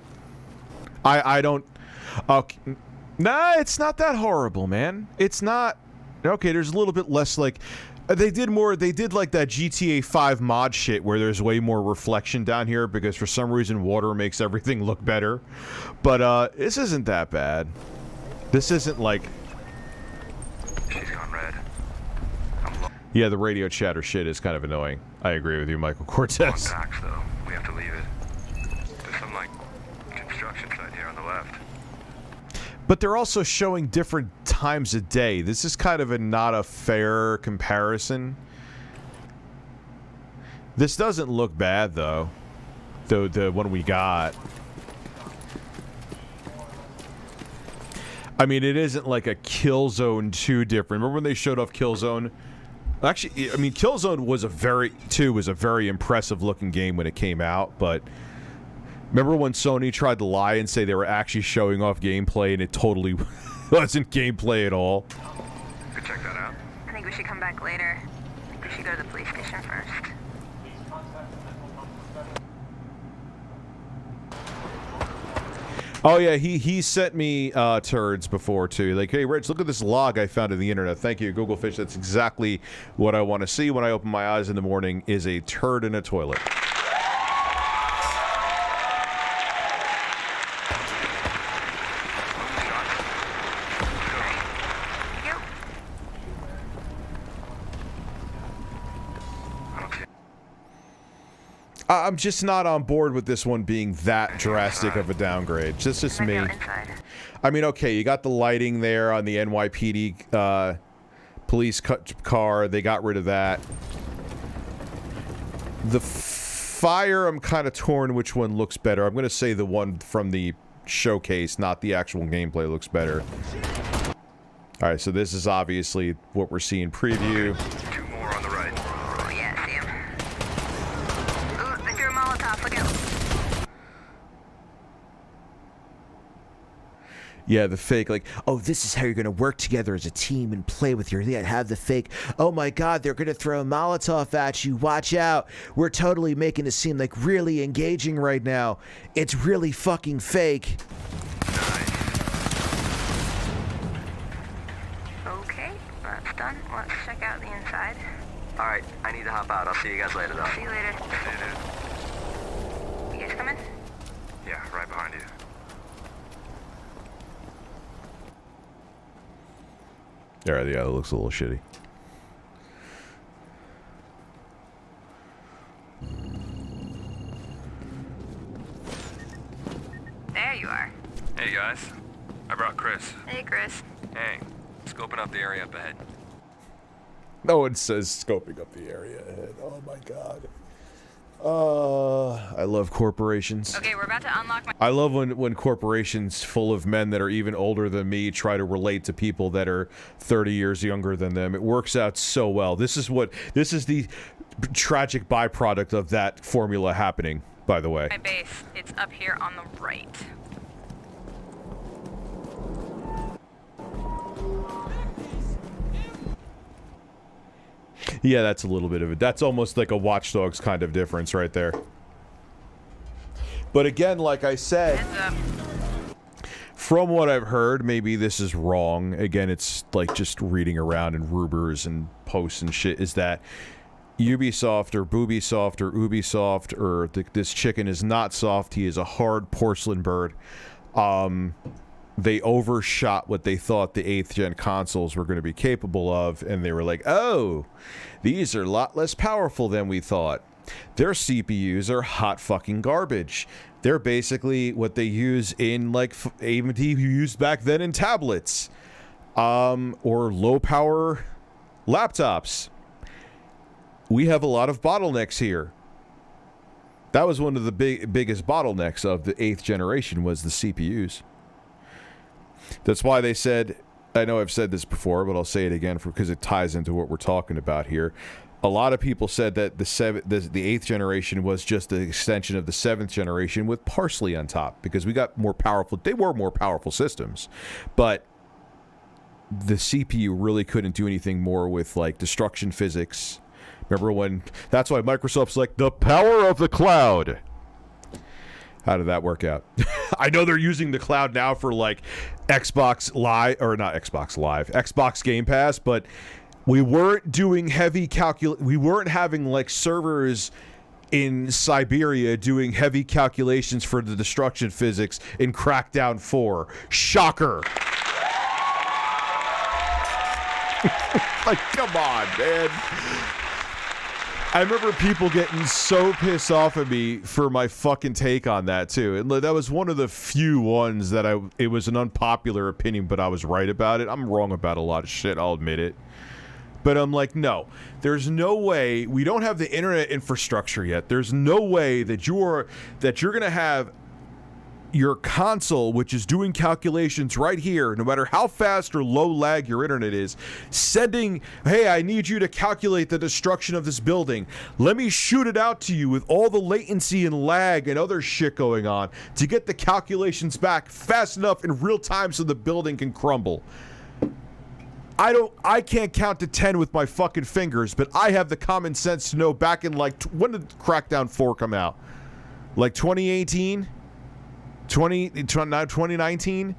I don't... Okay. Nah, it's not that horrible, man. It's not... Okay, there's a little bit less, like... They did like that GTA 5 mod shit where there's way more reflection down here because for some reason water makes everything look better. But, this isn't that bad. This isn't like... She's gone red. Yeah, the radio chatter shit is kind of annoying. I agree with you, Michael Cortez. Packs, though. We have to leave it. There's some, like, construction site here on the left. But they're also showing different times a day. This is kind of not a fair comparison. This doesn't look bad, though. The one we got. I mean, it isn't like a Killzone 2 different. Remember when they showed off Killzone? Actually, I mean, Killzone was a very impressive looking game when it came out, but remember when Sony tried to lie and say they were actually showing off gameplay and it totally wasn't gameplay at all? Could check that out. I think we should come back later. I think we should go to the police station first. Oh yeah, he sent me turds before too. Like, hey Rich, look at this log I found on the internet. Thank you, Google Fish. That's exactly what I want to see when I open my eyes in the morning, is a turd in a toilet. I'm just not on board with this one being that drastic of a downgrade. Just me. I mean, okay, you got the lighting there on the NYPD police car. They got rid of that. The fire, I'm kind of torn which one looks better. I'm going to say the one from the showcase, not the actual gameplay, looks better. All right, so this is obviously what we're seeing preview. Two more on the right. Oh, yeah, see him. Ooh, they threw a Molotov. Look out. Yeah, the fake, like, oh, this is how you're going to work together as a team and play with your... Yeah, have the fake, oh my god, they're going to throw a Molotov at you, watch out. We're totally making it seem like really engaging right now. It's really fucking fake. Okay, that's done. Let's check out the inside. Alright, I need to hop out. I'll see you guys later, though. See you later. You guys coming? Yeah. Yeah, it looks a little shitty. There you are. Hey guys, I brought Chris. Hey, Chris. Hey, scoping up the area up ahead. No one says scoping up the area ahead. Oh my god. I love corporations. Okay, we're about to unlock my... I love when corporations full of men that are even older than me try to relate to people that are 30 years younger than them. It works out so well. This is the tragic byproduct of that formula happening, by the way. My base. It's up here on the right. Yeah, that's a little bit of it. That's almost like a Watch Dogs kind of difference right there. But again, like I said, from what I've heard, maybe this is wrong. Again, it's like just reading around in rumors and posts and shit, is that Ubisoft or Boobisoft or Ubisoft or this chicken is not soft. He is a hard porcelain bird. They overshot what they thought the 8th gen consoles were going to be capable of, and they were like, oh, these are a lot less powerful than we thought. Their CPUs are hot fucking garbage. They're basically what they use in like AMD used back then in tablets, or low power laptops. We have a lot of bottlenecks here. That was one of the biggest bottlenecks of the 8th generation was the CPUs. That's why they said, I know I've said this before, but I'll say it again because it ties into what we're talking about here. A lot of people said that the 8th generation was just an extension of the 7th generation with parsley on top because we got more powerful. They were more powerful systems, but the CPU really couldn't do anything more with like destruction physics. Remember when? That's why Microsoft's like the power of the cloud. How did that work out? I know they're using the cloud now for like Xbox Live, or not Xbox Live, Xbox Game Pass, but we weren't doing heavy we weren't having like servers in Siberia doing heavy calculations for the destruction physics in Crackdown 4. Shocker. Like, come on, man. I remember people getting so pissed off at me for my fucking take on that too. And that was one of the few ones that it was an unpopular opinion, but I was right about it. I'm wrong about a lot of shit, I'll admit it. But I'm like, no, there's no way. We don't have the internet infrastructure yet. There's no way that you're going to have your console, which is doing calculations right here, no matter how fast or low lag your internet is, sending, hey, I need you to calculate the destruction of this building. Let me shoot it out to you with all the latency and lag and other shit going on to get the calculations back fast enough in real time so the building can crumble. I can't count to 10 with my fucking fingers, but I have the common sense to know back in like, when did Crackdown 4 come out? Like 2018? 2019,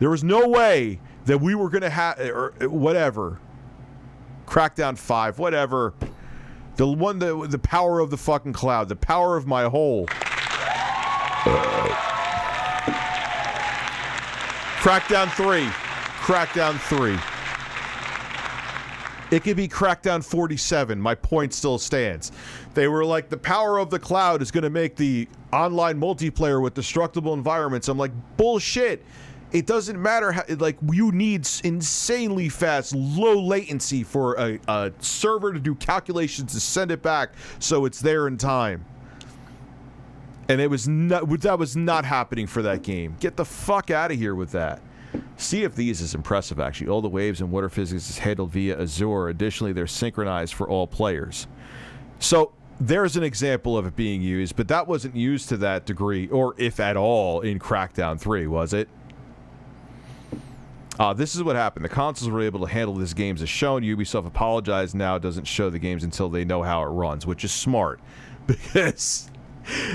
there was no way that we were going to have, or whatever, Crackdown 5, whatever, the power of the fucking cloud, the power of my whole. Crackdown 3. It could be Crackdown 47. My point still stands. They were like, the power of the cloud is going to make the online multiplayer with destructible environments. I'm like, bullshit. It doesn't matter how, like, you need insanely fast, low latency for a server to do calculations to send it back so it's there in time. And that was not happening for that game. Get the fuck out of here with that. Sea of Thieves is impressive, actually. All the waves and water physics is handled via Azure. Additionally, they're synchronized for all players. So there's an example of it being used, but that wasn't used to that degree, or if at all, in Crackdown 3, was it? This is what happened. The consoles were able to handle this games as shown. Ubisoft apologized now. It doesn't show the games until they know how it runs, which is smart. Because,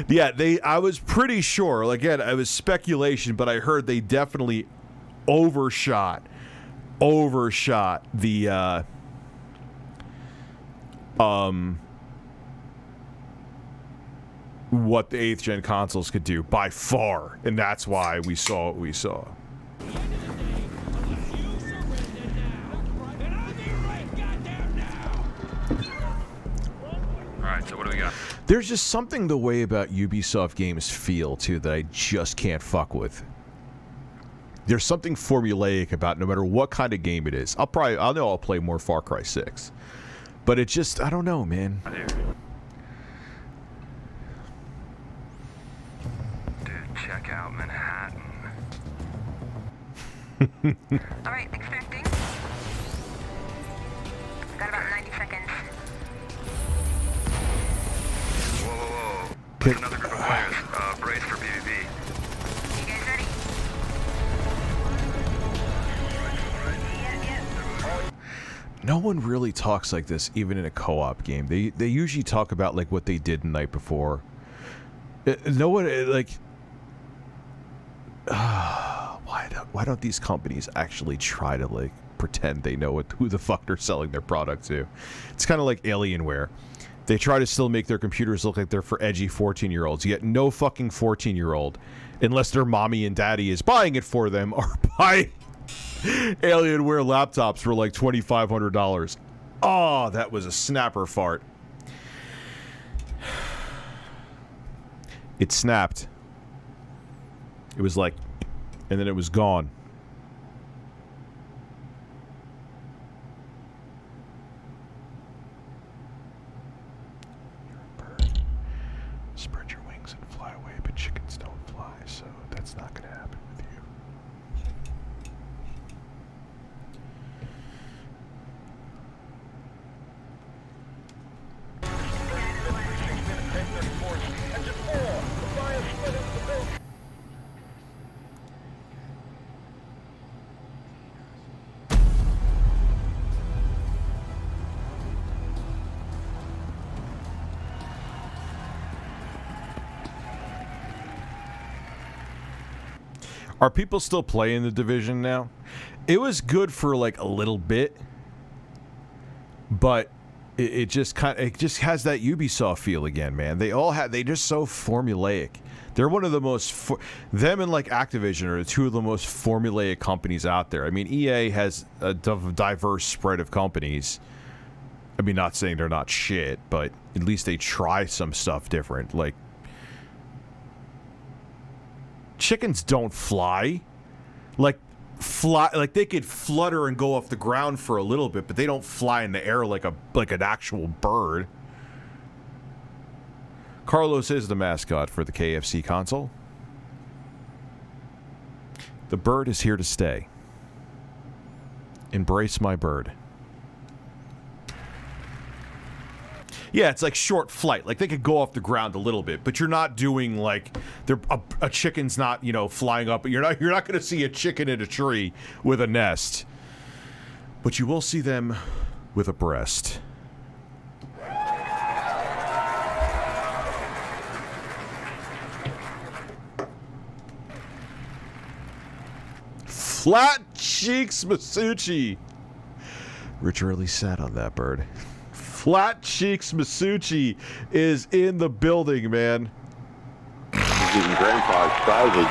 yeah, I was pretty sure, again, it was speculation, but I heard they definitely overshot the what the 8th gen consoles could do by far, and that's why we saw what we saw. There's just something the way about Ubisoft games feel, too, that I just can't fuck with. There's something formulaic about no matter what kind of game it is. I'll know I'll play more Far Cry 6. But it just, I don't know, man. Dude, check out Manhattan. All right, expecting. Got about 90 seconds. Whoa, whoa, whoa. There's another group of players. Brace for PvP. You guys ready? No one really talks like this, even in a co-op game. They usually talk about like what they did the night before. No one like. Why don't these companies actually try to like pretend they know who the fuck they're selling their product to? It's kind of like Alienware. They try to still make their computers look like they're for edgy 14-year-olds, yet no fucking 14-year-old, unless their mommy and daddy is buying it for them, are buying Alienware laptops for like $2,500. Oh, that was a snapper fart. It snapped. It was like, and then it was gone. Spread your wings and fly away, but chickens don't fly, so that's not going to happen with you. Are people still playing The Division now? It was good for like a little bit, but it just has that Ubisoft feel again, man. They're just so formulaic. They're one of the most them and like Activision are two of the most formulaic companies out there. I mean, EA has a diverse spread of companies. I mean, not saying they're not shit, but at least they try some stuff different. Like, chickens don't fly. Like they could flutter and go off the ground for a little bit, but they don't fly in the air like an actual bird. Carlos is the mascot for the KFC console. The bird is here to stay. Embrace my bird. Yeah, it's like short flight. Like they could go off the ground a little bit, but you're not doing like a chicken's not, flying up. You're not going to see a chicken in a tree with a nest. But you will see them with a breast. Flat Cheeks Masucci. Rich really sat on that bird. Flat Cheeks Masucci is in the building, man. He's getting grandpa excited.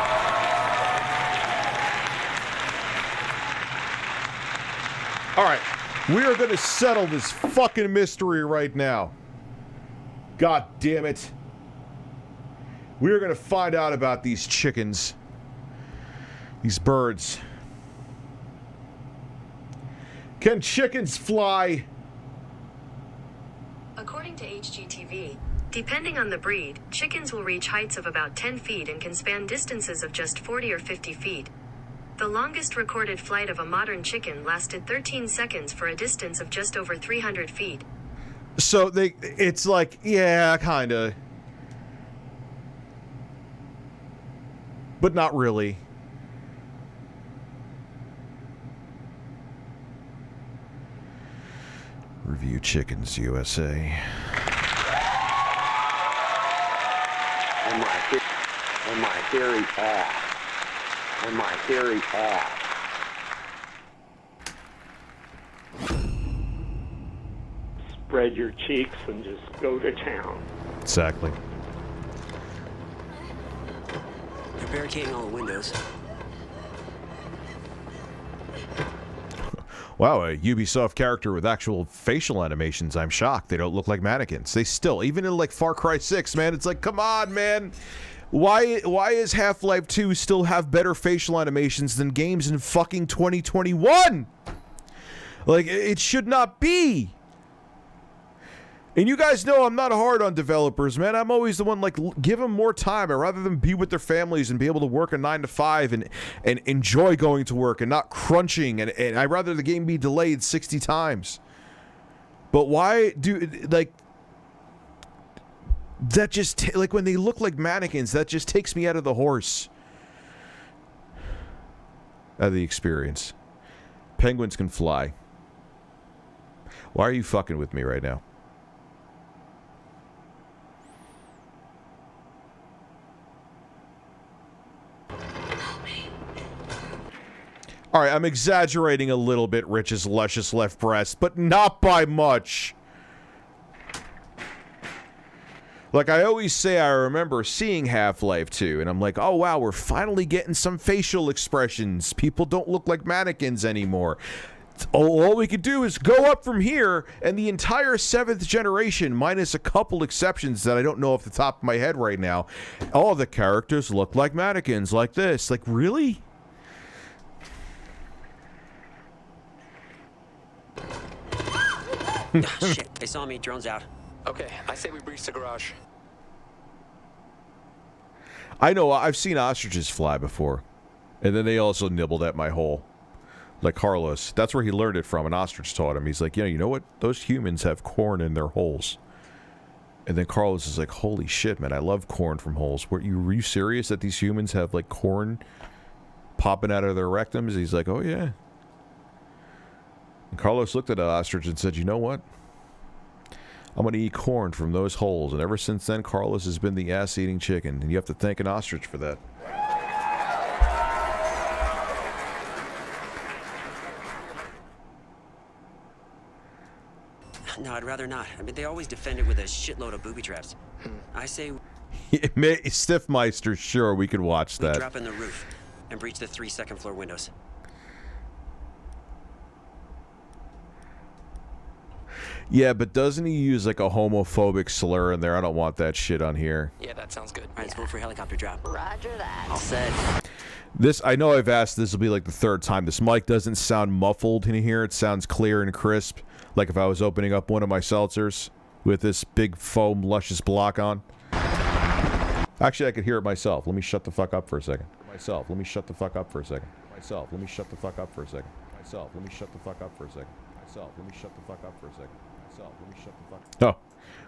All right, we are going to settle this fucking mystery right now. God damn it. We are going to find out about these chickens. These birds. Can chickens fly? According to HGTV, depending on the breed, chickens will reach heights of about 10 feet and can span distances of just 40 or 50 feet. The longest recorded flight of a modern chicken lasted 13 seconds for a distance of just over 300 feet. So it's like, yeah, kinda. But not really. Review Chickens USA. And my hairy ass. And my hairy ass. Spread your cheeks and just go to town. Exactly. They're barricading all the windows. Wow, a Ubisoft character with actual facial animations. I'm shocked. They don't look like mannequins. They still, even in like Far Cry 6, man, it's like, come on, man. Why is Half-Life 2 still have better facial animations than games in fucking 2021? Like, it should not be. And you guys know I'm not hard on developers, man. I'm always the one, like, give them more time. I'd rather them be with their families and be able to work a 9 to 5 and enjoy going to work and not crunching. And I'd rather the game be delayed 60 times. But why do, like, that just, like, when they look like mannequins, that just takes me out of the horse. Out of the experience. Penguins can fly. Why are you fucking with me right now? All right, I'm exaggerating a little bit, Rich's luscious left breast, but not by much. Like I always say, I remember seeing Half-Life 2, and I'm like, oh wow, we're finally getting some facial expressions. People don't look like mannequins anymore. All we could do is go up from here, and the entire 7th generation, minus a couple exceptions that I don't know off the top of my head right now, all the characters look like mannequins, like this. Like, really? Shit, they saw me. Drone's out. Okay, I say we breach the garage. I know, I've seen ostriches fly before. And then they also nibbled at my hole. Like Carlos. That's where he learned it from. An ostrich taught him. He's like, you know what? Those humans have corn in their holes. And then Carlos is like, holy shit, man, I love corn from holes. Were you serious that these humans have, like, corn popping out of their rectums? He's like, oh, yeah. And Carlos looked at an ostrich and said, you know what? I'm going to eat corn from those holes. And ever since then, Carlos has been the ass-eating chicken. And you have to thank an ostrich for that. No, I'd rather not. I mean, they always defend it with a shitload of booby traps. I say Stiffmeister, sure, we could watch we that. drop in the roof and breach the 3 second-floor windows. Yeah, but doesn't he use like a homophobic slur in there? I don't want that shit on here. Yeah, that sounds good. All right, let's go for helicopter drop. Roger that. All set. This, I know I've asked, this will be like the 3rd time. This mic doesn't sound muffled in here. It sounds clear and crisp. Like if I was opening up one of my seltzers with this big foam luscious block on. Actually, I could hear it myself. Let me shut the fuck up for a second. Myself, let me shut the fuck up for a second. Myself, let me shut the fuck up for a second. Myself, let me shut the fuck up for a second. Myself, let me shut the fuck up for a second. Myself, let me shut the fuck. Oh,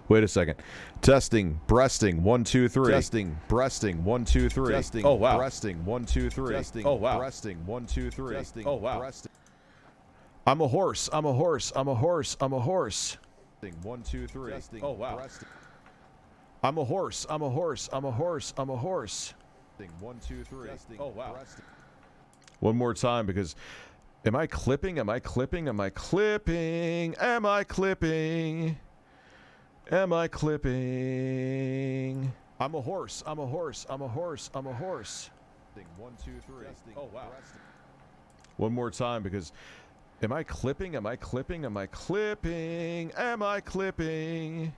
wait a second. Testing, breasting, 1, 2, 3. Testing, breasting, 1, 2, 3. Testing, oh wow. Breasting, 1, 2, 3. Testing, oh wow. Breasting, 1, 2, 3. Testing, oh wow. Breasting. I'm a horse. I'm a horse. I'm a horse. I'm a horse. 1, 2, 3. Oh wow. I'm a horse. I'm a horse. I'm a horse. I'm a horse. 1, 2, 3. Oh wow. One more time, because am I clipping? Am I clipping? Am I clipping? Am I clipping? Am I clipping? I'm a horse. I'm a horse. I'm a horse. I'm a horse. 1, 2, 3. Oh wow. One more time, because am I clipping? Am I clipping? Am I clipping? Am I clipping?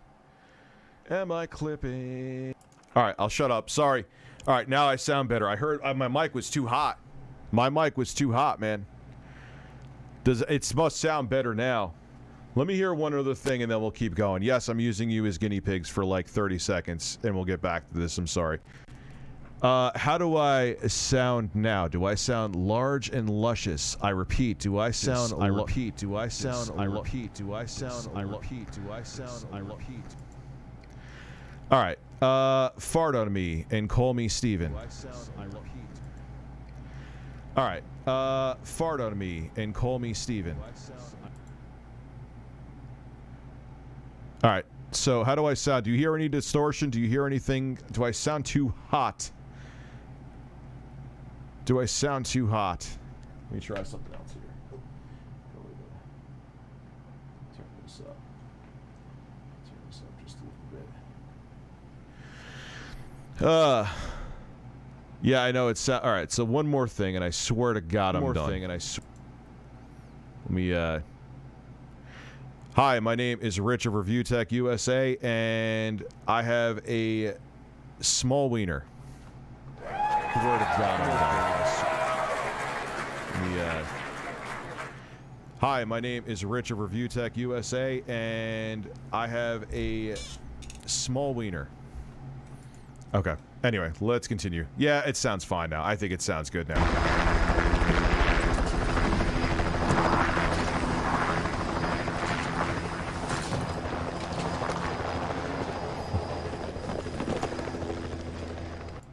Am I clipping? All right, I'll shut up. Sorry. All right, now I sound better. I heard my mic was too hot. My mic was too hot, man. It must sound better now. Let me hear one other thing, and then we'll keep going. Yes, I'm using you as guinea pigs for like 30 seconds, and we'll get back to this. I'm sorry. How do I sound now? Do I sound large and luscious? I repeat. Do I sound? I repeat. Do I sound? I repeat. Do I sound? I repeat. Do I sound? I repeat. All right. Fart on me and call me Steven. Do I sound? I repeat. All right. Fart on me and call me Steven. All right. So how do I sound? Do you hear any distortion? Do you hear anything? Do I sound too hot? Do I sound too hot? Let me try something else here. Turn this up. Turn this up just a little bit. Yeah, I know it's all right. So one more thing, and I swear to God, I'm done. Let me, Hi, my name is Rich of Review Tech USA, and I have a small wiener. Word of God, Let me, Hi, my name is Rich of Review Tech USA, and I have a small wiener. Okay. Anyway, let's continue. Yeah, it sounds fine now. I think it sounds good now.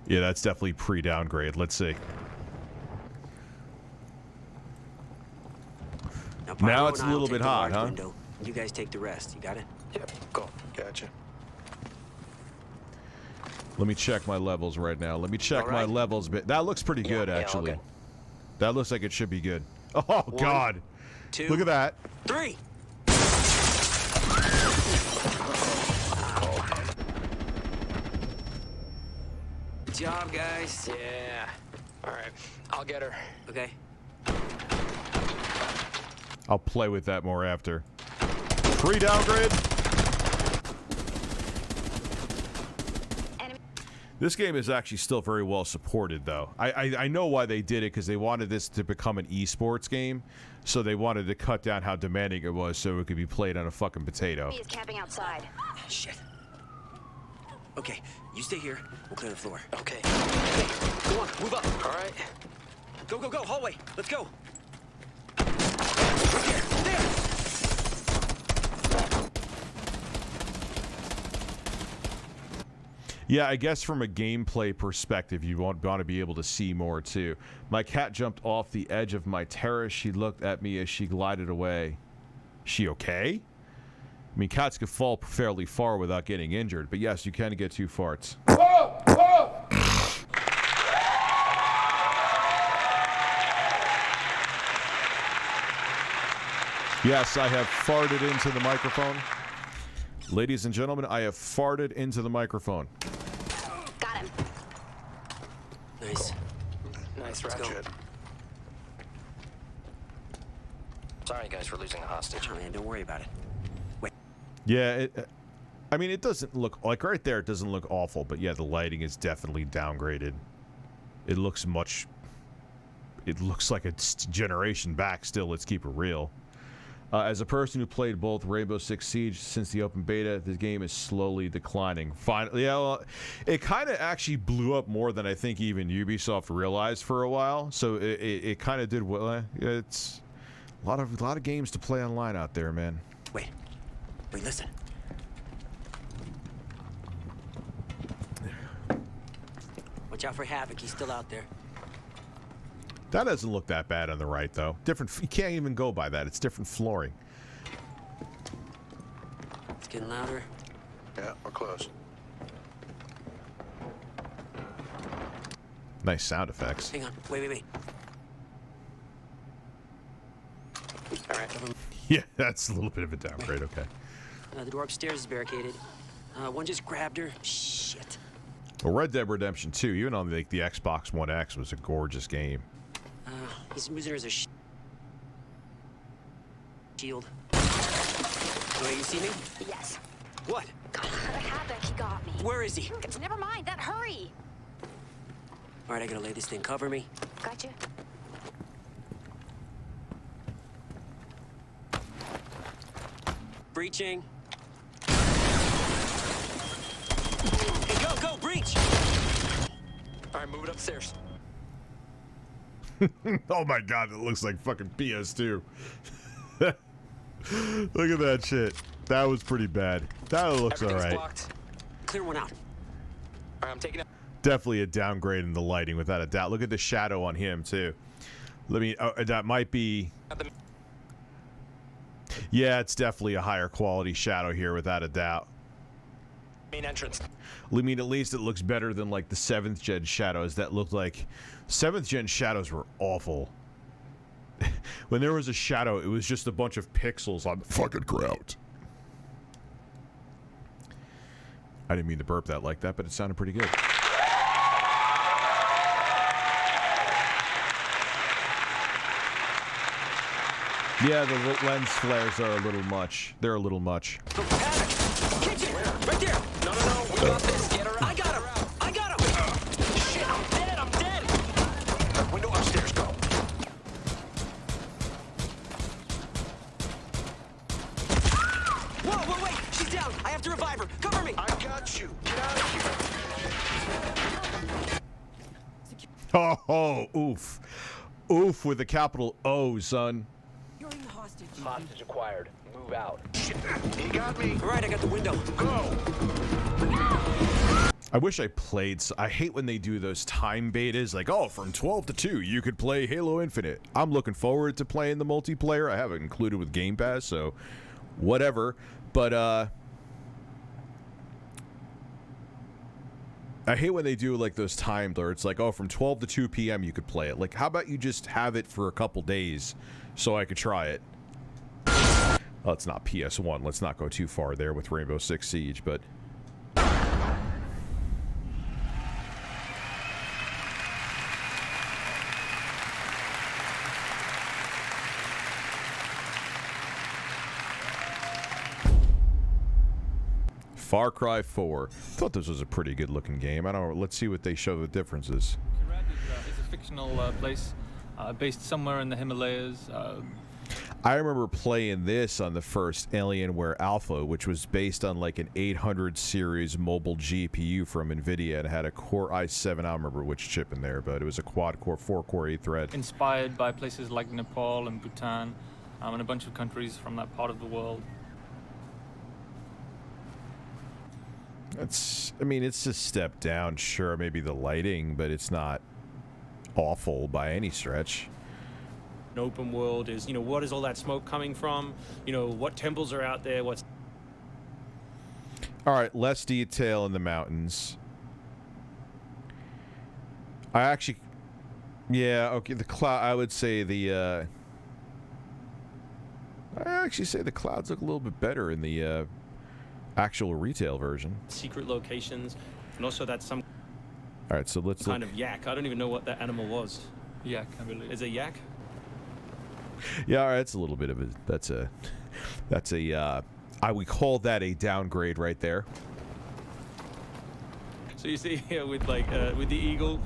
Yeah, that's definitely pre-downgrade. Let's see. Now it's a little bit hot, huh? Window. You guys take the rest. You got it? Yep, go. Gotcha. Let me check my levels right now. Let me check my levels. That looks pretty good, actually. okay. That looks like it should be good. Oh, God. 2, Look at that. 3. Good job, guys. Yeah. All right, I'll get her. Okay. I'll play with that more after. Pre-downgrade. This game is actually still very well supported, though. I know why they did it, because they wanted this to become an esports game, so they wanted to cut down how demanding it was so it could be played on a fucking potato. He is camping outside. Shit. Okay, you stay here. We'll clear the floor. Okay. Hey, go on, move up. All right. Go, go, go. Hallway. Let's go. Right there. There. Yeah, I guess from a gameplay perspective, you want to be able to see more, too. My cat jumped off the edge of my terrace. She looked at me as she glided away. She okay? I mean, cats could fall fairly far without getting injured, but yes, you can get 2 farts. Yes, I have farted into the microphone. Ladies and gentlemen, I have farted into the microphone. Got him. Nice. Nice, Ratchet. Sorry, guys, for losing a hostage. Oh, man, don't worry about it. Wait. Yeah, I mean, it doesn't look... Like, right there, it doesn't look awful, but yeah, the lighting is definitely downgraded. It looks much... It looks like a generation back still, let's keep it real. As a person who played both Rainbow Six Siege since the open beta, the game is slowly declining. Finally, yeah, well, it kind of actually blew up more than I think even Ubisoft realized for a while. So it kind of did well. It's a lot of games to play online out there, man. Wait, listen. Watch out for Havoc. He's still out there. That doesn't look that bad on the right, though. Different. You can't even go by that. It's different flooring. It's getting louder. Yeah, we're close. Nice sound effects. Hang on. Wait. All right. Yeah, that's a little bit of a downgrade. Okay. The door upstairs is barricaded. One just grabbed her. Shit. Well, Red Dead Redemption 2, even on the Xbox One X, was a gorgeous game. He's using her as a shield. Oh, you see me? Yes. What? God, Havoc, he got me. Where is he? Never mind, that hurry. All right, I gotta lay this thing. Cover me. Gotcha. Breaching. Hey, go, breach! All right, move it upstairs. Oh my god, it looks like fucking PS2. Look at that shit. That was pretty bad. That looks alright. Blocked. Clear one out. All right, I'm taking it. Definitely a downgrade in the lighting, without a doubt. Look at the shadow on him, too. Let me... that might be... Yeah, it's definitely a higher quality shadow here, without a doubt. Main entrance. I mean, at least it looks better than, like, the 7th gen shadows that looked like... 7th gen shadows were awful. When there was a shadow, it was just a bunch of pixels on the fucking ground. I didn't mean to burp that like that, but it sounded pretty good. Yeah, the lens flares are a little much. They're a little much. Kitchen! Right there! No, we got this. Get her. I got him! I got him! Shit, I'm dead! Window upstairs, go. Whoa, wait! She's down! I have to revive her! Cover me! I got you! Get out of here! Oh, oof. Oof with a capital O, son. Hostage acquired. Move out. He got me! Alright, I got the window. Go! I wish I played. I hate when they do those time betas, like, oh, from 12 to 2, you could play Halo Infinite. I'm looking forward to playing the multiplayer. I have it included with Game Pass, so whatever. But, I hate when they do, like, those timed, where it's like, oh, from 12 to 2 p.m. you could play it. Like, how about you just have it for a couple days so I could try it? Well, it's not PS1. Let's not go too far there with Rainbow Six Siege, but... Far Cry 4. Thought this was a pretty good looking game. I don't know. Let's see what they show the differences. It's a fictional place based somewhere in the Himalayas. I remember playing this on the first Alienware Alpha, which was based on like an 800 series mobile GPU from NVIDIA and had a Core i7. I don't remember which chip in there, but it was a quad-core, 4-core, 8-thread. Inspired by places like Nepal and Bhutan and a bunch of countries from that part of the world. I mean, it's a step down, sure, maybe the lighting, but it's not awful by any stretch. An open world is, what is all that smoke coming from? What temples are out there? What's... All right, less detail in the mountains. Yeah, okay, the cloud, I would say I actually say the clouds look a little bit better in the actual retail version. Secret locations, and also that some all right, so let's kind of yak. I don't even know what that animal was. Yak, I believe. Is it yak? Yeah, all right, it's a little bit of a I would call that a downgrade right there. So you see here with with the eagle.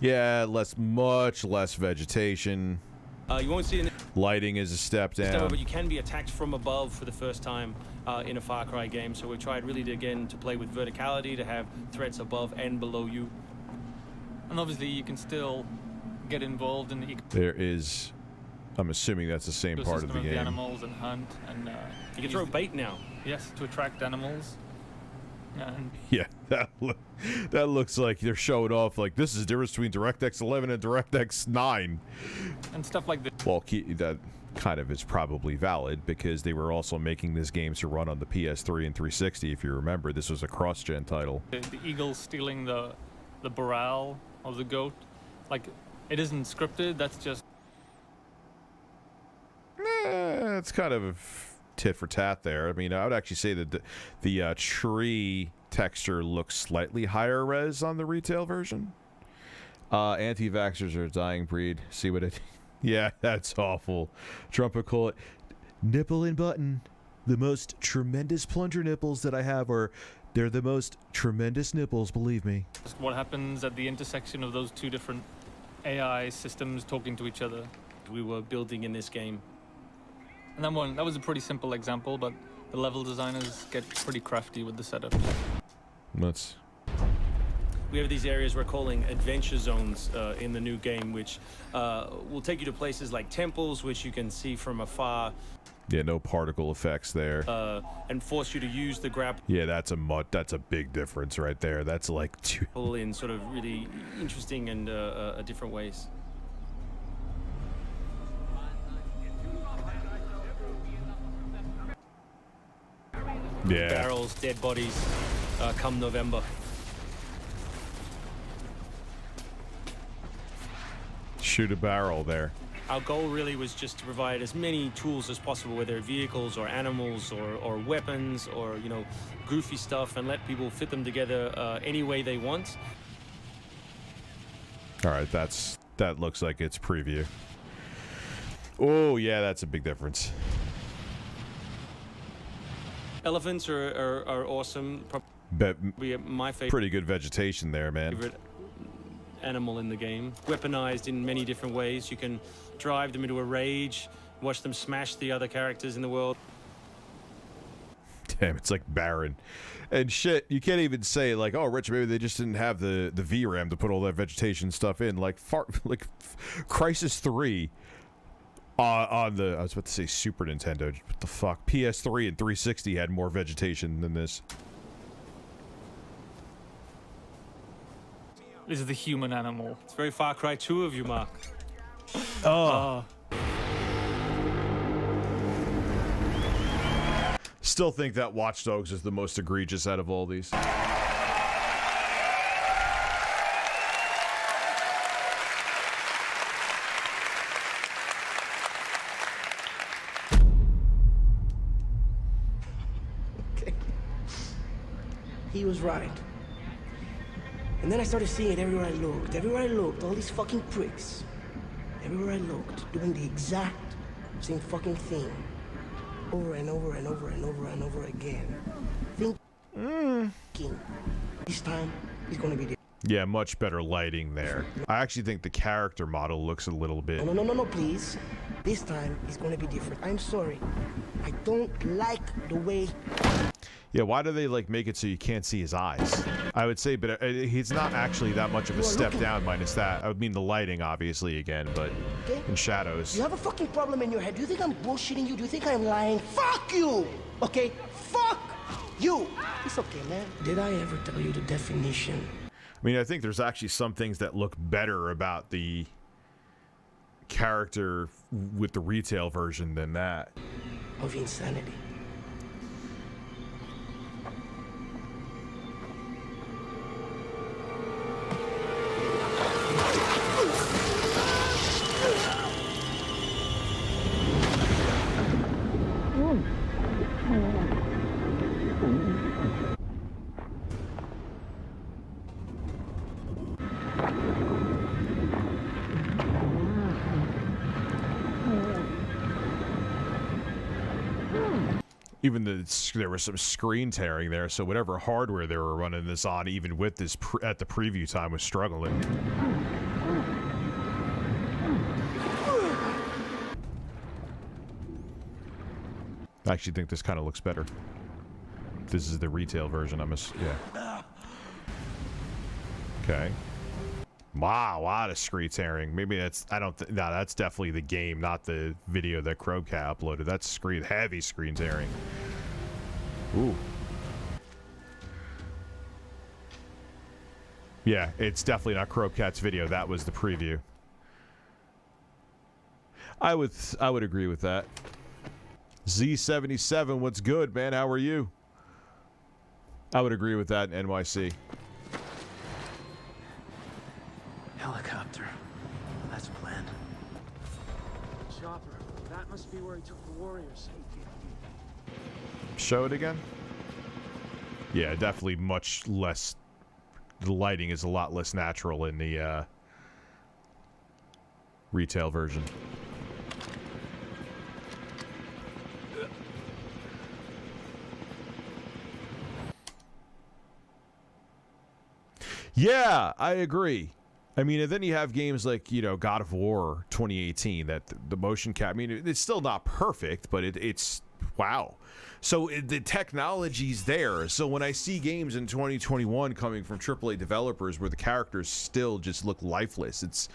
Yeah, much less vegetation. You won't see any lighting is a step down. But you can be attacked from above for the first time in a Far Cry game. So we've tried really to play with verticality, to have threats above and below you. And obviously you can still get involved in the There is, I'm assuming that's the same part of the game. Animals and hunt and you can throw bait now. Yes, to attract animals. And yeah, that looks like they're showing off like this is the difference between DirectX 11 and DirectX 9 and stuff like this. Well, that kind of is probably valid because they were also making this game to run on the PS3 and 360. If you remember, this was a cross-gen title. The eagle stealing the barrel of the goat, like it isn't scripted. That's just. It's kind of a tit for tat there. I mean, I would actually say that the tree texture looks slightly higher res on the retail version. Anti-vaxxers are a dying breed. See what it... Yeah, that's awful. Trump would call it nipple and button. The most tremendous plunger nipples that I have they're the most tremendous nipples, believe me. What happens at the intersection of those two different AI systems talking to each other? We were building in this game. And that was a pretty simple example, but the level designers get pretty crafty with the setup. We have these areas we're calling adventure zones in the new game, which will take you to places like temples, which you can see from afar. Yeah, no particle effects there. And force you to use the grapple. Yeah, that's a big difference right there. That's like two in sort of really interesting and different ways. Yeah. Barrels, dead bodies, come November. Shoot a barrel there. Our goal really was just to provide as many tools as possible, whether vehicles or animals or weapons or, goofy stuff, and let people fit them together any way they want. All right, that looks like it's preview. Oh, yeah, that's a big difference. Elephants are awesome. Probably my favorite. Pretty good vegetation there, man. Favorite animal in the game. Weaponized in many different ways. You can drive them into a rage, watch them smash the other characters in the world. Damn, it's like barren. And shit, you can't even say, like, oh, Rich, maybe they just didn't have the VRAM to put all that vegetation stuff in. Like, Crisis 3 on the, I was about to say Super Nintendo. What the fuck? PS3 and 360 had more vegetation than this. This is the human animal. It's very Far Cry 2 of you, Mark. Oh. Still think that Watch Dogs is the most egregious out of all these. Okay. He was right. And then I started seeing it everywhere I looked. Everywhere I looked, all these fucking pricks. Everywhere I looked, doing the exact same fucking thing. Over and over and over and over and over again. Thinking this time is gonna be different. Yeah, much better lighting there. I actually think the character model looks a little bit... No, please. This time is gonna be different. I'm sorry. I don't like the way... Yeah, why do they, like, make it so you can't see his eyes? I would say, but he's not actually that much of a step down minus that. I would mean the lighting, obviously, again, but in shadows. You have a fucking problem in your head. Do you think I'm bullshitting you? Do you think I'm lying? Fuck you! Okay? Fuck you! It's okay, man. Did I ever tell you the definition? I mean, I think there's actually some things that look better about the character with the retail version than that. Of insanity. Even there was some screen tearing there, so whatever hardware they were running this on, even with this at the preview time, was struggling. I actually think this kind of looks better. This is the retail version. Yeah. Okay. Wow, a lot of screen tearing. Maybe that's, no, that's definitely the game, not the video that Crowbcat uploaded. That's heavy screen tearing. Ooh. Yeah, it's definitely not Crowbcat's video. That was the preview. I would agree with that. Z77, what's good, man? How are you? I would agree with that in NYC. Helicopter. That's planned. Chopper. That must be where he took the warriors. Show it again? Yeah, definitely much less... The lighting is a lot less natural in the retail version. Yeah, I agree. I mean, and then you have games like, you know, God of War 2018, that the motion cap, I mean, it's still not perfect, but it's, wow. So the technology's there. So when I see games in 2021 coming from AAA developers where the characters still just look lifeless, it's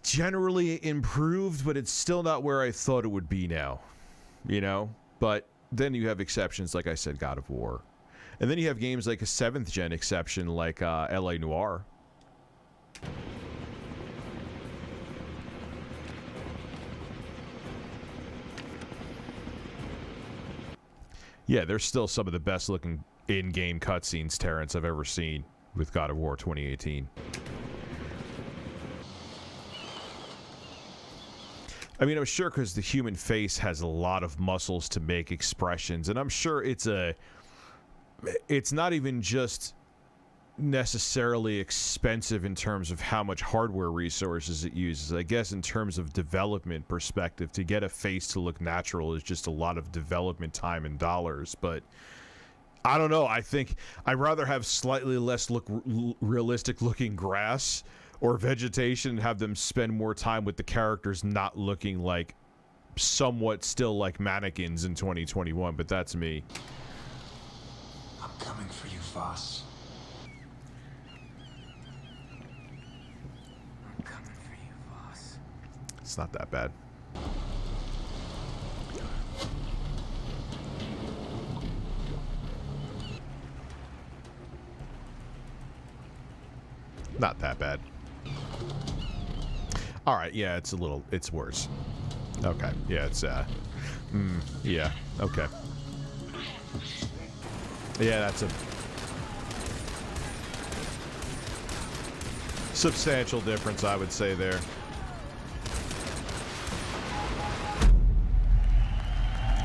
generally improved, but it's still not where I thought it would be now, you know? But then you have exceptions, like I said, God of War. And then you have games like a 7th gen exception like LA Noire. Yeah, there's still some of the best looking in-game cutscenes, Terrence, I've ever seen with God of War 2018. I mean, I'm sure because the human face has a lot of muscles to make expressions, and I'm sure it's not even just necessarily expensive in terms of how much hardware resources it uses. I guess in terms of development perspective, to get a face to look natural is just a lot of development time and dollars. But I don't know. I think I'd rather have slightly less realistic looking grass or vegetation and have them spend more time with the characters not looking like somewhat still like mannequins in 2021. But that's me. I'm coming for you, Voss. I'm coming for you, Voss. It's not that bad. Not that bad. All right, yeah, it's worse. Okay, yeah, it's yeah, okay. Yeah, that's a substantial difference, I would say there.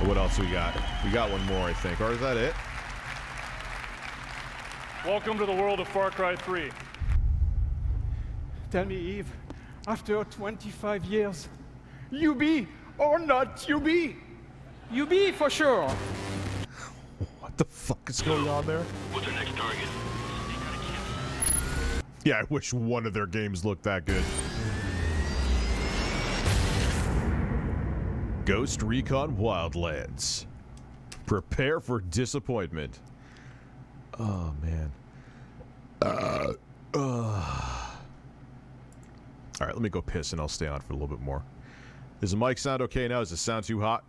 What else we got? We got one more, I think. Or is that it? Welcome to the world of Far Cry 3. Tell me, Eve, after 25 years, you be or not you be? You be for sure. What the fuck is going on there? What's our next target? Yeah, I wish one of their games looked that good. Ghost Recon Wildlands. Prepare for disappointment. Oh, man. All right, let me go piss and I'll stay on for a little bit more. Does the mic sound okay now? Does it sound too hot?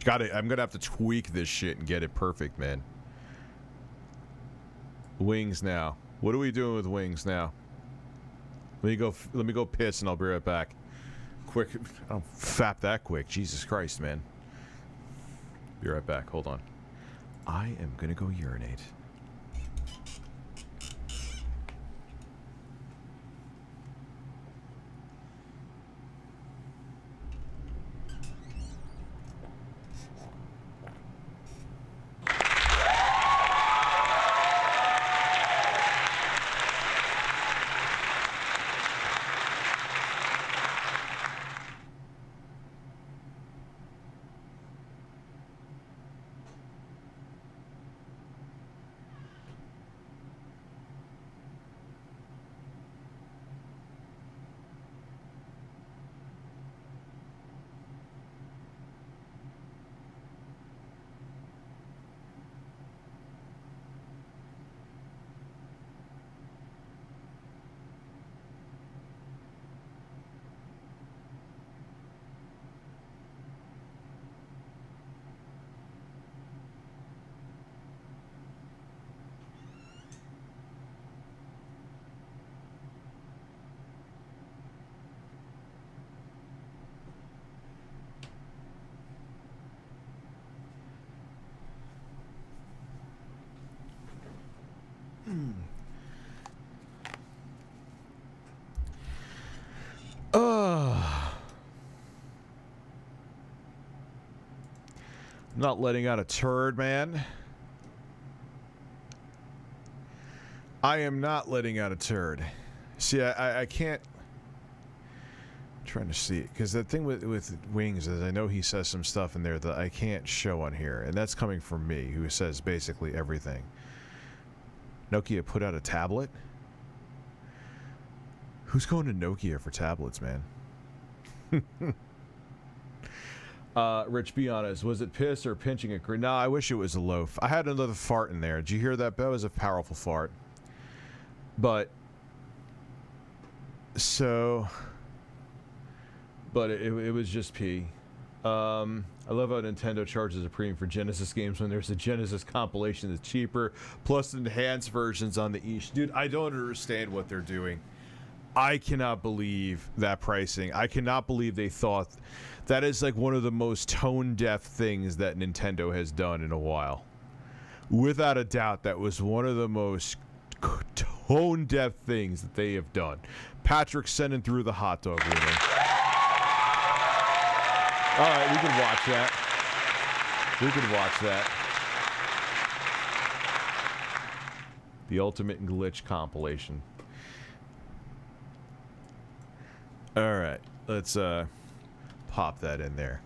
Got it. I'm gonna have to tweak this shit and get it perfect, man. Wings now. What are we doing with wings now? Let me go piss and I'll be right back. Quick. I don't fap that quick. Jesus Christ, man. Be right back. Hold on. I am gonna go urinate. Not letting out a turd, man. I am not letting out a turd. See, I can't... I'm trying to see it. Because the thing with Wings is I know he says some stuff in there that I can't show on here. And that's coming from me, who says basically everything. Nokia put out a tablet? Who's going to Nokia for tablets, man? Rich, be honest. Was it piss or pinching a cream? No, I wish it was a loaf. I had another fart in there. Did you hear that? That was a powerful fart. But it was just pee. I love how Nintendo charges a premium for Genesis games when there's a Genesis compilation that's cheaper, plus enhanced versions on the eShop. Dude, I don't understand what they're doing. I cannot believe that pricing. I cannot believe they thought that is like one of the most tone-deaf things that Nintendo has done in a while. Without a doubt, that was one of the most tone-deaf things that they have done. Patrick sending through the hot dog wiener. All right, we can watch that. We can watch that. The ultimate glitch compilation. All right, let's pop that in there.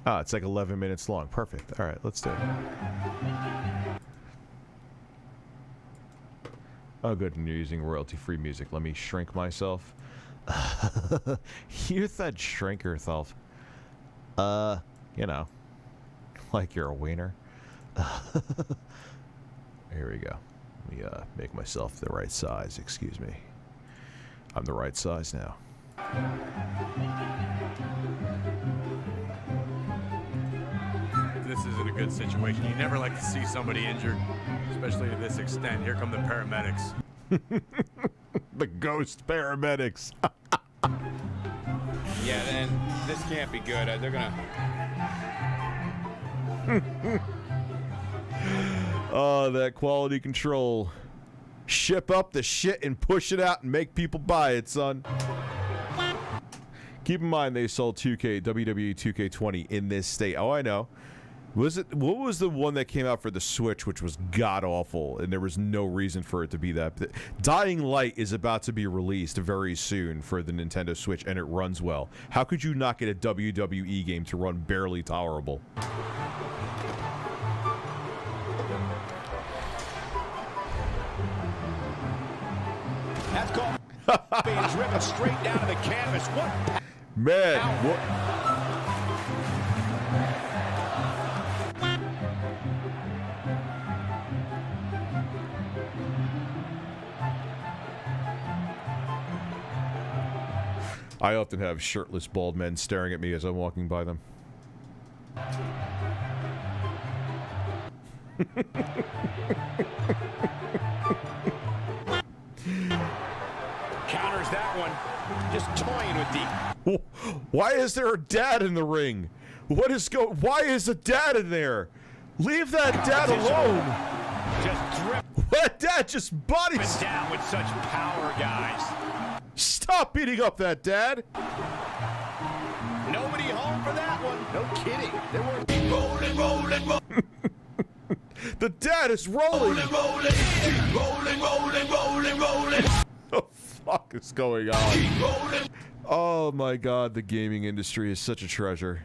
Oh, it's like 11 minutes long. Perfect. All right, let's do it. Oh, good. And you're using royalty-free music. Let me shrink myself. You said shrink yourself. You know, like you're a wiener. Here we go. Let me make myself the right size. Excuse me. I'm the right size now. This isn't a good situation. You never like to see somebody injured, especially to this extent. Here come the paramedics. The ghost paramedics. Yeah, then this can't be good. They're gonna. Oh, that quality control. Ship up the shit and push it out and make people buy it, son. Keep in mind they sold 2K, WWE 2K20 in this state. Oh, I know. What was the one that came out for the Switch, which was god-awful, and there was no reason for it to be that? Dying Light is about to be released very soon for the Nintendo Switch, and it runs well. How could you not get a WWE game to run barely tolerable? That's called being driven straight down to the canvas. What? Man, what? I often have shirtless bald men staring at me as I'm walking by them. Counters that one. Just toying with the. Why is there a dad in the ring? Why is a dad in there? Leave that dad alone. Just drip. That dad just bodies down with such power, guys. Stop beating up that dad. Nobody home for that one. No kidding. They were rolling. The dad is rolling. Rolling. What the fuck is going on? Oh my god, the gaming industry is such a treasure.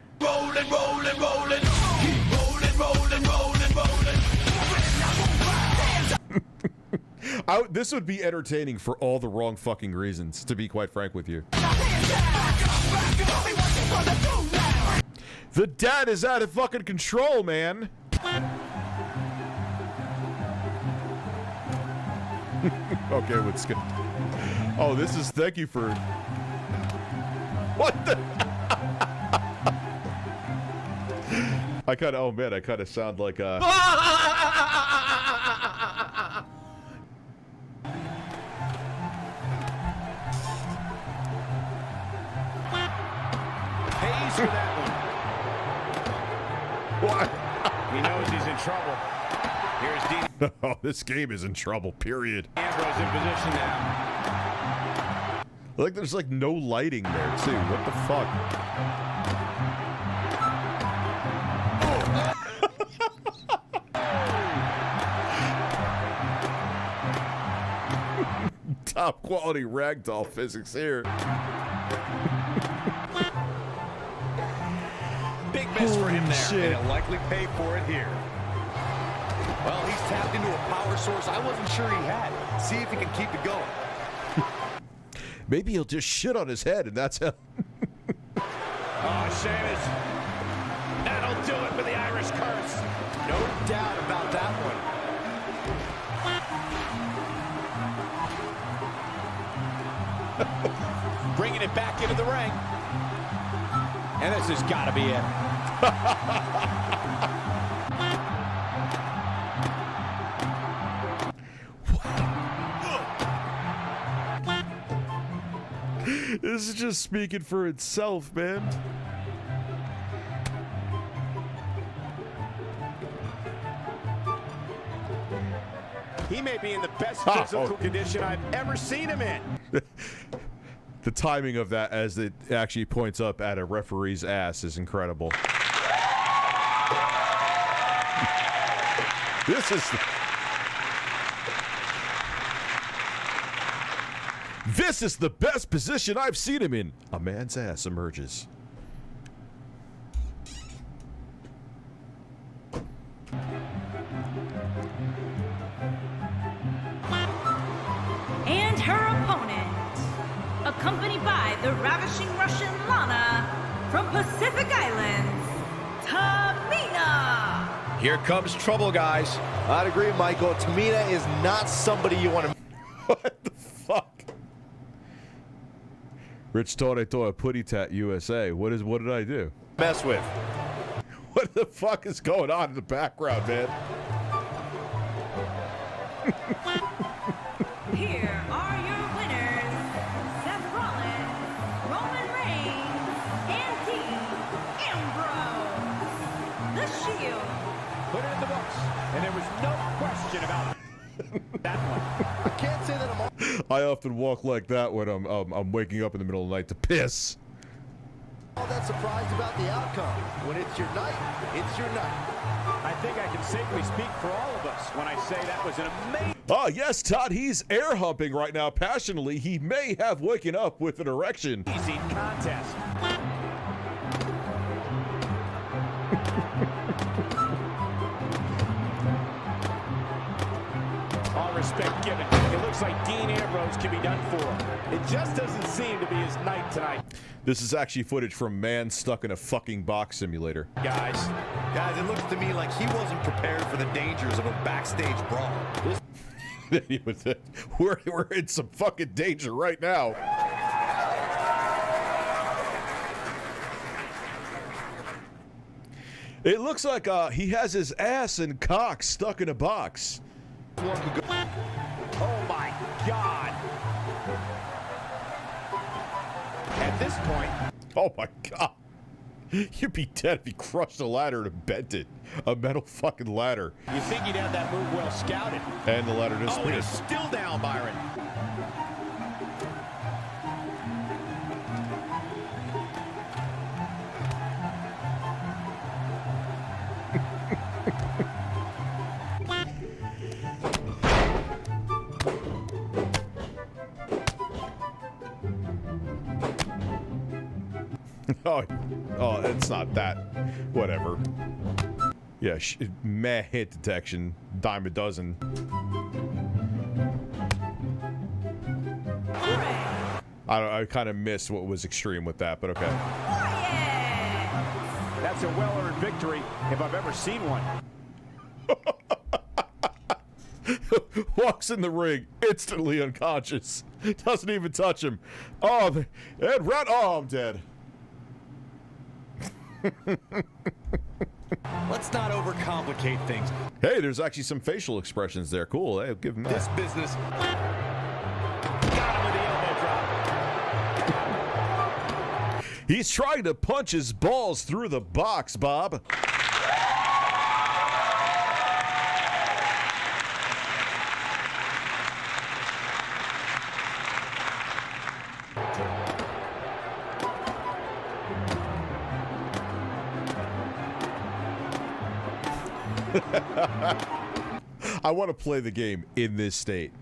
This would be entertaining for all the wrong fucking reasons, to be quite frank with you. The dad is out of fucking control, man. Okay, let's go. Oh, this is, thank you for... What the... I kind of, oh man, I kind of sound like Pays for that one. What? He knows he's in trouble. Here's Dean. Oh, this game is in trouble, period. Ambrose in position now. Like, there's like no lighting there, too. What the fuck? Top quality ragdoll physics here. Big miss for him there. Shit. And he'll likely pay for it here. Well, he's tapped into a power source I wasn't sure he had. See if he can keep it going. Maybe he'll just shit on his head, and that's how. Oh, Sheamus. That'll do it for the Irish curse. No doubt about that one. Bringing it back into the ring. And this has got to be it. This is just speaking for itself, man. He may be in the best physical condition I've ever seen him in. The timing of that, as it actually points up at a referee's ass, is incredible. This is the best position I've seen him in. A man's ass emerges. And her opponent, accompanied by the ravishing Russian Lana from Pacific Islands, Tamina. Here comes trouble, guys. I'd agree, Michael. Tamina is not somebody you want to... What the fuck? Rich thought I Putty Tat USA. What did I do? Mess with. What the fuck is going on in the background, man? Here are your winners, Seth Rollins, Roman Reigns, and Dean Ambrose. The Shield. Put it in the books, and there was no question about that one. I can't say that I'm all... I often walk like that when I'm waking up in the middle of the night to piss. All that surprised about the outcome. When it's your night, it's your night. I think I can safely speak for all of us when I say that was an amazing... Oh, yes, Todd, he's air humping right now passionately. He may have waken up with an erection. Easy contest. All respect given. It looks like Dean Ambrose can be done for. It just doesn't seem to be his night tonight. This is actually footage from man stuck in a fucking box simulator. Guys, it looks to me like he wasn't prepared for the dangers of a backstage brawl. We're in some fucking danger right now. It looks like he has his ass and cock stuck in a box. Oh my God. At this point... Oh my God. You'd be dead if he crushed a ladder and bent it. A metal fucking ladder. You think he'd have that move well scouted. And the ladder Oh, disappeared. he's still down, Byron. Oh, it's not that. Whatever. Yeah, meh hit detection. Dime a dozen. I kind of missed what was extreme with that, but okay. That's a well-earned victory if I've ever seen one. Walks in the ring, instantly unconscious. Doesn't even touch him. Oh, and run. Oh, I'm dead. Let's not overcomplicate things. Hey, there's actually some facial expressions there. Cool. Hey, give him that. This business. Got him with the elbow drop. He's trying to punch his balls through the box, Bob. I want to play the game in this state.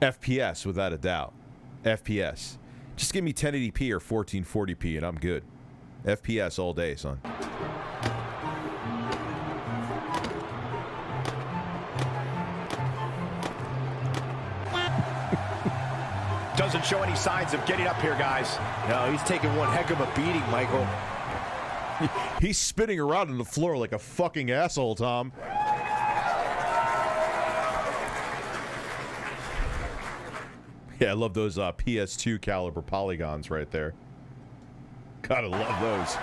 FPS, without a doubt. FPS. Just give me 1080p or 1440p and I'm good. FPS all day, son. Doesn't show any signs of getting up here, guys. No, he's taking one heck of a beating, Michael. He's spinning around on the floor like a fucking asshole, Tom. Yeah, I love those PS2 caliber polygons right there. Gotta love those.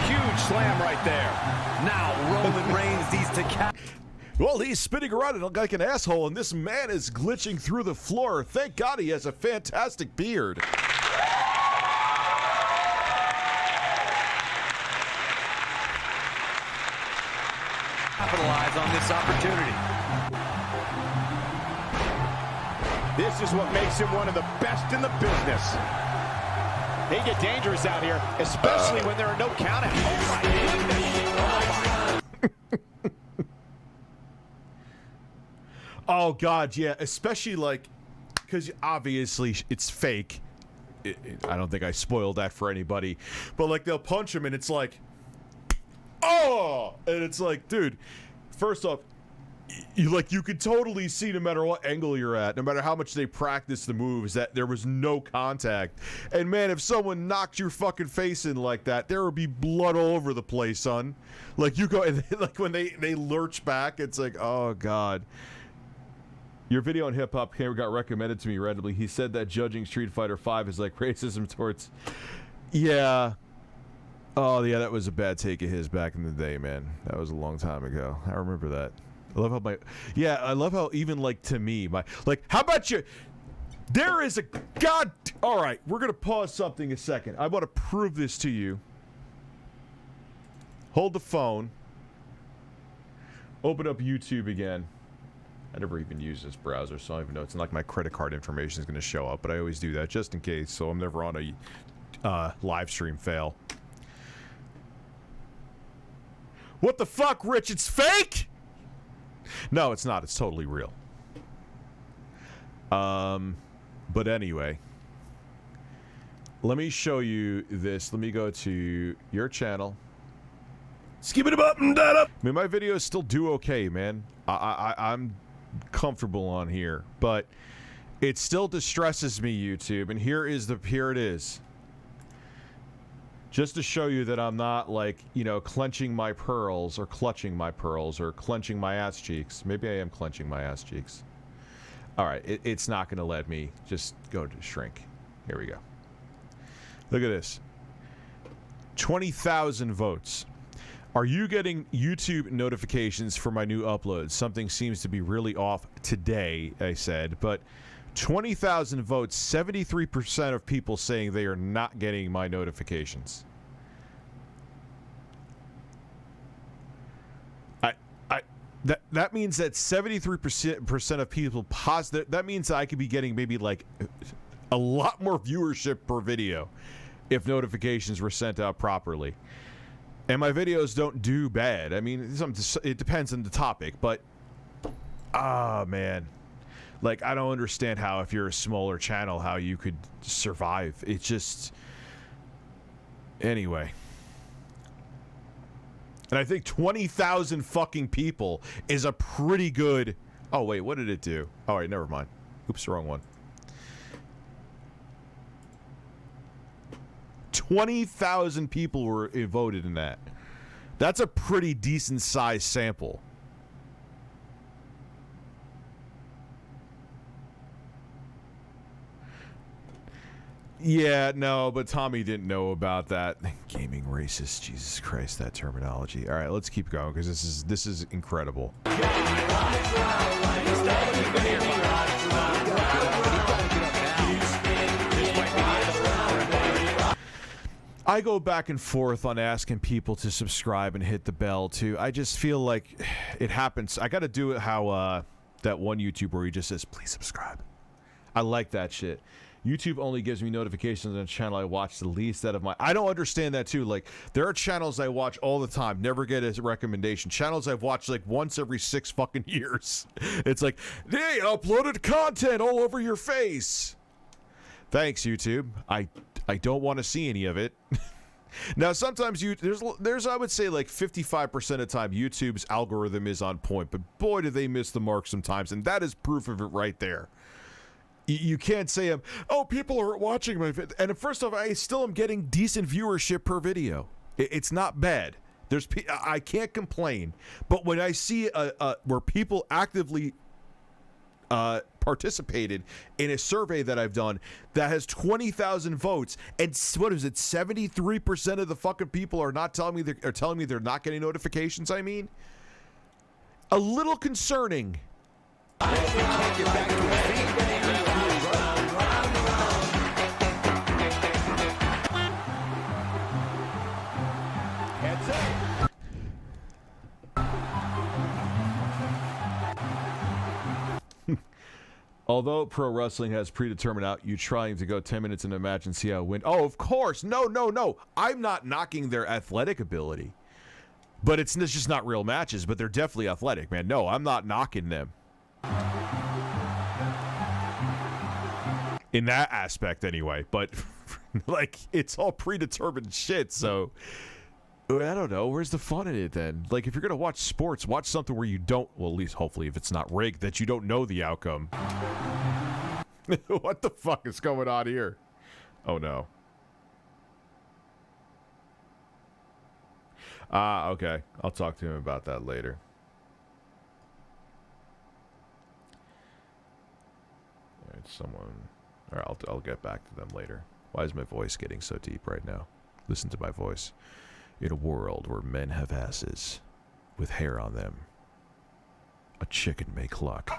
Huge slam right there. Now Roman Reigns needs to catch. Well, he's spinning around like an asshole, and this man is glitching through the floor. Thank God he has a fantastic beard. Capitalize on this opportunity. This is what makes him one of the best in the business. They get dangerous out here, especially when there are no countouts. Oh, my goodness. Oh, God, yeah. Especially, like, because obviously it's fake. I don't think I spoiled that for anybody. But, like, they'll punch him, and it's like, oh! And it's like, dude, first off, you could totally see no matter what angle you're at, no matter how much they practice the moves, that there was no contact. And man, if someone knocked your fucking face in like that, there would be blood all over the place, son. Like you go, and like when they lurch back, it's like, oh God. Your video on Hip Hop Camera got recommended to me randomly. He said that judging Street Fighter V is like racism towards. Yeah. Oh yeah, that was a bad take of his back in the day, man. That was a long time ago. I remember that. I love how I love how even like to me, how about you? There is a God. All right, we're gonna pause something a second. I want to prove this to you. Hold the phone. Open up YouTube again. I never even use this browser, so I don't even know. It's not like my credit card information is gonna show up, but I always do that just in case, so I'm never on a live stream fail. What the fuck, Rich? It's fake? No, it's not. It's totally real. But anyway, let me show you this. Let me go to your channel. Skip it up and down up. I mean, my videos still do okay, man. I'm comfortable on here, but it still distresses me, YouTube. And here it is. Just to show you that I'm not, like, you know, clenching my pearls or clutching my pearls or clenching my ass cheeks. Maybe I am clenching my ass cheeks. All right, it's not going to let me just go to shrink. Here we go. Look at this. 20,000 votes. Are you getting YouTube notifications for my new uploads? Something seems to be really off today, I said, but 20,000 votes, 73% of people saying they are not getting my notifications. That means that 73% of people that means that I could be getting maybe like a lot more viewership per video if notifications were sent out properly. And my videos don't do bad. I mean, it depends on the topic, but man. Like, I don't understand how, if you're a smaller channel, how you could survive. It's just... Anyway. And I think 20,000 fucking people is a pretty good... Oh, wait, what did it do? All right, never mind. Oops, wrong one. 20,000 people were voted in that. That's a pretty decent sized sample. Yeah, no, but Tommy didn't know about that. Gaming racist, Jesus Christ, that terminology. All right, let's keep going because this is incredible. I go back and forth on asking people to subscribe and hit the bell too. I just feel like it happens. I got to do it how that one YouTuber where he just says, "Please subscribe." I like that shit. YouTube only gives me notifications on a channel I watch the least out of my... I don't understand that, too. Like, there are channels I watch all the time, never get a recommendation. Channels I've watched, like, once every 6 fucking years. It's like, they uploaded content all over your face. Thanks, YouTube. I don't want to see any of it. Now, sometimes there's I would say, like, 55% of the time, YouTube's algorithm is on point. But, boy, do they miss the mark sometimes. And that is proof of it right there. You can't say, oh, people are watching my video. And first off, I still am getting decent viewership per video. It's not bad. I can't complain. But when I see where people actively participated in a survey that I've done that has 20,000 votes, and what is it, 73% of the fucking people are not telling me they're not getting notifications. I mean, a little concerning. Although pro wrestling has predetermined out, you trying to go 10 minutes in a match and see how it wins. Oh, of course. No. I'm not knocking their athletic ability. But it's just not real matches, but they're definitely athletic, man. No, I'm not knocking them. In that aspect, anyway. But, like, it's all predetermined shit, so... I don't know. Where's the fun in it, then? Like, if you're going to watch sports, watch something where you don't... Well, at least, hopefully, if it's not rigged, that you don't know the outcome. What the fuck is going on here? Oh, no. Okay. I'll talk to him about that later. All right, someone... All right, I'll get back to them later. Why is my voice getting so deep right now? Listen to my voice. In a world where men have asses with hair on them, a chicken may cluck.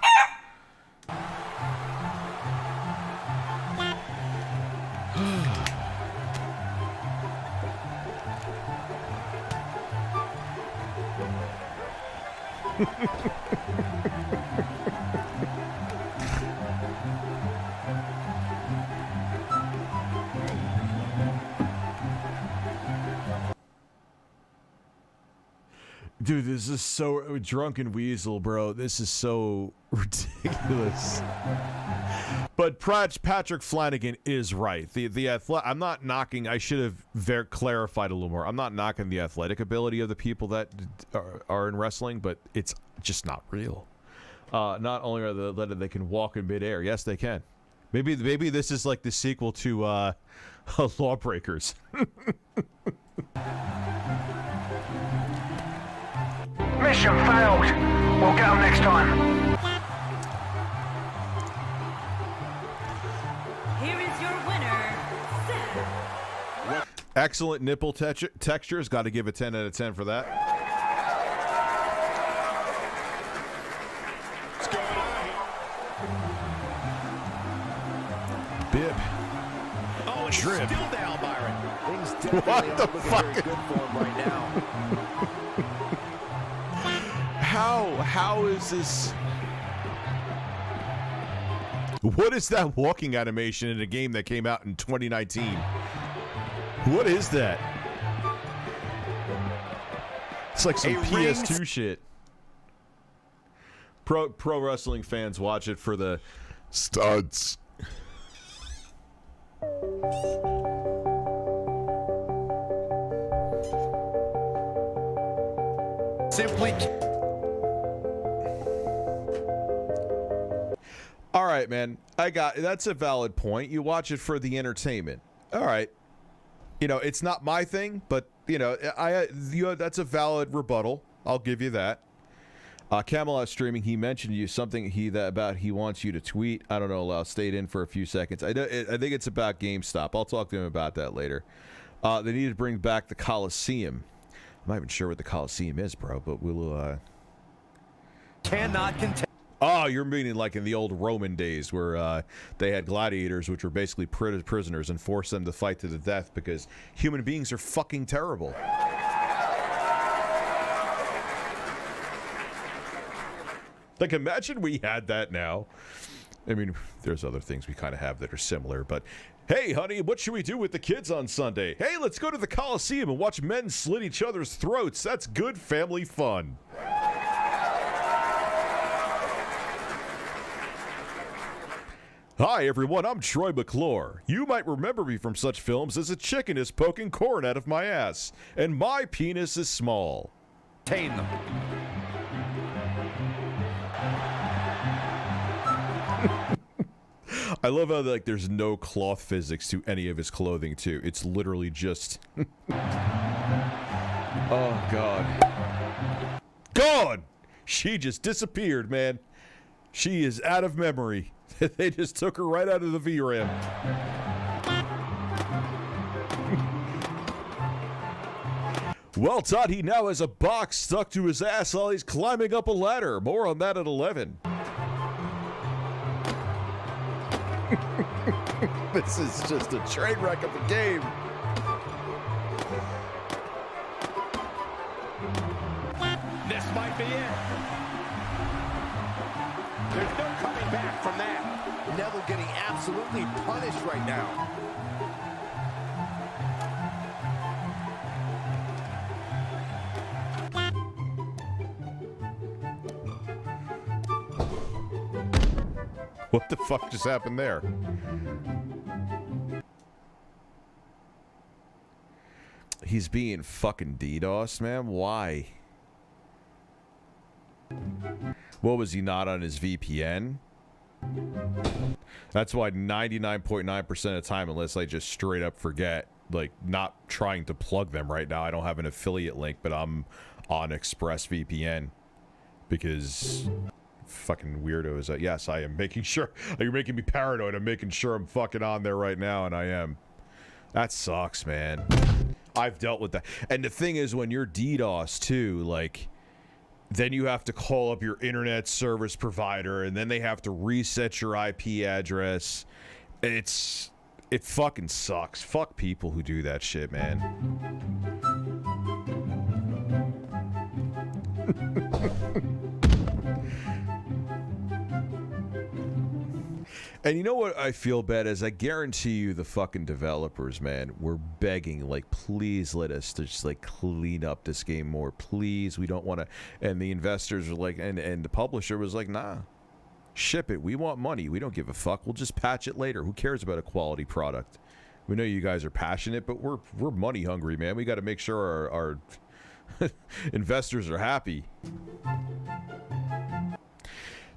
Dude, this is so Drunken Weasel, bro. This is so ridiculous. But Patrick Flanagan is right. I'm not knocking. I should have clarified a little more. I'm not knocking the athletic ability of the people that are in wrestling, but it's just not real. Not only are they can walk in midair. Yes, they can. Maybe this is like the sequel to Lawbreakers. Mission failed. We'll get them next time. Here is your winner, Seth. Excellent nipple textures. Got to give a 10 out of 10 for that. What's going on here? Bib. Oh, and Drip. he's still down, Byron. Things What definitely the aren't looking fuck? very good for him right now. How is this? What is that walking animation in a game that came out in 2019? What is that? It's like some PS2 shit. Pro wrestling fans watch it for the studs. Simply. All right, man. That's a valid point. You watch it for the entertainment. All right. You know, it's not my thing, but that's a valid rebuttal. I'll give you that. Camelot streaming. He mentioned you something he wants you to tweet. I don't know. I'll stay in for a few seconds. I think it's about GameStop. I'll talk to him about that later. They need to bring back the Coliseum. I'm not even sure what the Coliseum is, bro. But we'll Cannot contest. Oh, you're meaning like in the old Roman days where they had gladiators, which were basically prisoners, and forced them to fight to the death because human beings are fucking terrible. Like, imagine we had that now. I mean, there's other things we kind of have that are similar, but hey, honey, what should we do with the kids on Sunday? Hey, let's go to the Coliseum and watch men slit each other's throats. That's good family fun. Hi, everyone. I'm Troy McClure. You might remember me from such films as A Chicken is Poking Corn Out of My Ass, and My Penis is Small. Tame them. I love how there's no cloth physics to any of his clothing too. It's literally just oh God. She just disappeared, man. She is out of memory. They just took her right out of the VRAM. Well, Todd, he now has a box stuck to his ass while he's climbing up a ladder. More on that at 11. This is just a train wreck of a game. This might be it. There's no coming back from that. Neville getting absolutely punished right now. What the fuck just happened there? He's being fucking DDoS, man. Why? What, was he not on his VPN? That's why 99.9% of the time, unless I just straight up forget, like, not trying to plug them right now. I don't have an affiliate link, but I'm on ExpressVPN because fucking weirdos. Yes, I am making sure. You're making me paranoid. I'm making sure I'm fucking on there right now, and I am. That sucks, man. I've dealt with that. And the thing is, when you're DDoS too, like, then you have to call up your internet service provider, and then they have to reset your IP address. It fucking sucks. Fuck people who do that shit, man. And you know what I feel bad is, I guarantee you the fucking developers, man, were begging, like, please let us just, like, clean up this game more. Please, we don't want to. And the investors were like, and the publisher was like, nah, ship it. We want money. We don't give a fuck. We'll just patch it later. Who cares about a quality product? We know you guys are passionate, but we're money hungry, man. We got to make sure our investors are happy.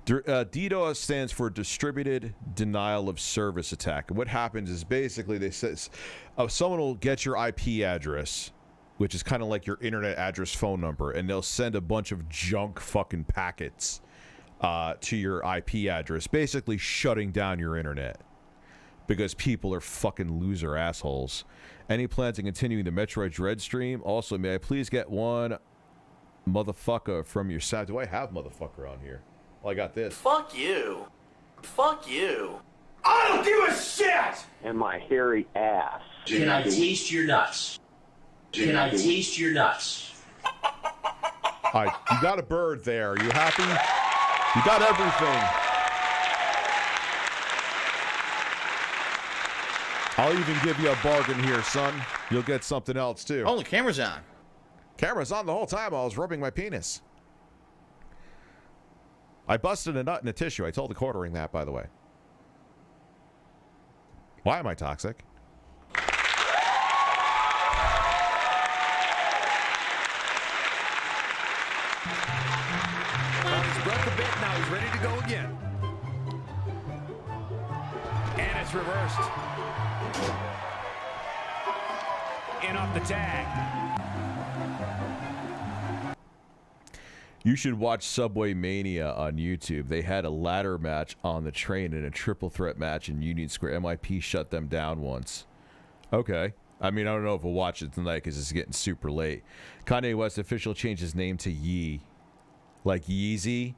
DDoS stands for Distributed Denial of Service Attack. And what happens is basically they say someone will get your IP address, which is kind of like your internet address phone number, and they'll send a bunch of junk fucking packets to your IP address, basically shutting down your internet because people are fucking loser assholes. Any plans on continuing the Metroid Dread stream? Also, may I please get one motherfucker from your side? Do I have motherfucker on here? Well, I got this. Fuck you. Fuck you. I don't give a shit! And my hairy ass. Can I taste your nuts? Can I taste your nuts? All right, you got a bird there. Are you happy? You got everything. I'll even give you a bargain here, son. You'll get something else, too. Oh, the camera's on. Camera's on the whole time I was rubbing my penis. I busted a nut in a tissue. I told the quartering that, by the way. Why am I toxic? He's breath a bit, now he's ready to go again. And it's reversed. In off the tag. You should watch Subway Mania on YouTube. They had a ladder match on the train and a triple threat match in Union Square. MIP shut them down once. Okay. I mean, I don't know if we'll watch it tonight because it's getting super late. Kanye West official changed his name to Yee. Like Yeezy.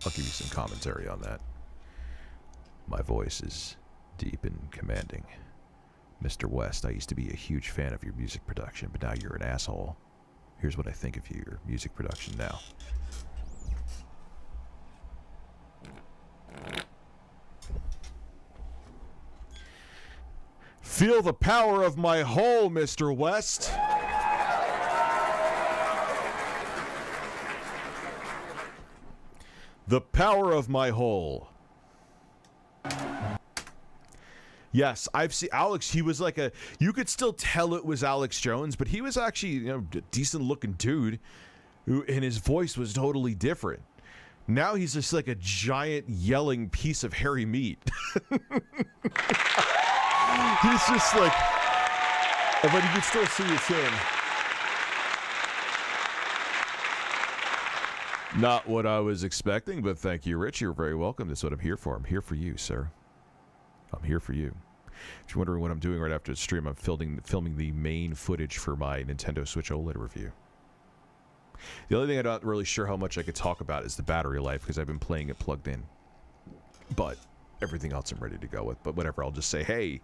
I'll give you some commentary on that. My voice is deep and commanding. Mr. West, I used to be a huge fan of your music production, but now you're an asshole. Here's what I think of your music production now. Feel the power of my hole, Mr. West. The power of my hole. Yes, I've seen Alex. He was like you could still tell it was Alex Jones, but he was actually, a decent looking dude and his voice was totally different. Now he's just like a giant yelling piece of hairy meat. He's just like, but you can still see it's him. Not what I was expecting, but thank you, Rich. You're very welcome. That's what I'm here for. I'm here for you, sir. I'm here for you. If you're wondering what I'm doing right after the stream, I'm filming the main footage for my Nintendo Switch OLED review. The only thing I'm not really sure how much I could talk about is the battery life, because I've been playing it plugged in. But everything else I'm ready to go with. But whatever, I'll just say, hey,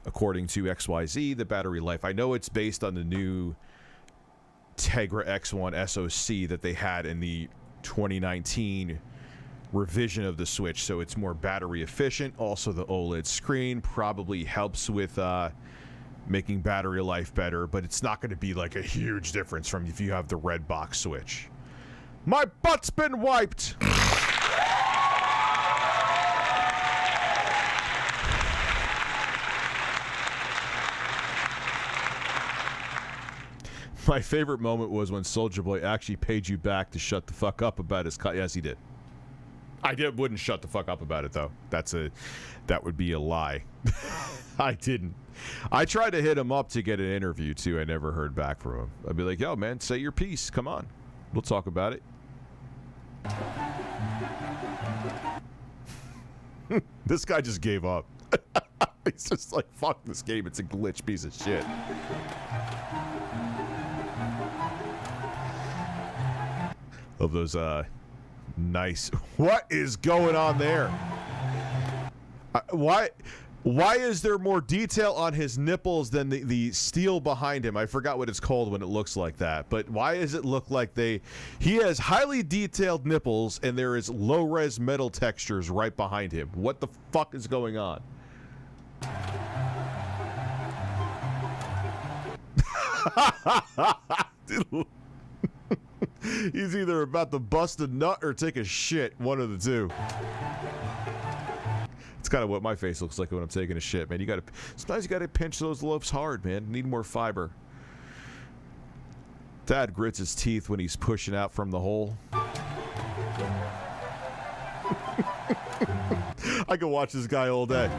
according to XYZ, the battery life, I know it's based on the new Tegra X1 SoC that they had in the 2019 revision of the Switch, so it's more battery efficient. Also, the OLED screen probably helps with making battery life better, but it's not going to be like a huge difference from if you have the red box Switch. My butt's been wiped! My favorite moment was when Soulja Boy actually paid you back to shut the fuck up about his cut. Yes, he did. Wouldn't shut the fuck up about it, though. That would be a lie. I didn't. I tried to hit him up to get an interview, too. I never heard back from him. I'd be like, yo, man, say your piece. Come on. We'll talk about it. This guy just gave up. He's just like, fuck this game. It's a glitch piece of shit. Of those, nice. What is going on there? Why is there more detail on his nipples than the steel behind him? I forgot what it's called when it looks like that. But why does it look like he has highly detailed nipples and there is low-res metal textures right behind him? What the fuck is going on? He's either about to bust a nut or take a shit. One of the two. It's kind of what my face looks like when I'm taking a shit, man. Sometimes you gotta pinch those loaves hard, man. Need more fiber. Dad grits his teeth when he's pushing out from the hole. I could watch this guy all day.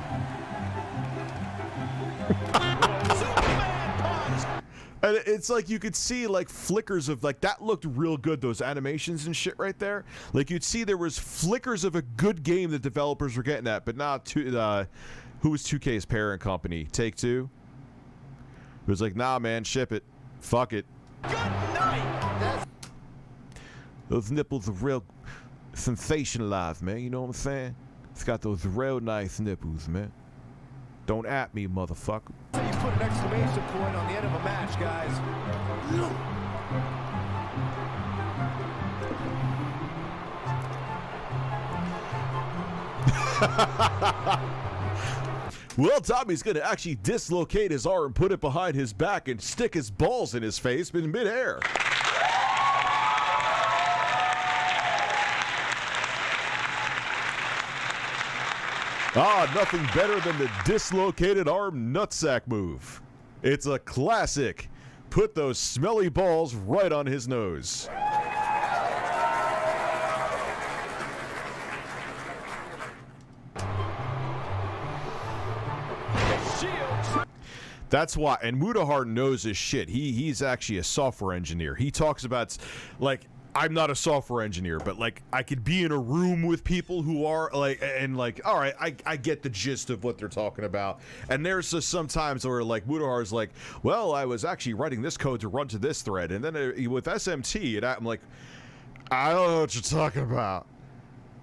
And it's like you could see like flickers of like that looked real good, those animations and shit right there. Like you'd see there was flickers of a good game that developers were getting at, but not who was 2K's parent company? Take-Two? It was like, nah, man, ship it. Fuck it. Good night. Those nipples are real sensationalized, man. You know what I'm saying? It's got those real nice nipples, man. Don't at me, motherfucker. So you put an exclamation point on the end of a match, guys. Well, Tommy's going to actually dislocate his arm, put it behind his back, and stick his balls in his face in midair. Nothing better than the dislocated arm nutsack move. It's a classic. Put those smelly balls right on his nose. That's why, and Mutahar knows his shit. He's actually a software engineer. He talks about, like, I'm not a software engineer, but like I could be in a room with people who are like, and like, all right, I get the gist of what they're talking about. And there's just some times where like Mutahar's like, well, I was actually writing this code to run to this thread, and then with SMT, and I'm like, I don't know what you're talking about.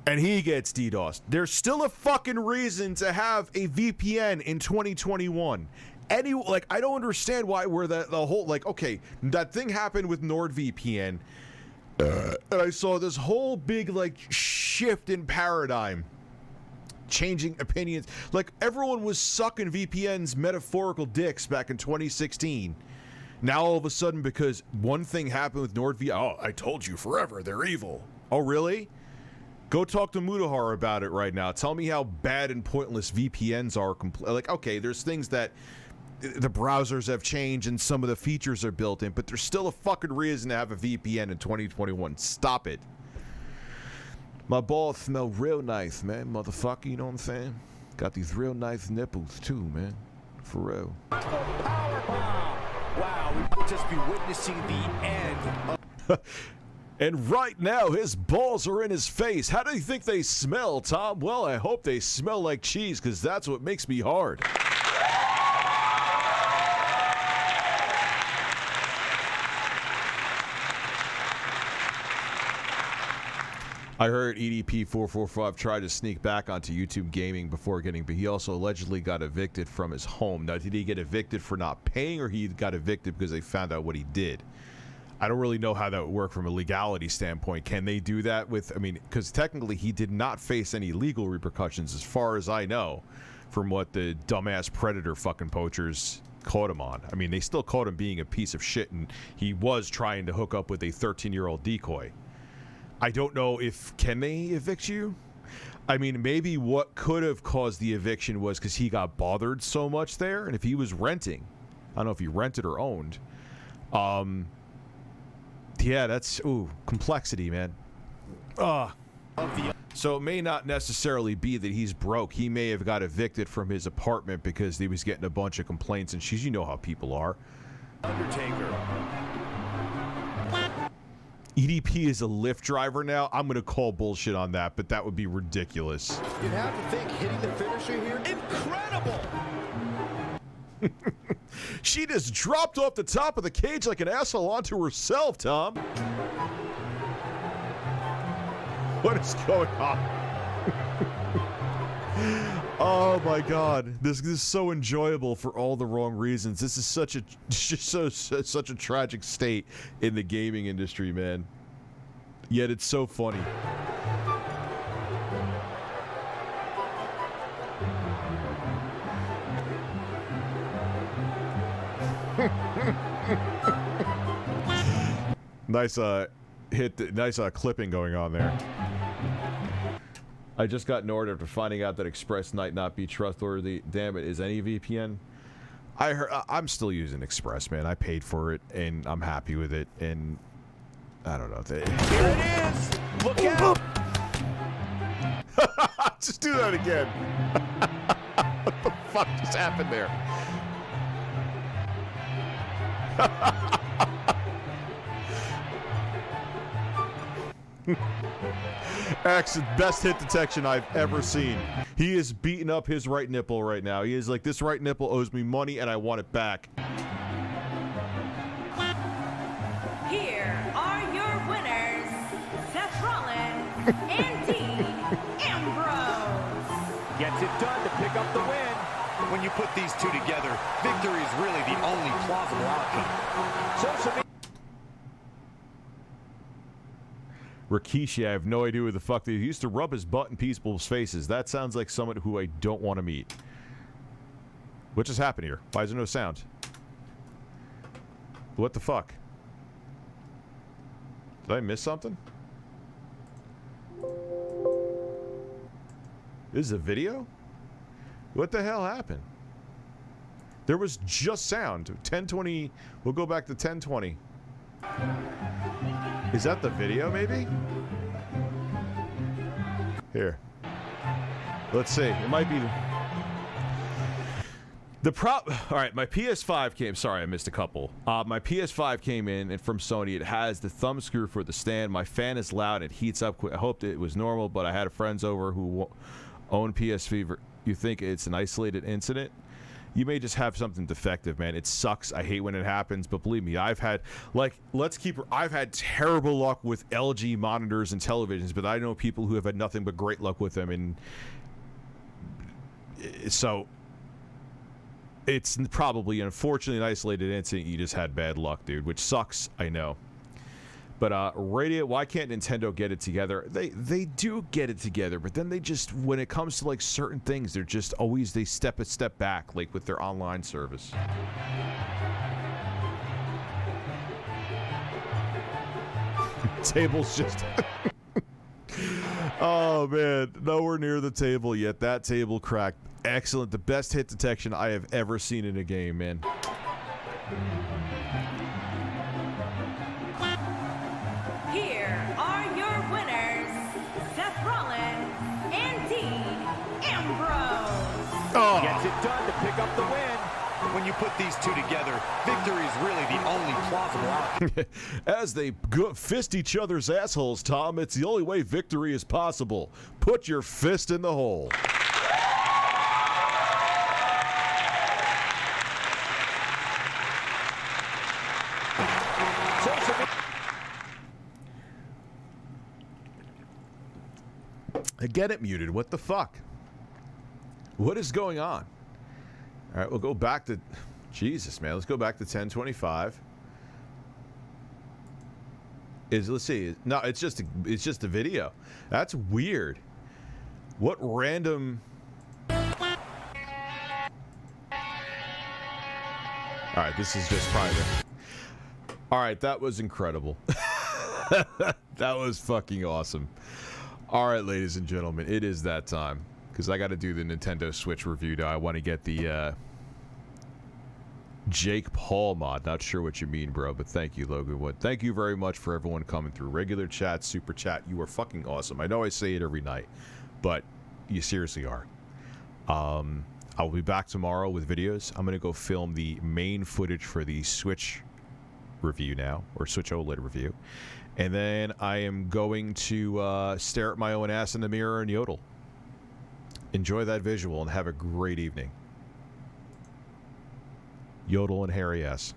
And he gets DDoSed. There's still a fucking reason to have a VPN in 2021. I don't understand why we're the whole, like, okay, that thing happened with NordVPN. And I saw this whole big, like, shift in paradigm. Changing opinions. Like, everyone was sucking VPN's metaphorical dicks back in 2016. Now, all of a sudden, because one thing happened with NordVPN, oh, I told you forever, they're evil. Oh, really? Go talk to Mutahar about it right now. Tell me how bad and pointless VPNs are. Like, okay, there's things that the browsers have changed and some of the features are built in, but there's still a fucking reason to have a VPN in 2021. Stop it. My balls smell real nice, man, motherfucker. You know what I'm saying? Got these real nice nipples too, man. For real. Wow, we could just be witnessing the end of... And right now, his balls are in his face. How do you think they smell, Tom? Well, I hope they smell like cheese, because that's what makes me hard. I heard EDP445 tried to sneak back onto YouTube Gaming before getting, but he also allegedly got evicted from his home. Now, did he get evicted for not paying, or he got evicted because they found out what he did? I don't really know how that would work from a legality standpoint. Can they do that with, I mean, because technically he did not face any legal repercussions as far as I know from what the dumbass predator fucking poachers caught him on. I mean, they still caught him being a piece of shit, and he was trying to hook up with a 13-year-old decoy. I don't know if, can they evict you? I mean, maybe what could have caused the eviction was because he got bothered so much there, and if he was renting, I don't know if he rented or owned, yeah, that's, ooh, complexity, man. So it may not necessarily be that he's broke. He may have got evicted from his apartment because he was getting a bunch of complaints, and you know how people are. Undertaker. EDP is a Lyft driver now. I'm going to call bullshit on that, but that would be ridiculous. You'd have to think hitting the finisher here, incredible! She just dropped off the top of the cage like an asshole onto herself, Tom. What is going on? Oh my God, this is so enjoyable for all the wrong reasons. This is such a such a tragic state in the gaming industry, man. Yet it's so funny. Nice nice clipping going on there. I just got an order after finding out that Express might not be trustworthy. Damn it, is any VPN? I'm still using Express, man. I paid for it and I'm happy with it, and I don't know. Here it is! Look out! Just do that again. What the fuck just happened there? X, best hit detection I've ever seen. He is beating up his right nipple right now. He is like, this right nipple owes me money and I want it back. Here are your winners, Seth Rollins and Dean Ambrose. Gets it done to pick up the win. When you put these two together, victory is really the only plausible outcome. Rikishi, I have no idea who the fuck they used to rub his butt in people's faces. That sounds like someone who I don't want to meet. What just happened here? Why is there no sound? What the fuck? Did I miss something? This is a video? What the hell happened? There was just sound. 1020. We'll go back to 1020. Is that the video, maybe? Here. Let's see. It might be the prop. All right, my PS5 came. Sorry, I missed a couple. My PS5 came in, and from Sony, it has the thumb screw for the stand. My fan is loud. It heats up quick. I hoped it was normal, but I had friends over who own PS5. You think it's an isolated incident? You may just have something defective, man. It sucks. I hate when it happens, but believe me, I've had, like, I've had terrible luck with LG monitors and televisions, but I know people who have had nothing but great luck with them, and so it's probably, unfortunately, an isolated incident. You just had bad luck, dude, which sucks, I know. But Radio, why can't Nintendo get it together? They do get it together, but then they just, when it comes to like certain things, they're just always, they step a step back, like with their online service. Table's just oh man, nowhere near the table yet. That table cracked. Excellent. The best hit detection I have ever seen in a game, man. Here are your winners, Seth Rollins and Dean Ambrose. Oh. Gets it done to pick up the win. When you put these two together, victory is really the only plausible outcome. As they fist each other's assholes, Tom, it's the only way victory is possible. Put your fist in the hole. Get it muted. What the fuck? What is going on? All right, we'll go back to... Jesus, man. Let's go back to 1025. let's see. No, it's just a video. That's weird. What random? All right, this is just private. All right, that was incredible. That was fucking awesome. All right, ladies and gentlemen, it is that time because I got to do the Nintendo Switch review now. I want to get the Jake Paul mod. Not sure what you mean, bro, but thank you, Logan Wood. Thank you very much for everyone coming through. Regular chat, super chat. You are fucking awesome. I know I say it every night, but you seriously are. I'll be back tomorrow with videos. I'm going to go film the main footage for the Switch review now, or Switch OLED review. And then I am going to stare at my own ass in the mirror and yodel. Enjoy that visual and have a great evening. Yodel and hairy ass.